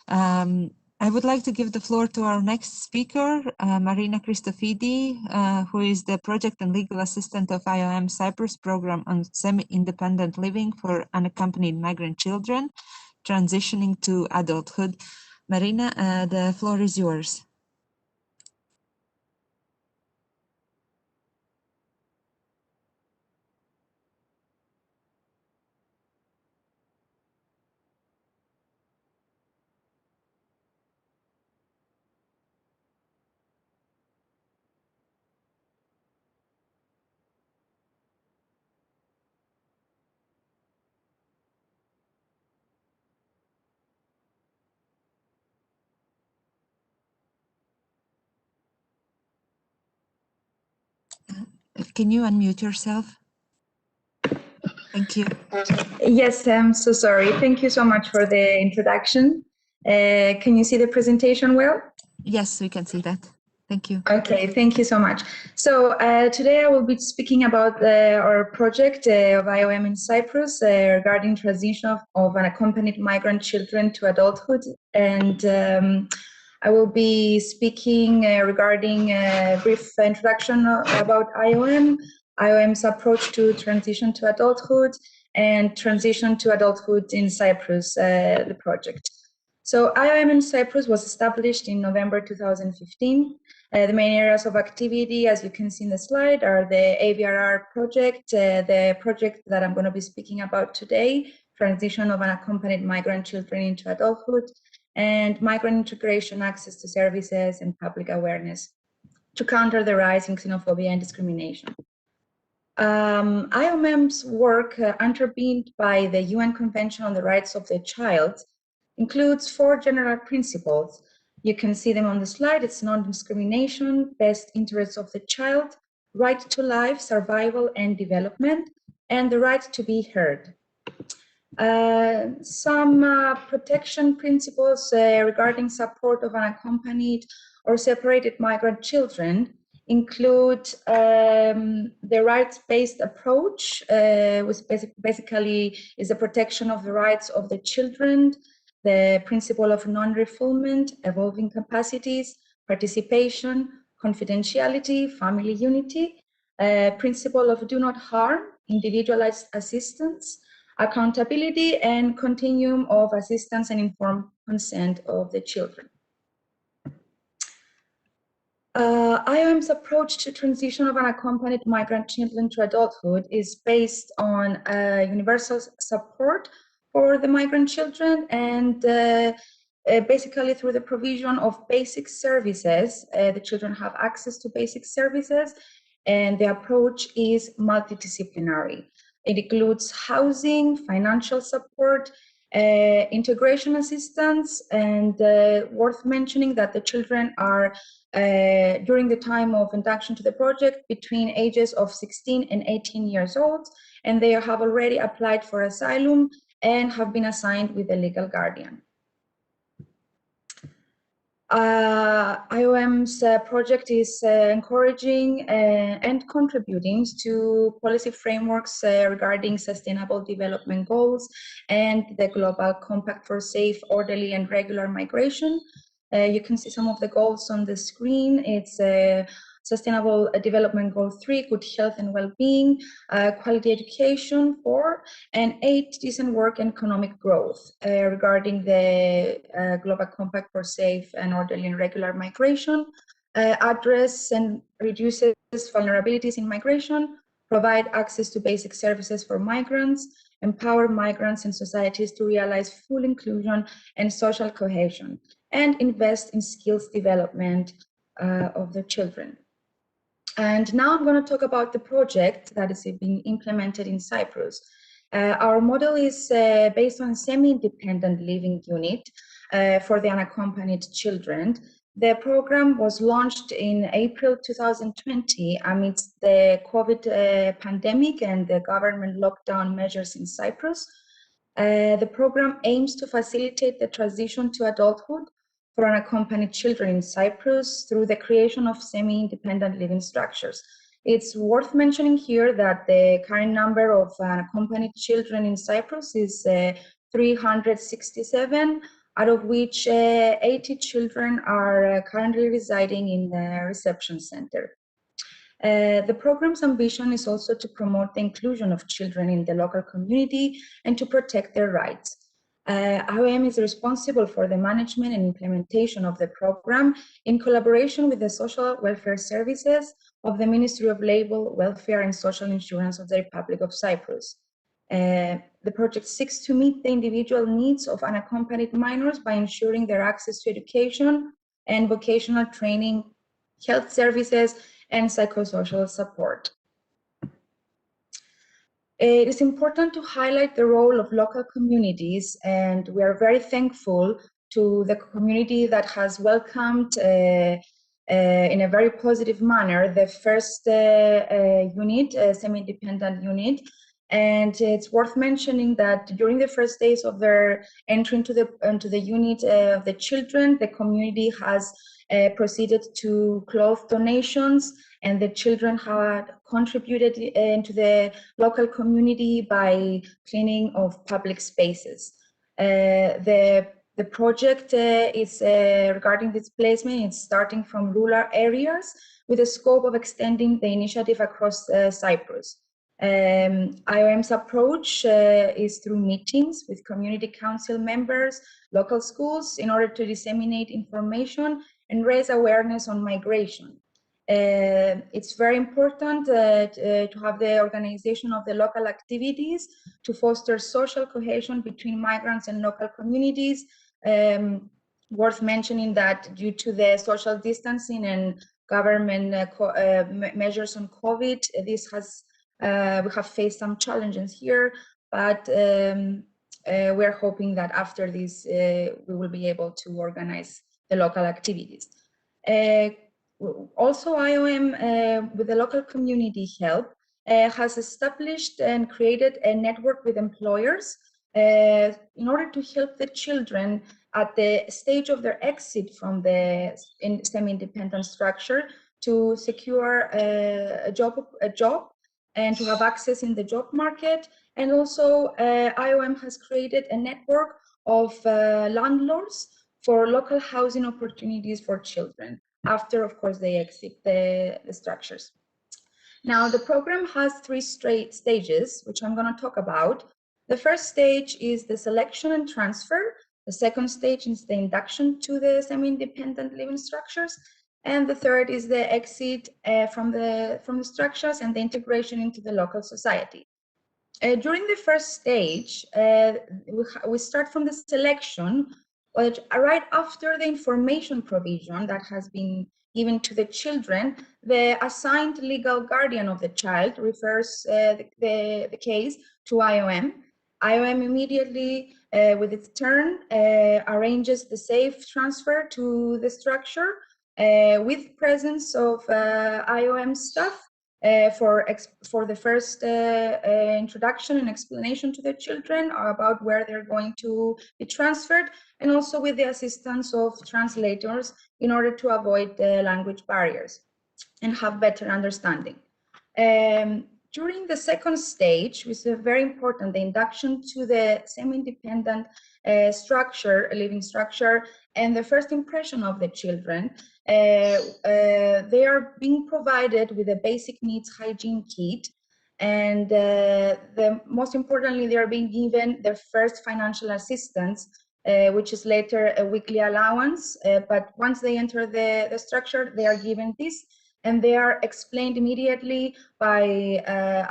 I would like to give the floor to our next speaker, Marina Christofidi, who is the project and legal assistant of EMN Cyprus program on semi-independent living for unaccompanied migrant children transitioning to adulthood. Marina, the floor is yours. Can you unmute yourself? Thank you. Yes, I'm so sorry. Thank you so much for the introduction. Can you see the presentation well? Yes, we can see that. Thank you. Okay, thank you so much. So today I will be speaking about our project of IOM in Cyprus regarding transition of unaccompanied migrant children to adulthood. And I will be speaking regarding a brief introduction about IOM's approach to transition to adulthood, and transition to adulthood in Cyprus, the project. So IOM in Cyprus was established in November 2015. The main areas of activity, as you can see in the slide, are the AVRR project, the project that I'm going to be speaking about today, transition of unaccompanied migrant children into adulthood, and migrant integration, access to services, and public awareness to counter the rise in xenophobia and discrimination. IOM's work, underpinned by the UN Convention on the Rights of the Child, includes 4 general principles. You can see them on the slide. It's non-discrimination, best interests of the child, right to life, survival and development, and the right to be heard. Some protection principles regarding support of unaccompanied or separated migrant children include the rights-based approach, which basically is the protection of the rights of the children, the principle of non-refoulement, evolving capacities, participation, confidentiality, family unity, principle of do not harm, individualized assistance, accountability, and continuum of assistance and informed consent of the children. IOM's approach to transition of unaccompanied migrant children to adulthood is based on universal support for the migrant children, and basically through the provision of basic services. The children have access to basic services, and the approach is multidisciplinary. It includes housing, financial support, integration assistance, and worth mentioning that the children are, during the time of induction to the project, between ages of 16 and 18 years old, and they have already applied for asylum and have been assigned with a legal guardian. IOM's project is encouraging and contributing to policy frameworks regarding sustainable development goals and the Global Compact for Safe, Orderly and Regular Migration. You can see some of the goals on the screen. It's Sustainable Development Goal 3, good health and well-being, quality education 4, and 8, decent work and economic growth. Regarding the Global Compact for Safe and Orderly and Regular Migration, address and reduces vulnerabilities in migration, provide access to basic services for migrants, empower migrants and societies to realize full inclusion and social cohesion, and invest in skills development of the children. And now I'm going to talk about the project that is being implemented in Cyprus. Our model is based on a semi-independent living unit for the unaccompanied children. The program was launched in April 2020 amidst the COVID pandemic and the government lockdown measures in Cyprus. The program aims to facilitate the transition to adulthood for unaccompanied children in Cyprus through the creation of semi-independent living structures. It's worth mentioning here that the current number of unaccompanied children in Cyprus is 367, out of which 80 children are currently residing in the reception center. The program's ambition is also to promote the inclusion of children in the local community and to protect their rights. IOM is responsible for the management and implementation of the program in collaboration with the social welfare services of the Ministry of Labour, Welfare and Social Insurance of the Republic of Cyprus. The project seeks to meet the individual needs of unaccompanied minors by ensuring their access to education and vocational training, health services, and psychosocial support. It is important to highlight the role of local communities, and we are very thankful to the community that has welcomed in a very positive manner the first unit, semi-independent unit. And it's worth mentioning that during the first days of their entry into the unit of the children, the community has proceeded to cloth donations, and the children had contributed into the local community by cleaning of public spaces. The project is regarding displacement. It's starting from rural areas with the scope of extending the initiative across Cyprus. IOM's approach is through meetings with community council members, local schools, in order to disseminate information and raise awareness on migration. It's very important to have the organization of the local activities to foster social cohesion between migrants and local communities. Worth mentioning that due to the social distancing and government measures on COVID, this has we have faced some challenges here, but we're hoping that after this we will be able to organize the local activities. Also, IOM, with the local community help, has established and created a network with employers in order to help the children at the stage of their exit from the semi-independent structure to secure a job and to have access in the job market. And also IOM has created a network of landlords for local housing opportunities for children after, of course, they exit the structures. Now, the program has three stages, which I'm going to talk about. The first stage is the selection and transfer. The second stage is the induction to the semi-independent living structures. And the third is the exit from the structures and the integration into the local society. During the first stage, we start from the selection, but right after the information provision that has been given to the children, the assigned legal guardian of the child refers the case to IOM. IOM immediately, with its turn, arranges the safe transfer to the structure with presence of IOM staff for the first introduction and explanation to the children about where they're going to be transferred, and also with the assistance of translators in order to avoid language barriers and have better understanding. During the second stage, which is very important, the induction to the semi-independent living structure, and the first impression of the children, they are being provided with a basic needs hygiene kit, and most importantly, they are being given their first financial assistance, which is later a weekly allowance. But once they enter the structure, they are given this, and they are explained immediately by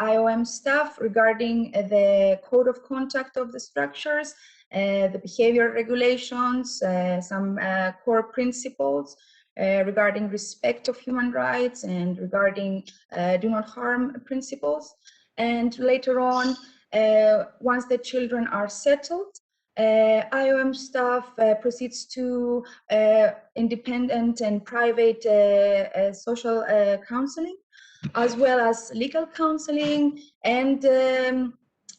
IOM staff regarding the code of conduct of the structures, the behavior regulations, some core principles regarding respect of human rights and regarding do not harm principles. And later on, once the children are settled, IOM staff proceeds to independent and private social counseling, as well as legal counseling and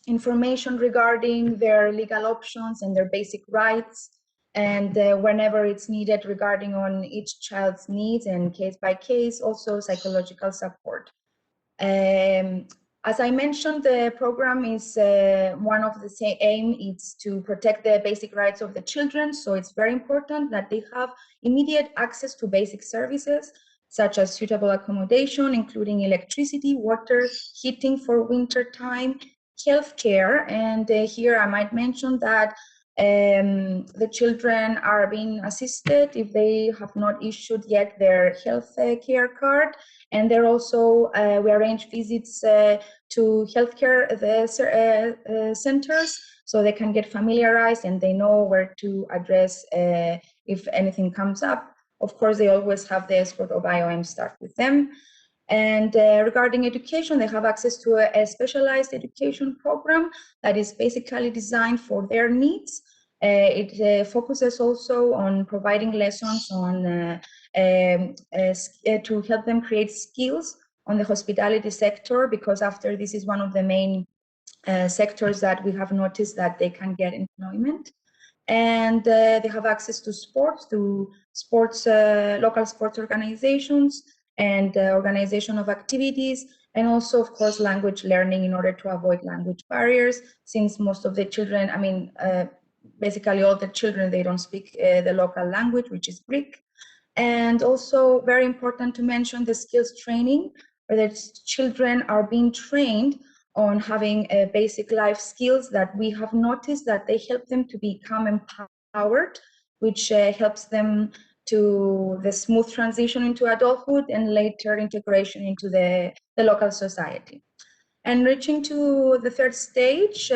information regarding their legal options and their basic rights, and whenever it's needed regarding on each child's needs, and case by case, also psychological support. As I mentioned, the program is one of the aim is to protect the basic rights of the children. So it's very important that they have immediate access to basic services, such as suitable accommodation, including electricity, water, heating for winter time, healthcare. And here I might mention that the children are being assisted if they have not issued yet their health care card, and they're also we arrange visits to healthcare centers so they can get familiarized and they know where to address if anything comes up. Of course, they always have the escort of IOM staff with them. And regarding education, they have access to a specialized education program that is basically designed for their needs. It focuses also on providing lessons on to help them create skills on the hospitality sector, because after this is one of the main sectors that we have noticed that they can get employment. And they have access to sports, local sports organizations, and organization of activities, and also, of course, language learning in order to avoid language barriers, since most of the children, I mean, basically all the children, they don't speak the local language, which is Greek. And also very important to mention the skills training, where the children are being trained on having basic life skills that we have noticed that they help them to become empowered, which helps them to the smooth transition into adulthood and later integration into the local society. And reaching to the third stage,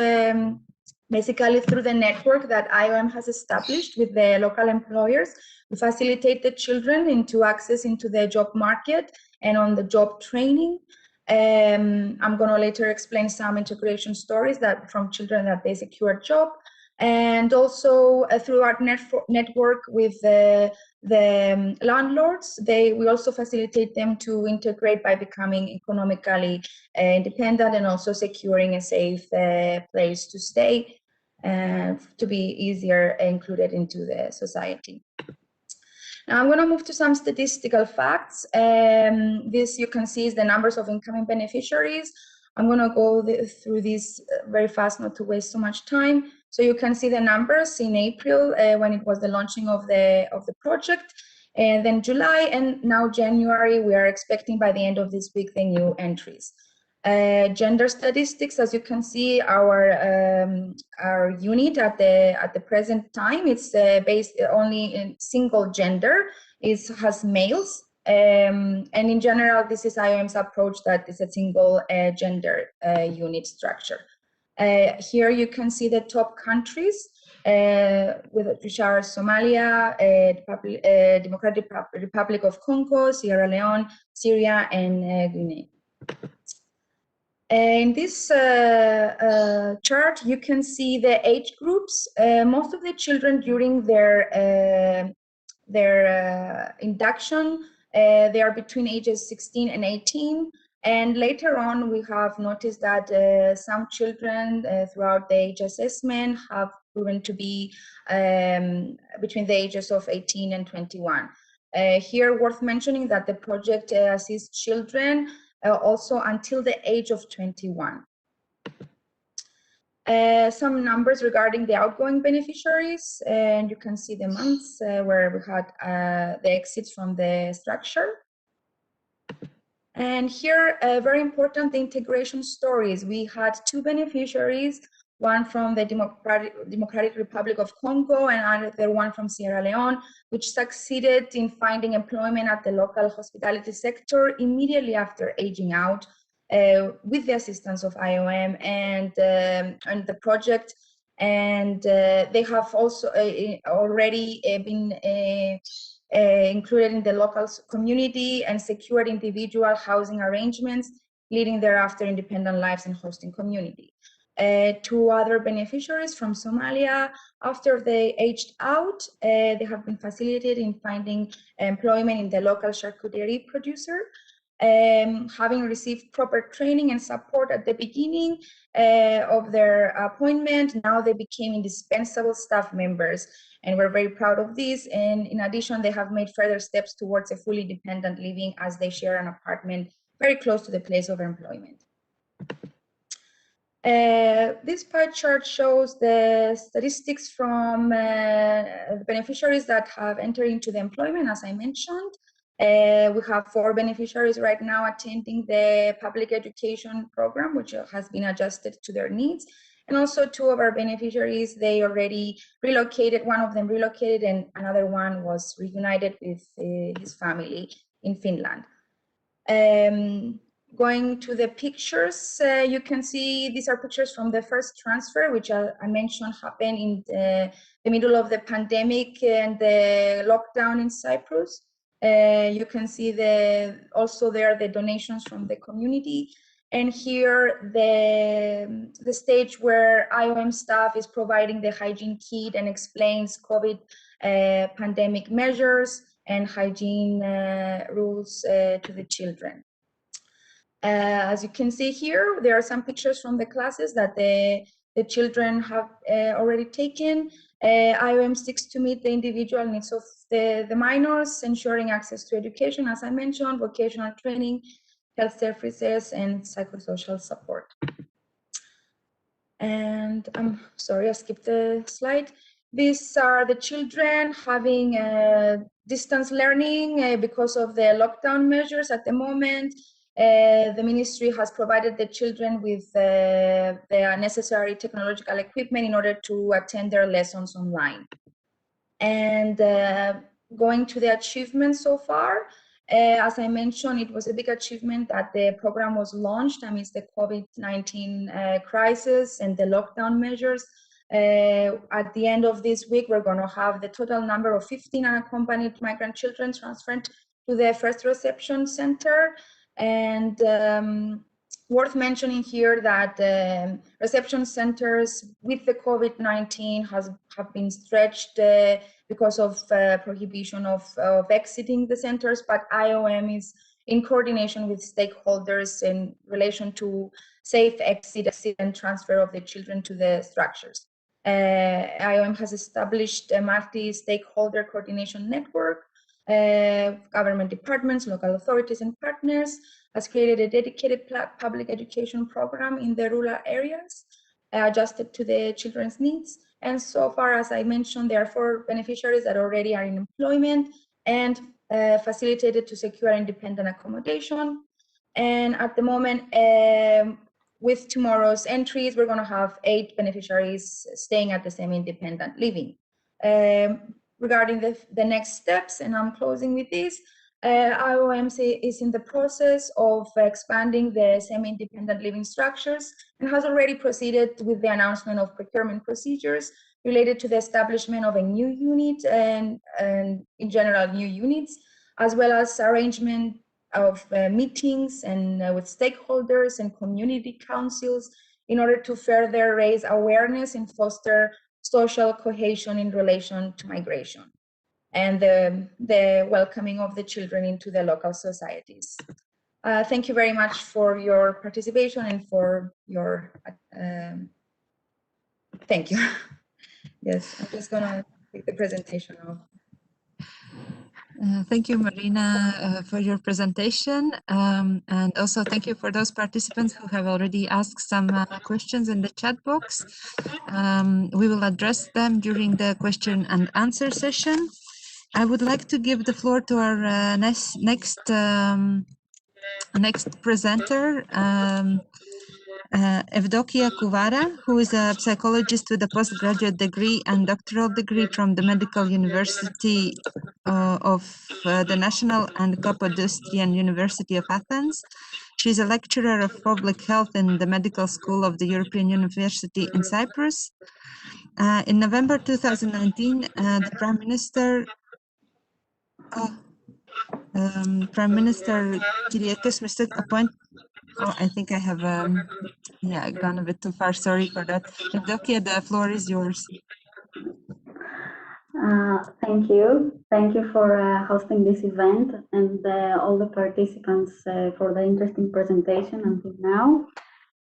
basically through the network that IOM has established with the local employers, we facilitate the children into access into the job market and on the job training. I'm going to later explain some integration stories that from children that they secure a job, and also through our network with the landlords, we also facilitate them to integrate by becoming economically independent and also securing a safe place to stay and to be easier included into the society. Now I'm going to move to some statistical facts. This you can see is the numbers of incoming beneficiaries. I'm going to go through these very fast, not to waste so much time. So you can see the numbers in April when it was the launching of the project, and then July, and now January. We are expecting by the end of this week the new entries. Gender statistics, as you can see, our unit at the present time, it's based only in single gender. It has males, and in general, this is IOM's approach that is a single gender unit structure. Here you can see the top countries, which are Somalia, Democratic Republic of Congo, Sierra Leone, Syria, and Guinea. In this chart, you can see the age groups. Most of the children during their induction, they are between ages 16 and 18. And later on, we have noticed that some children throughout the age assessment have proven to be between the ages of 18 and 21. Here, worth mentioning that the project assists children also until the age of 21. Some numbers regarding the outgoing beneficiaries, and you can see the months where we had the exits from the structure. And here, very important, the integration stories. We had 2 beneficiaries, one from the Democratic Republic of Congo and another one from Sierra Leone, which succeeded in finding employment at the local hospitality sector immediately after aging out with the assistance of IOM and the project. And they have also already been included in the local community and secured individual housing arrangements, leading thereafter independent lives and hosting community. 2 other beneficiaries from Somalia, after they aged out, they have been facilitated in finding employment in the local charcuterie producer. Having received proper training and support at the beginning of their appointment, now they became indispensable staff members, and we're very proud of this. And in addition, they have made further steps towards a fully independent living as they share an apartment very close to the place of employment. This pie chart shows the statistics from the beneficiaries that have entered into the employment, as I mentioned. We have 4 beneficiaries right now attending the public education program, which has been adjusted to their needs. And also 2 of our beneficiaries, they already relocated. One of them relocated and another one was reunited with his family in Finland. Going to the pictures, you can see these are pictures from the first transfer, which I mentioned happened in the middle of the pandemic and the lockdown in Cyprus. You can see also there the donations from the community. And here the stage where IOM staff is providing the hygiene kit and explains COVID pandemic measures and hygiene rules to the children. As you can see here, there are some pictures from the classes that the the children have already taken. IOM seeks to meet the individual needs of the minors, ensuring access to education, as I mentioned, vocational training, health services, and psychosocial support. And I'm sorry, I skipped the slide. These are the children having distance learning because of the lockdown measures at the moment. The ministry has provided the children with their necessary technological equipment in order to attend their lessons online. And going to the achievements so far, as I mentioned, it was a big achievement that the program was launched amidst the COVID-19 crisis and the lockdown measures. At the end of this week, we're going to have the total number of 15 unaccompanied migrant children transferred to the first reception center. And worth mentioning here that reception centers with the COVID-19 have been stretched because of prohibition of exiting the centers, but IOM is in coordination with stakeholders in relation to safe exit and transfer of the children to the structures. IOM has established a multi-stakeholder coordination network, government departments, local authorities, and partners, has created a dedicated public education program in the rural areas, adjusted to the children's needs. And so far, as I mentioned, there are 4 beneficiaries that already are in employment and facilitated to secure independent accommodation. And at the moment, with tomorrow's entries, we're going to have 8 beneficiaries staying at the semi-independent living. Regarding the next steps, and I'm closing with this, IOM is in the process of expanding the semi-independent living structures and has already proceeded with the announcement of procurement procedures related to the establishment of a new unit and in general new units, as well as arrangement of meetings and with stakeholders and community councils in order to further raise awareness and foster social cohesion in relation to migration and the welcoming of the children into the local societies. Thank you very much for your participation and for your, thank you. Yes, I'm just gonna take the presentation off. Thank you, Marina, for your presentation. And also thank you for those participants who have already asked some questions in the chat box. We will address them during the question and answer session. I would like to give the floor to our next presenter, Evdokia Kuvara, who is a psychologist with a postgraduate degree and doctoral degree from the Medical University of the National and Kapodistrian University of Athens. She's a lecturer of public health in the Medical School of the European University in Cyprus. In November 2019, the Prime Minister Kyriakos Mitsotakis I think I have gone a bit too far. Sorry for that. Evdokia, the floor is yours. Thank you. Thank you for hosting this event and all the participants for the interesting presentation until now.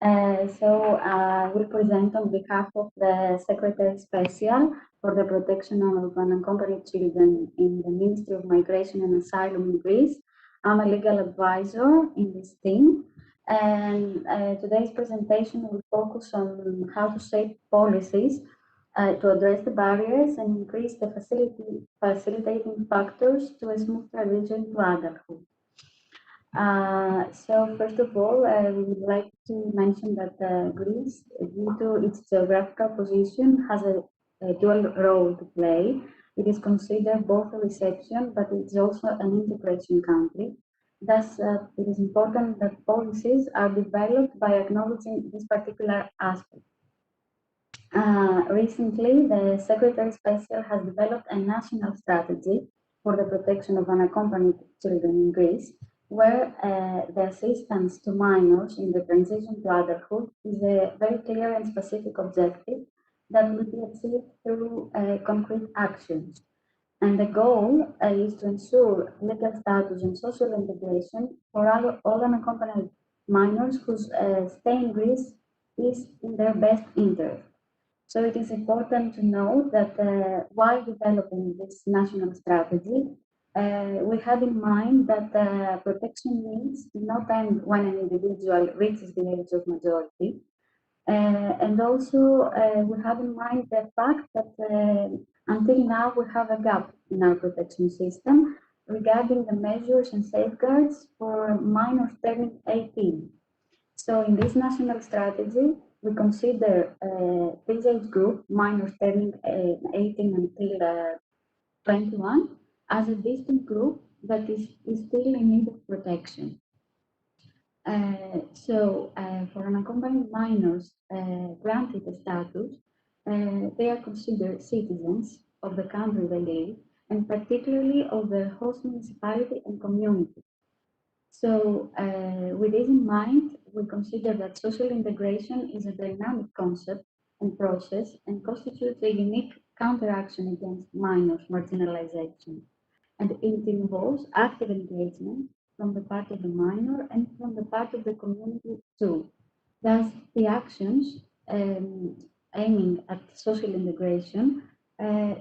I will present on behalf of the Secretary Special for the Protection of Unaccompanied Children in the Ministry of Migration and Asylum in Greece. I'm a legal advisor in this team. And today's presentation will focus on how to shape policies to address the barriers and increase the facilitating factors to a smooth transition to adulthood. So first of all, we would like to mention that Greece, due to its geographical position, has a dual role to play. It is considered both a reception, but it's also an integration country. Thus, it is important that policies are developed by acknowledging this particular aspect. Recently, the Secretary Special has developed a national strategy for the protection of unaccompanied children in Greece, where the assistance to minors in the transition to adulthood is a very clear and specific objective that will be achieved through concrete actions. And the goal is to ensure legal status and social integration for all unaccompanied minors whose stay in Greece is in their best interest. So it is important to know that while developing this national strategy, we have in mind that protection needs do not end when an individual reaches the age of majority. And also we have in mind the fact that until now we have a gap in our protection system regarding the measures and safeguards for minors turning 18. So in this national strategy, we consider this age group, minors turning 18 until 21, as a distinct group that is still in need of protection. For unaccompanied minors granted a status, they are considered citizens of the country they live, and particularly of the host municipality and community. So with this in mind, we consider that social integration is a dynamic concept and process and constitutes a unique counteraction against minors' marginalization. And it involves active engagement from the part of the minor and from the part of the community too. Thus, the actions aiming at social integration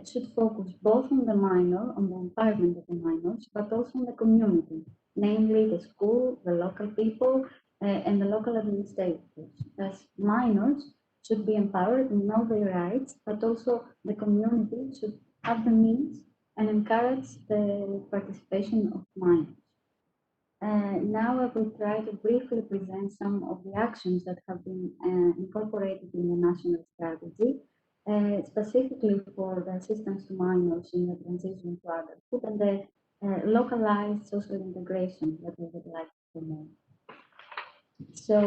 should focus both on the minor, on the environment of the minors, but also on the community, namely the school, the local people, and the local administrators. Thus, minors should be empowered and know their rights, but also the community should have the means and encourage the participation of minors. Now I will try to briefly present some of the actions that have been incorporated in the national strategy, specifically for the assistance to minors in the transition to adulthood and the localized social integration that we would like to promote. So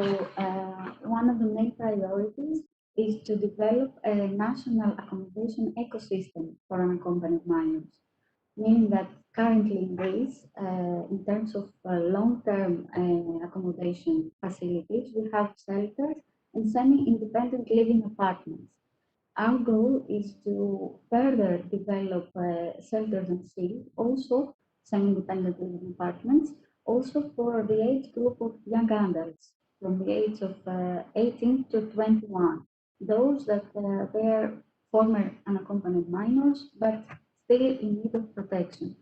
one of the main priorities is to develop a national accommodation ecosystem for unaccompanied minors, meaning that currently in Greece, in terms of long-term accommodation facilities, we have shelters and semi-independent living apartments. Our goal is to further develop shelters and SIL, also semi-independent living apartments, also for the age group of young adults from the age of 18 to 21, those that they are former unaccompanied minors, but still in need of protection,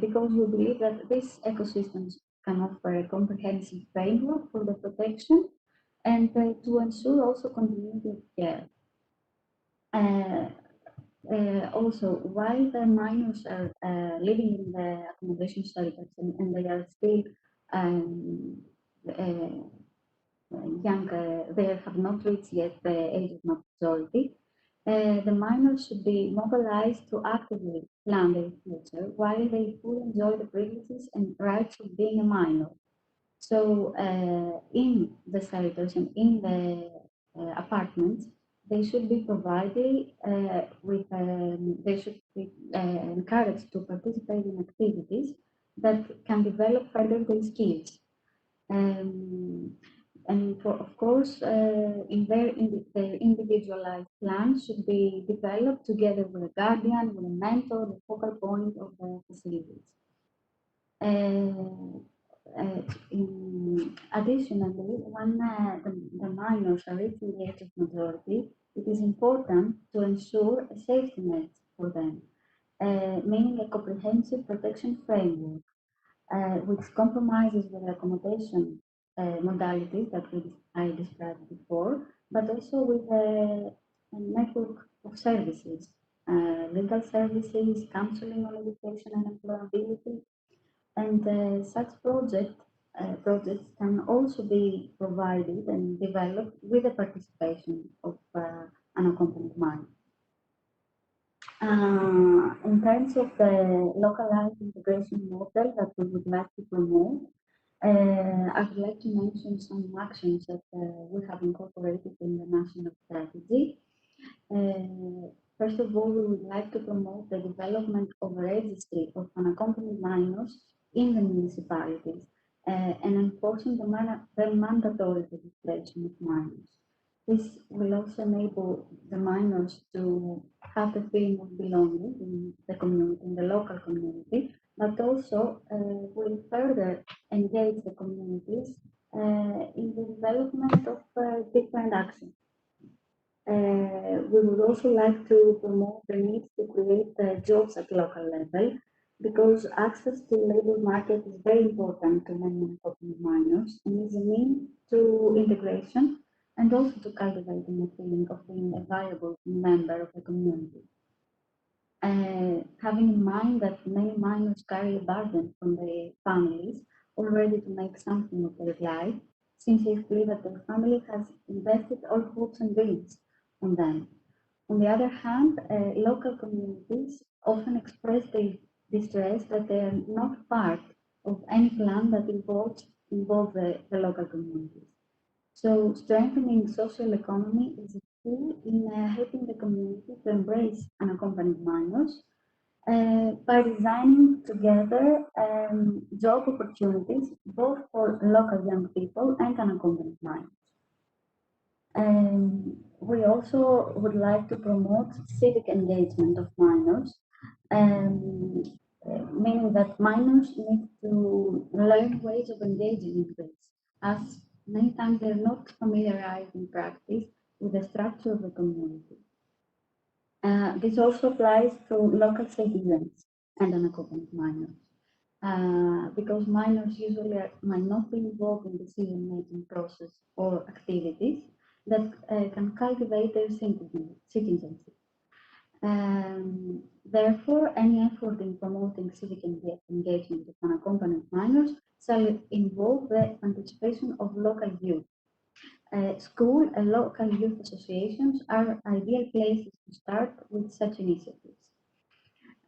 because we believe that these ecosystems can offer a comprehensive framework for the protection and to ensure also continuity of care. Also, while the minors are living in the accommodation shelters and they are still young, they have not reached yet the age of majority, the minors should be mobilized to actively plan their future while they fully enjoy the privileges and rights of being a minor. So in the shelters and in the apartments, they should be provided they should be encouraged to participate in activities that can develop further their skills. And of course, their individualized plans should be developed together with a guardian, with a mentor, the focal point of the facilities. Additionally, when the minors are reaching the age of majority, it is important to ensure a safety net for them, meaning a comprehensive protection framework, which compromises with the accommodation modalities that I described before, but also with a network of services, legal services, counseling on education and employability, and such projects can also be provided and developed with the participation of unaccompanied minors. In terms of the localized integration model that we would like to promote, I would like to mention some actions that we have incorporated in the national strategy. First of all, we would like to promote the development of a registry of unaccompanied minors in the municipalities and enforcing the mandatory registration of minors. This will also enable the minors to have the feeling of belonging in the community, in the local community, but also will further engage the communities in the development of different actions. We would also like to promote the need to create jobs at local level, because access to labor market is very important to many unaccompanied minors and is a means to integration and also to cultivating a feeling of being a valuable member of the community. Having in mind that many minors carry a burden from their families already to make something of their life, since they feel that their family has invested all hopes and dreams on them. On the other hand, local communities often express their distress that they are not part of any plan that involve the local communities. So strengthening social economy is a key in helping the community to embrace unaccompanied minors by designing together job opportunities both for local young people and unaccompanied minors. We also would like to promote civic engagement of minors, meaning that minors need to learn ways of engaging in Greece, as many times they're not familiarized in practice with the structure of the community. This also applies to local citizens and unaccompanied minors, because minors usually might not be involved in decision-making process or activities that can cultivate their citizenship. Therefore, any effort in promoting civic engagement of unaccompanied minors shall involve the participation of local youth. School and local youth associations are ideal places to start with such initiatives.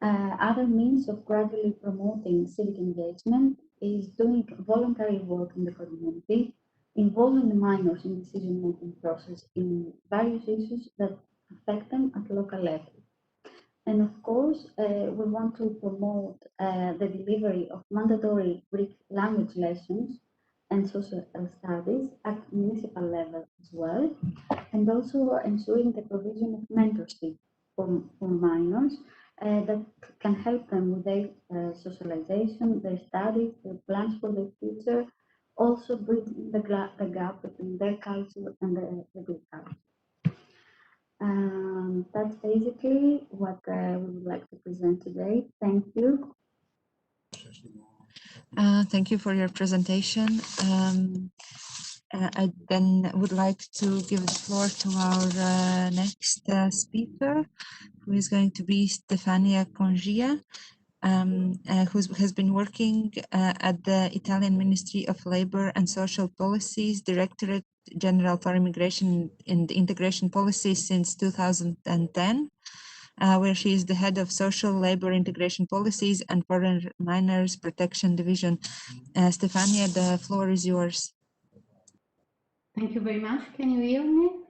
Other means of gradually promoting civic engagement is doing voluntary work in the community, involving the minors in decision-making process in various issues that affect them at local level. And of course, we want to promote the delivery of mandatory Greek language lessons and social studies at municipal level as well, and also ensuring the provision of mentorship for minors that can help them with their socialization, their studies, their plans for their future, also bridging the gap between their culture and the Greek culture. That's basically what we would like to present today. Thank you. Thank you for your presentation. I then would like to give the floor to our next speaker, who is going to be Stefania Congia, who has been working at the Italian Ministry of Labor and Social Policies, Directorate General for Immigration and Integration Policy since 2010. Where she is the head of Social Labor Integration Policies and Foreign Minors Protection Division. Stefania, the floor is yours. Thank you very much. Can you hear me?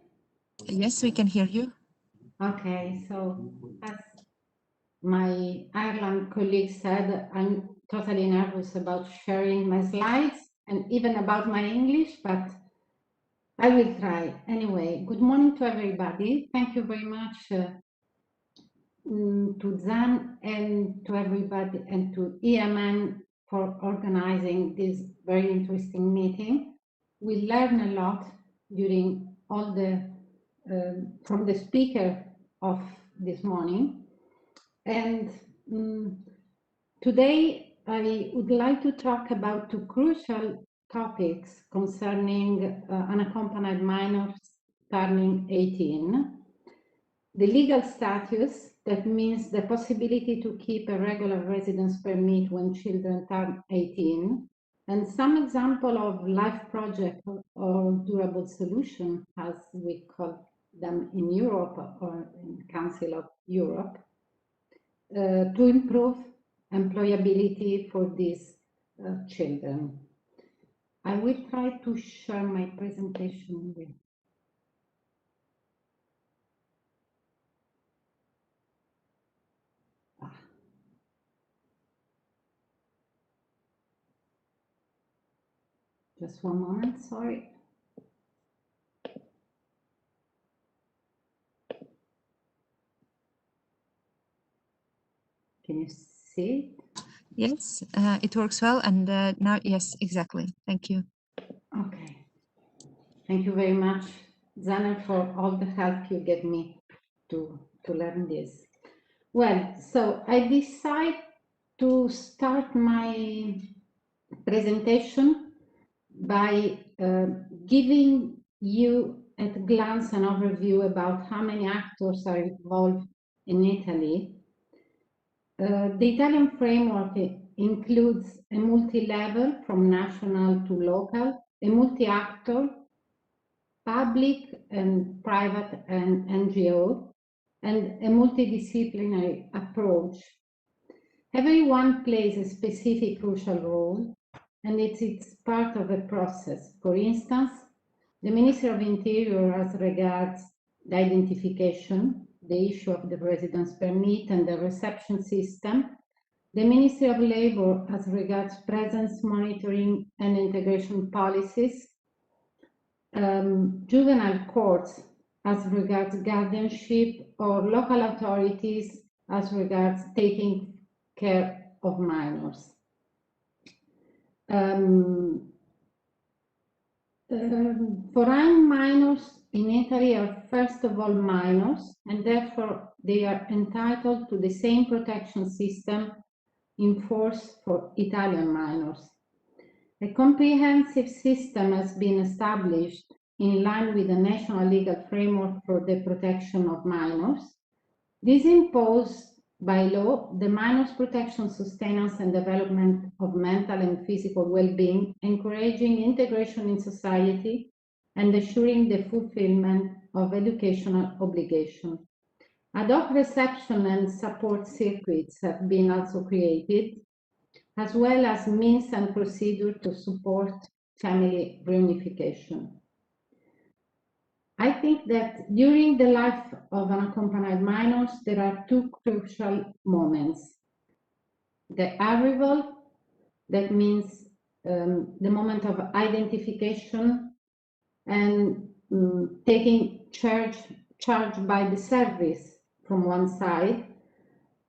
Yes, we can hear you. Okay, so as my Ireland colleague said, I'm totally nervous about sharing my slides and even about my English, but I will try. Anyway, good morning to everybody. Thank you very much to Zan and to everybody and to EMN for organizing this very interesting meeting. We learn a lot during all the from the speaker of this morning, and today I would like to talk about two crucial topics concerning unaccompanied minors turning 18. The legal status, that means the possibility to keep a regular residence permit when children turn 18, and some example of life project or durable solution, as we call them in Europe or in Council of Europe, to improve employability for these children. I will try to share my presentation with. Just one moment, sorry. Can you see it? Yes, it works well. And now, yes, exactly. Thank you. Okay. Thank you very much, Zana, for all the help you gave me to learn this. Well, so I decide to start my presentation by giving you at a glance an overview about how many actors are involved in Italy. The Italian framework includes a multi-level from national to local, a multi-actor, public and private and NGO, and a multidisciplinary approach. Everyone plays a specific crucial role, and it's part of a process. For instance, the Ministry of Interior as regards the identification, the issue of the residence permit and the reception system, the Ministry of Labour as regards presence monitoring and integration policies, juvenile courts as regards guardianship, or local authorities as regards taking care of minors. Foreign minors in Italy are first of all minors, and therefore they are entitled to the same protection system in force for Italian minors. A comprehensive system has been established in line with the national legal framework for the protection of minors. This imposed by law the minors' protection, sustenance and development of mental and physical well-being, encouraging integration in society and assuring the fulfillment of educational obligations. Ad hoc reception and support circuits have been also created, as well as means and procedure to support family reunification. I think that during the life of unaccompanied minors, there are two crucial moments. The arrival, that means the moment of identification and taking charge by the service from one side.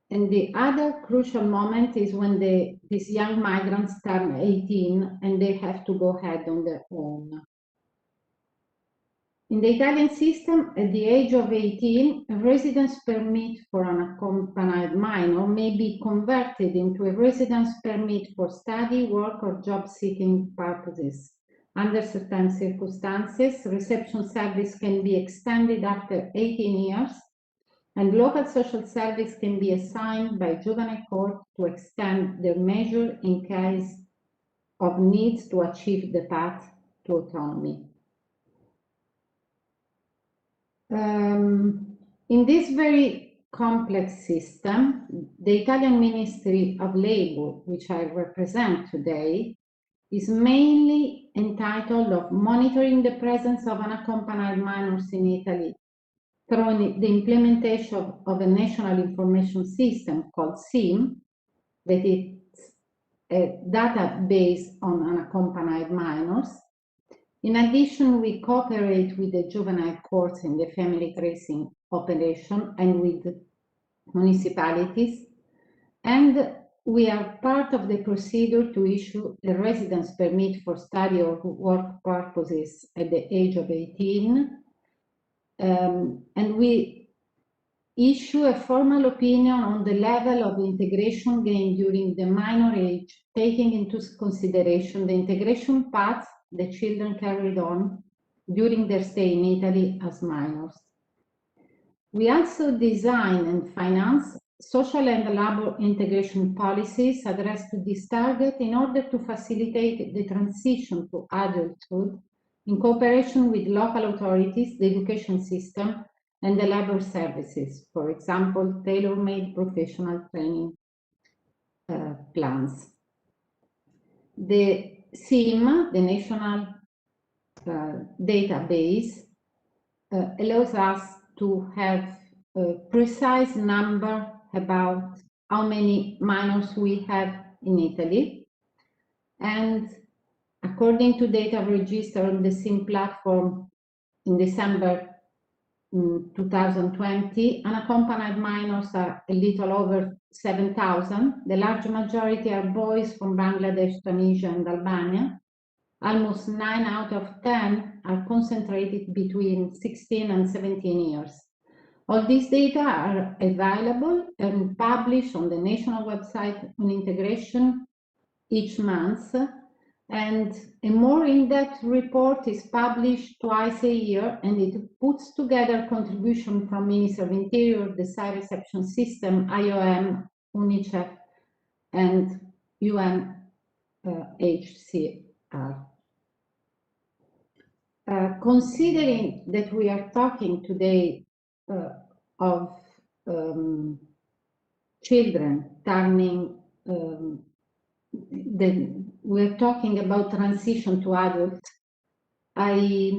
And the other crucial moment is when these young migrants turn 18 and they have to go ahead on their own. In the Italian system, at the age of 18, a residence permit for an unaccompanied minor may be converted into a residence permit for study, work, or job-seeking purposes. Under certain circumstances, reception service can be extended after 18 years, and local social service can be assigned by juvenile court to extend their measure in case of needs to achieve the path to autonomy. In this very complex system, the Italian Ministry of Labour, which I represent today, is mainly entitled of monitoring the presence of unaccompanied minors in Italy through the implementation of a national information system called SIM, that is a database on unaccompanied minors. In addition, we cooperate with the juvenile courts in the family tracing operation and with municipalities, and we are part of the procedure to issue a residence permit for study or work purposes at the age of 18, and we issue a formal opinion on the level of integration gained during the minor age, taking into consideration the integration path the children carried on during their stay in Italy as minors. We also design and finance social and labor integration policies addressed to this target in order to facilitate the transition to adulthood in cooperation with local authorities, the education system, and the labor services, for example, tailor-made professional training plans. The SIM, the National Database, allows us to have a precise number about how many minors we have in Italy. And according to data registered on the SIM platform in December 2020, unaccompanied minors are a little over 7,000. The large majority are boys from Bangladesh, Tunisia, and Albania. almost 9 out of 10 are concentrated between 16 and 17 years. All these data are available and published on the national website on integration each month, and a more in-depth report is published twice a year, and it puts together contribution from Ministry of Interior, the Site Reception System, IOM, UNICEF, and UNHCR. Considering that we are talking today of children turning, we're talking about transition to adult, I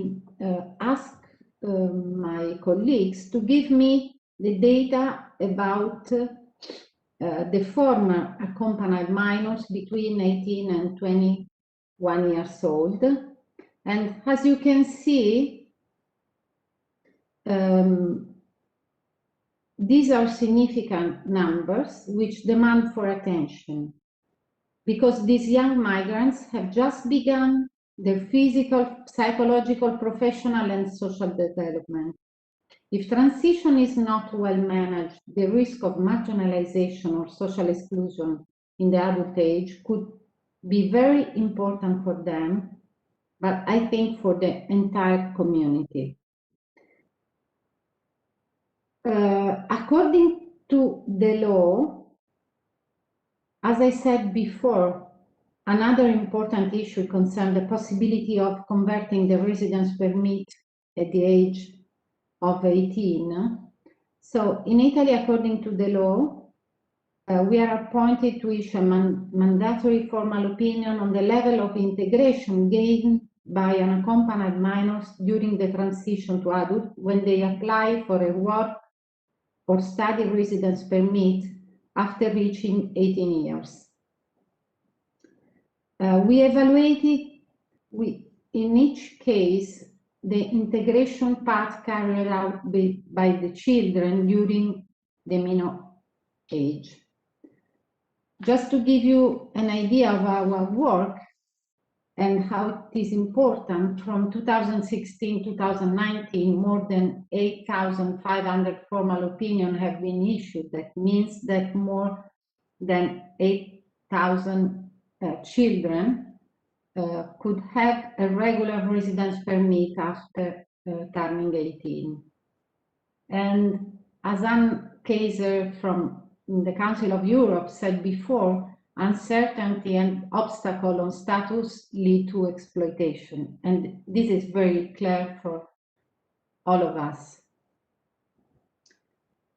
asked my colleagues to give me the data about the former accompanied minors between 18 and 21 years old. And as you can see, these are significant numbers which demand for attention, because these young migrants have just begun their physical, psychological, professional, and social development. If transition is not well managed, the risk of marginalization or social exclusion in the adult age could be very important for them, but I think for the entire community. According to the law, as I said before, another important issue concerns the possibility of converting the residence permit at the age of 18. So in Italy, according to the law, we are appointed to issue a mandatory formal opinion on the level of integration gained by unaccompanied minors during the transition to adult when they apply for a work or study residence permit after reaching 18 years. We evaluated, in each case, the integration path carried out by the children during the minor age. Just to give you an idea of our work and how it is important, from 2016 to 2019, more than 8,500 formal opinions have been issued. That means that more than 8,000 children could have a regular residence permit after turning 18. And as Anne Kaiser from the Council of Europe said before, uncertainty and obstacle on status lead to exploitation. And this is very clear for all of us.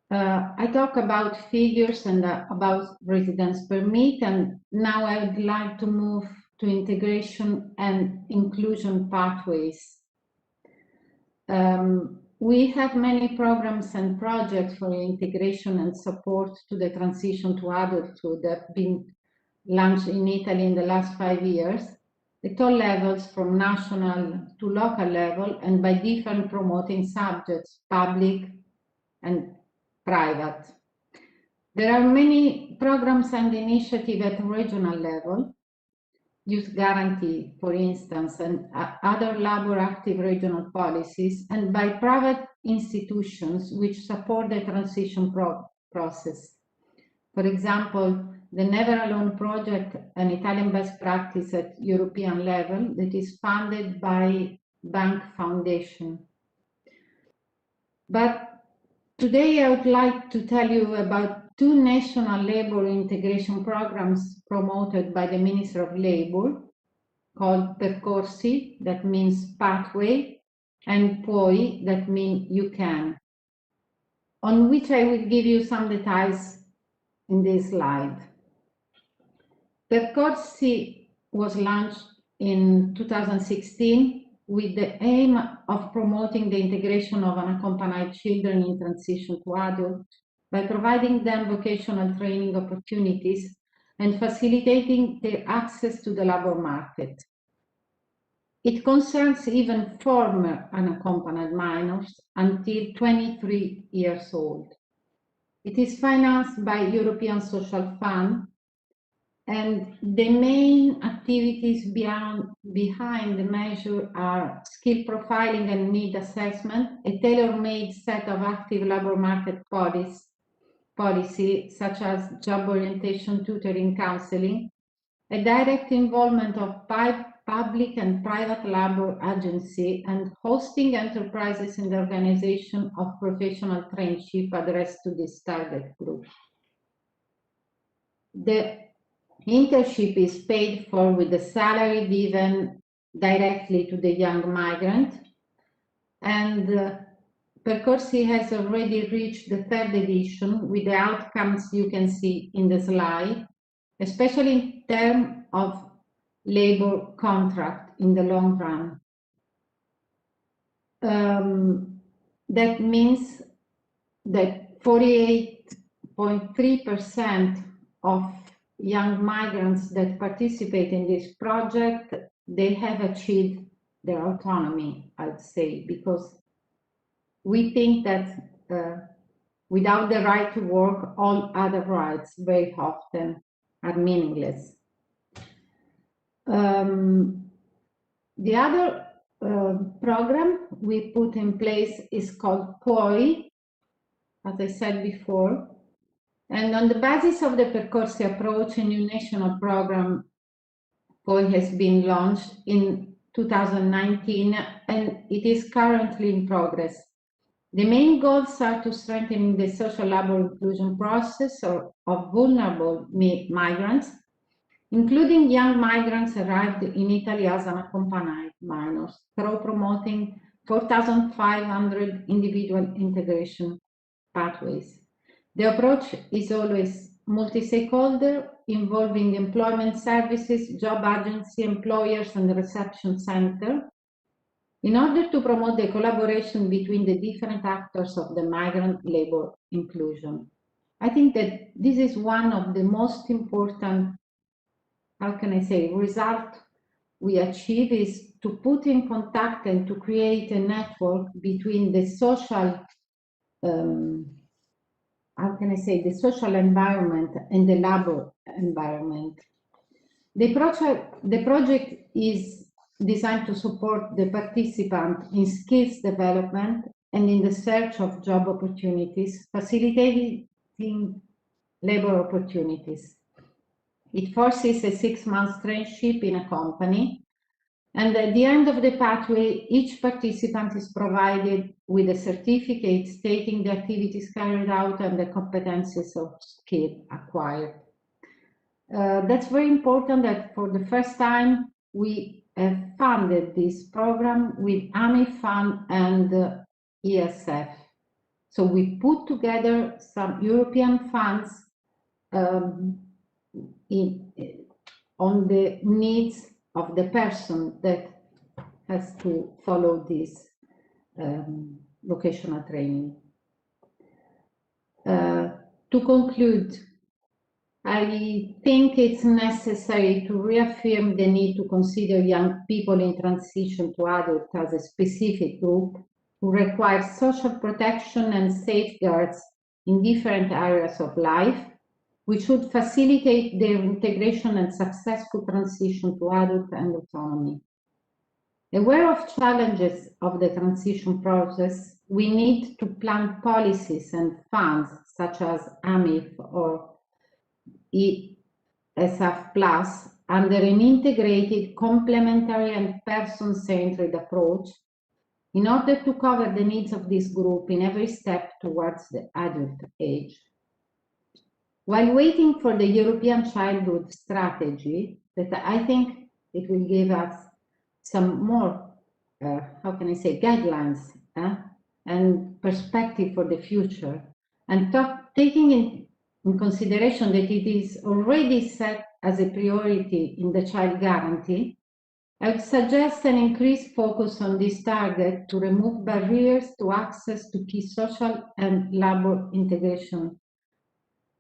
I talk about figures and about residence permit, and now I would like to move to integration and inclusion pathways. We have many programs and projects for integration and support to the transition to adulthood that have been launched in Italy in the last 5 years, at all levels, from national to local level, and by different promoting subjects, public and private. There are many programs and initiatives at regional level, Youth Guarantee, for instance, and other labor active regional policies, and by private institutions which support the transition process. For example, the Never Alone project, an Italian best practice at European level that is funded by Bank Foundation. But today I would like to tell you about 2 national labor integration programs promoted by the Ministry of Labor, called Percorsi, that means pathway, and Puoi, that means you can, on which I will give you some details in this slide. Percorsi was launched in 2016 with the aim of promoting the integration of unaccompanied children in transition to adult by providing them vocational training opportunities and facilitating their access to the labor market. It concerns even former unaccompanied minors until 23 years old. It is financed by European Social Fund And the main activities behind the measure are skill profiling and need assessment, a tailor-made set of active labor market policy, such as job orientation, tutoring, counseling, a direct involvement of public and private labor agency, and hosting enterprises in the organization of professional traineeship addressed to this target group. The internship is paid for with the salary given directly to the young migrant, and Percorsi has already reached the 3rd edition with the outcomes you can see in the slide, especially in terms of labor contract in the long run. That means that 48.3% of young migrants that participate in this project, they have achieved their autonomy, I'd say, because we think that without the right to work, all other rights very often are meaningless. The other program we put in place is called POI, as I said before. And on the basis of the Percorsi approach, a new national program, POI, has been launched in 2019, and it is currently in progress. The main goals are to strengthen the social labor inclusion process of vulnerable migrants, including young migrants arrived in Italy as unaccompanied minors, through promoting 4,500 individual integration pathways. The approach is always multi-stakeholder, involving employment services, job agency, employers, and the reception center, in order to promote the collaboration between the different actors of the migrant labor inclusion. I think that this is one of the most important, how can I say, result we achieve is to put in contact and to create a network between the social, how can I say, the social environment and the labor environment. The project is designed to support the participant in skills development and in the search of job opportunities, facilitating labor opportunities. It forces a 6-month traineeship in a company, and at the end of the pathway, each participant is provided with a certificate stating the activities carried out and the competencies or skill acquired. That's very important that for the first time we have funded this program with AMI Fund and ESF. So we put together some European funds on the needs of the person that has to follow this vocational training. To conclude, I think it's necessary to reaffirm the need to consider young people in transition to adulthood as a specific group who requires social protection and safeguards in different areas of life, which should facilitate their integration and successful transition to adulthood and autonomy. Aware of challenges of the transition process, we need to plan policies and funds such as AMIF or ESF Plus under an integrated, complementary and person-centered approach in order to cover the needs of this group in every step towards the adult age. While waiting for the European Childhood Strategy, that I think it will give us some more, how can I say, guidelines and perspective for the future, and taking in consideration that it is already set as a priority in the Child Guarantee, I would suggest an increased focus on this target to remove barriers to access to key social and labor integration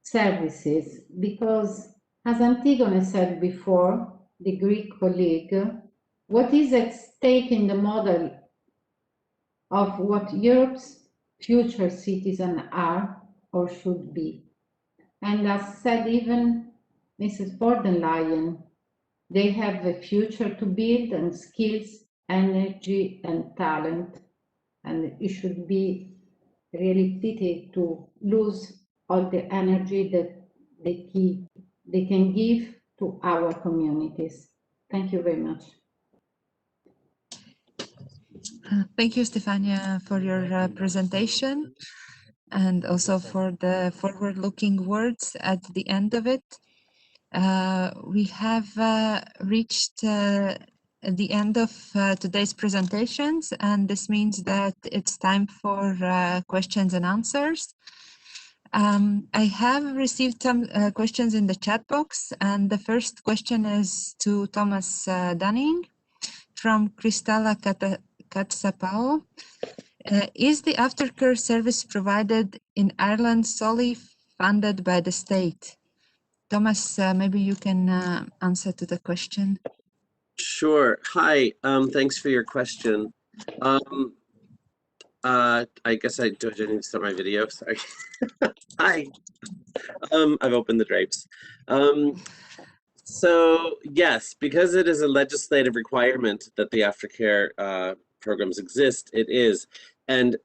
services, because as Antigone said before, the Greek colleague, what is at stake in the model of what Europe's future citizens are or should be. And as said even Mrs. von der Leyen. They have a future to build and skills, energy and talent. And it should be really pity to lose all the energy that they can give to our communities. Thank you very much. Thank you, Stefania, for your presentation and also for the forward-looking words at the end of it. We have reached the end of today's presentations, and this means that it's time for questions and answers. I have received some questions in the chat box, and the first question is to Thomas Dunning from Cristala Katsapao. Is the aftercare service provided in Ireland solely funded by the state? Thomas, maybe you can answer to the question. Sure. Hi. Thanks for your question. I guess I need to start my video. Sorry. Hi. I've opened the drapes. So yes, because it is a legislative requirement that the aftercare programs exist, it is. And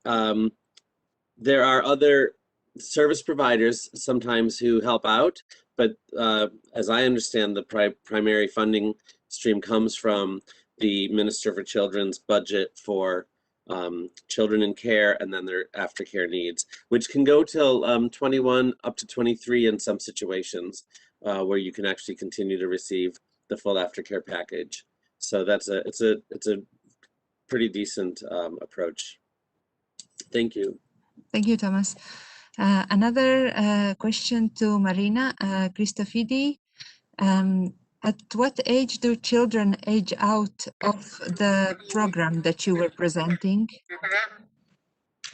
there are other service providers sometimes who help out, but as I understand, the primary funding stream comes from the Minister for Children's budget for children in care and then their aftercare needs, which can go till 21 up to 23 in some situations where you can actually continue to receive the full aftercare package. So that's it's a pretty decent approach. Thank you. Thank you, Thomas. Another question to Marina Christofidi. At what age do children age out of the program that you were presenting?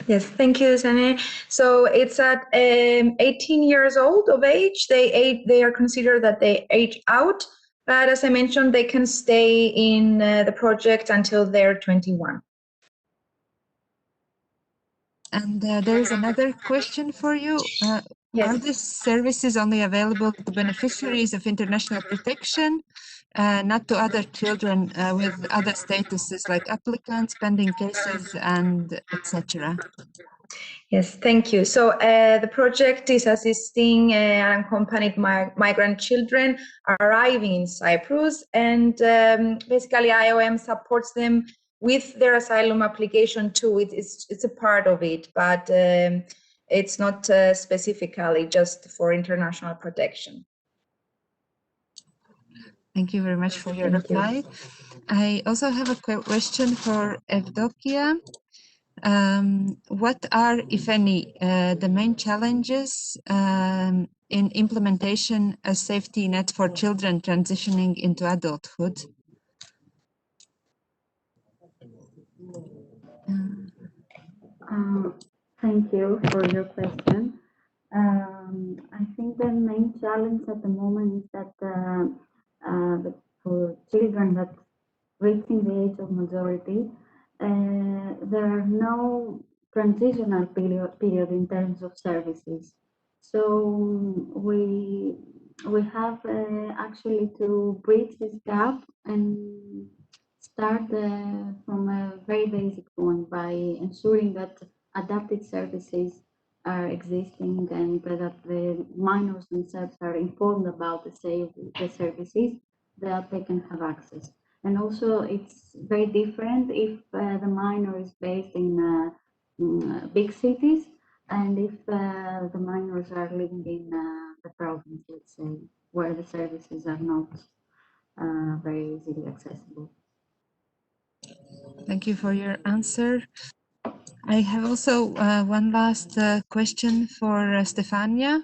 Yes, thank you, Sane. So it's at 18 years old of age. They are considered that they age out, but as I mentioned, they can stay in the project until they're 21. And there is another question for you. Yes. Are these services only available to beneficiaries of international protection, not to other children with other statuses like applicants, pending cases, and etc.? Yes, thank you. So the project is assisting unaccompanied migrant children arriving in Cyprus, and basically IOM supports them with their asylum application too. It's a part of it, but it's not specifically just for international protection. Thank you very much for your reply. I also have a question for Evdokia. What are, if any, the main challenges in implementation a safety net for children transitioning into adulthood? Thank you for your question. I think the main challenge at the moment is that for children that reaching the age of majority, there are no transitional period in terms of services. So we have actually to bridge this gap and start from a very basic point by ensuring that adapted services are existing and that the minors themselves are informed about the services that they can have access. And also it's very different if the minor is based in big cities and if the minors are living in the province, let's say, where the services are not very easily accessible. Thank you for your answer. I have also one last question for Stefania.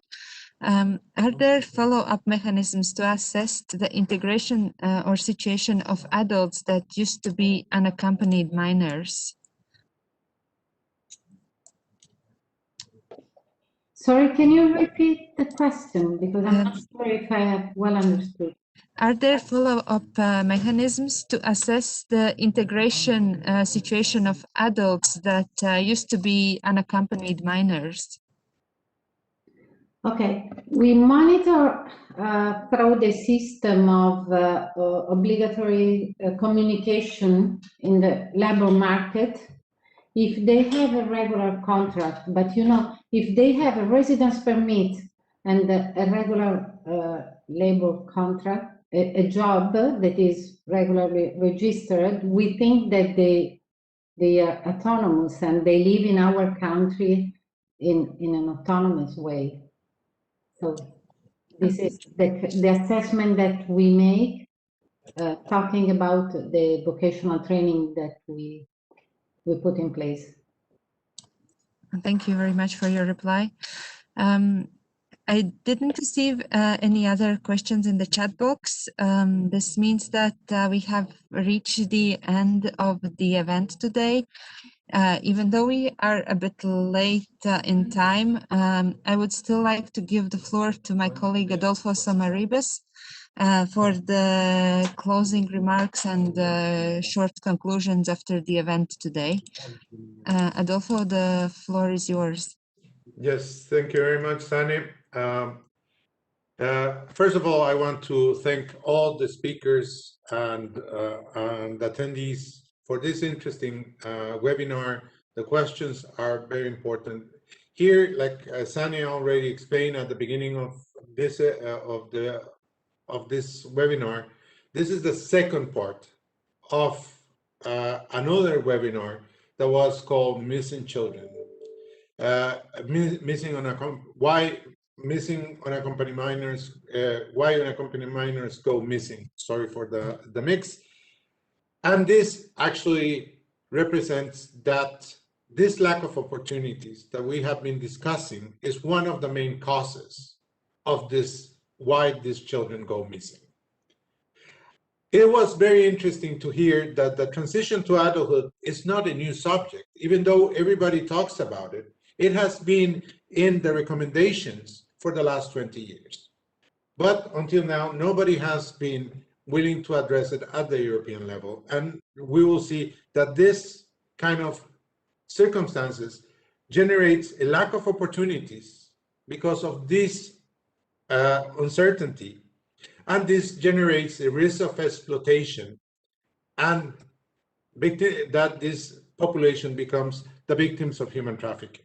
Are there follow-up mechanisms to assess the integration or situation of adults that used to be unaccompanied minors? Sorry, can you repeat the question? Because I'm not sure if I have well understood. Are there follow-up mechanisms to assess the integration situation of adults that used to be unaccompanied minors? Okay, we monitor through the system of obligatory communication in the labor market if they have a regular contract, but you know, if they have a residence permit and a regular labor contract, a job that is regularly registered, we think that they are autonomous and they live in our country in an autonomous way. So this is the assessment that we make, talking about the vocational training that we put in place. Thank you very much for your reply. I didn't receive any other questions in the chat box. This means that we have reached the end of the event today. Even though we are a bit late in time, I would still like to give the floor to my colleague Adolfo Samaribas for the closing remarks and short conclusions after the event today. Adolfo, the floor is yours. Yes, thank you very much, Sani. First of all, I want to thank all the speakers and attendees for this interesting webinar. The questions are very important. Here, like Sani already explained at the beginning of this webinar, this is the second part of another webinar that was called Missing Children. Why unaccompanied minors go missing. Sorry for the mix. And this actually represents that this lack of opportunities that we have been discussing is one of the main causes of this, why these children go missing. It was very interesting to hear that the transition to adulthood is not a new subject, even though everybody talks about it. It has been in the recommendations for the last 20 years. But until now, nobody has been willing to address it at the European level. And we will see that this kind of circumstances generates a lack of opportunities because of this uncertainty. And this generates a risk of exploitation and that this population becomes the victims of human trafficking.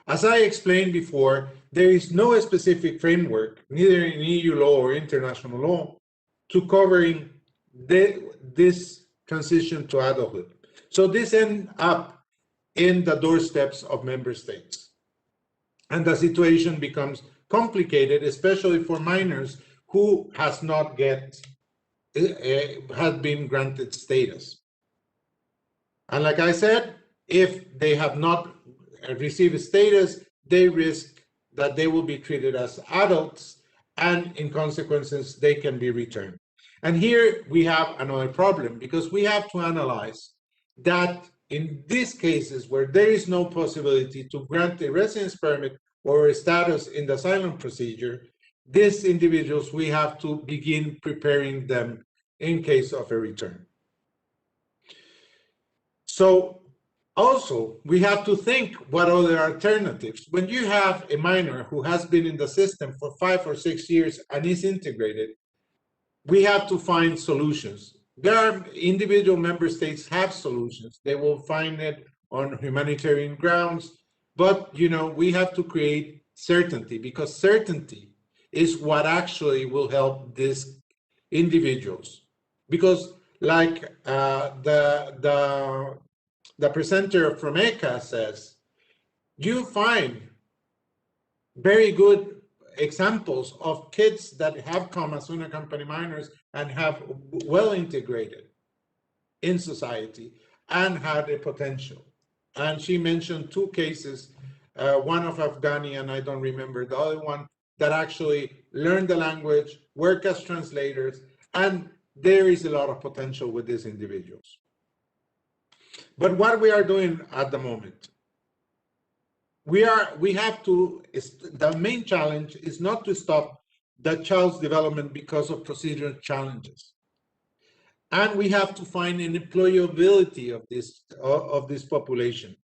As I explained before, there is no specific framework, neither in EU law or international law, to covering this transition to adulthood. So this ends up in the doorsteps of member states. And the situation becomes complicated, especially for minors who has not yet had been granted status. And like I said, if they have not received status, they risk that they will be treated as adults, and in consequences, they can be returned. And here we have another problem, because we have to analyze that in these cases where there is no possibility to grant a residence permit or a status in the asylum procedure, these individuals, we have to begin preparing them in case of a return. So also, we have to think what other alternatives. When you have a minor who has been in the system for 5 or 6 years and is integrated, we have to find solutions. There are individual member states have solutions. They will find it on humanitarian grounds, but we have to create certainty, because certainty is what actually will help these individuals. Because like the presenter from ECA says, you find very good examples of kids that have come as unaccompanied minors and have well integrated in society and had a potential. And she mentioned 2 cases, one of Afghani, and I don't remember the other one, that actually learned the language, work as translators, and there is a lot of potential with these individuals. But what we are doing at the moment, the main challenge is not to stop the child's development because of procedural challenges. And we have to find an employability of this population,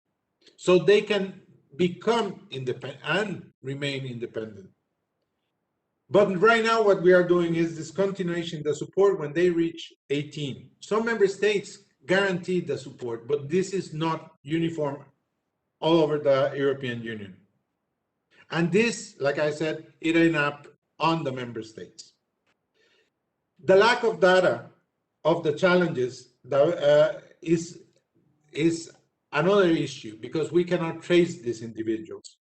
so they can become independent and remain independent. But right now, what we are doing is discontinuing the support when they reach 18. Some member states guarantee the support, but this is not uniform all over the European Union. And this, like I said, it ends up on the member states. The lack of data of the challenges is another issue because we cannot trace these individuals.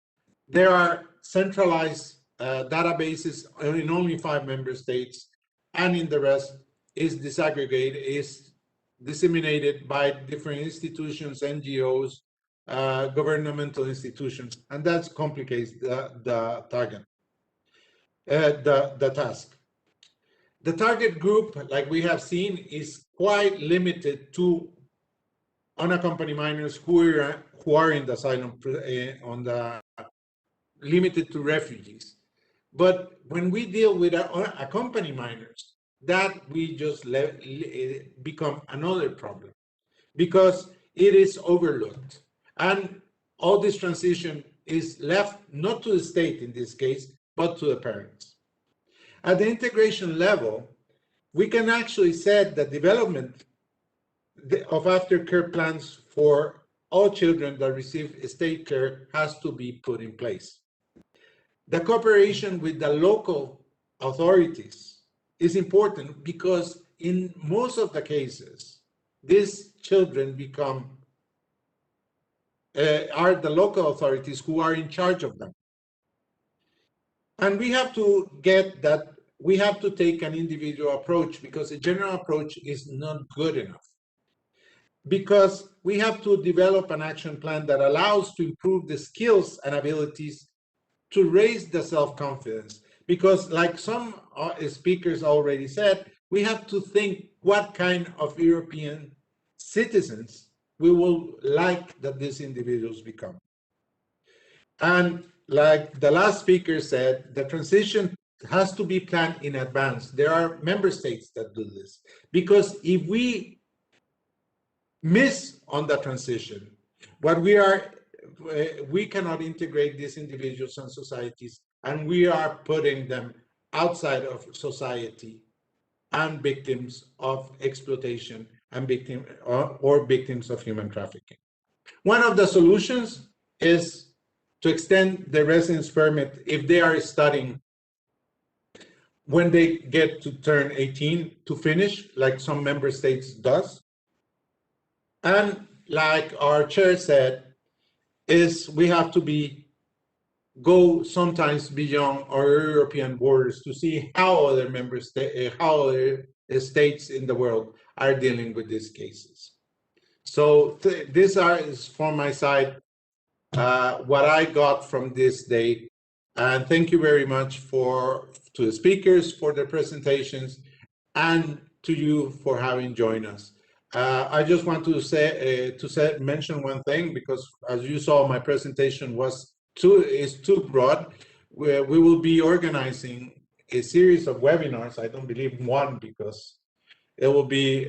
There are centralized databases in only 5 member states, and in the rest is disaggregated, is disseminated by different institutions, NGOs, governmental institutions, and that complicates the target, the task. The target group, like we have seen, is quite limited to unaccompanied minors who are in the asylum, limited to refugees. But when we deal with accompanied minors, that we just become another problem because it is overlooked. And all this transition is left not to the state in this case, but to the parents. At the integration level, we can actually set the development of aftercare plans for all children that receive state care has to be put in place. The cooperation with the local authorities is important because in most of the cases, these children are the local authorities who are in charge of them. And we have to get that, we have to take an individual approach because a general approach is not good enough. Because we have to develop an action plan that allows to improve the skills and abilities to raise the self-confidence. Because like some speakers already said, we have to think what kind of European citizens we will like that these individuals become. And like the last speaker said, the transition has to be planned in advance. There are member states that do this. Because if we miss on the transition, we cannot integrate these individuals and societies, and we are putting them outside of society and victims of exploitation and victims of human trafficking. One of the solutions is to extend the residence permit if they are studying when they get to turn 18 to finish, like some member states does. And like our chair said, is we have to go sometimes beyond our European borders to see how other how other states in the world are dealing with these cases. So this is from my side what I got from this day, and thank you very much to the speakers for their presentations and to you for having joined us. I just want to mention one thing, because as you saw, my presentation is too broad. We will be organizing a series of webinars. I don't believe one, because it will be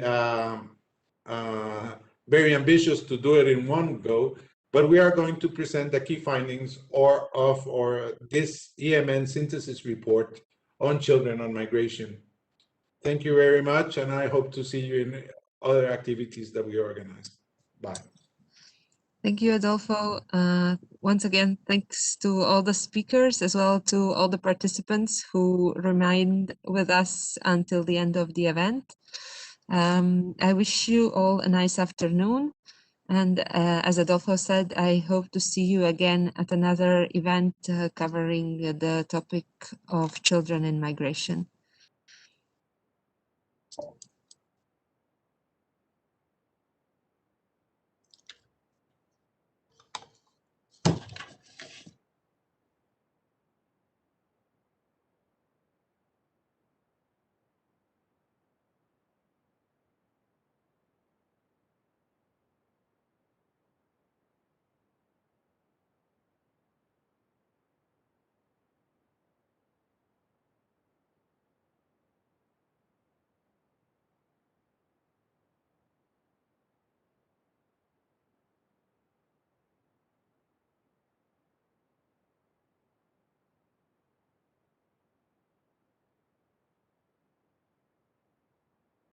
very ambitious to do it in one go. But we are going to present the key findings of this EMN synthesis report on children on migration. Thank you very much, and I hope to see you in other activities that we organize. Bye. Thank you, Adolfo. Once again, thanks to all the speakers, as well to all the participants who remained with us until the end of the event. I wish you all a nice afternoon. And as Adolfo said, I hope to see you again at another event covering the topic of children in migration.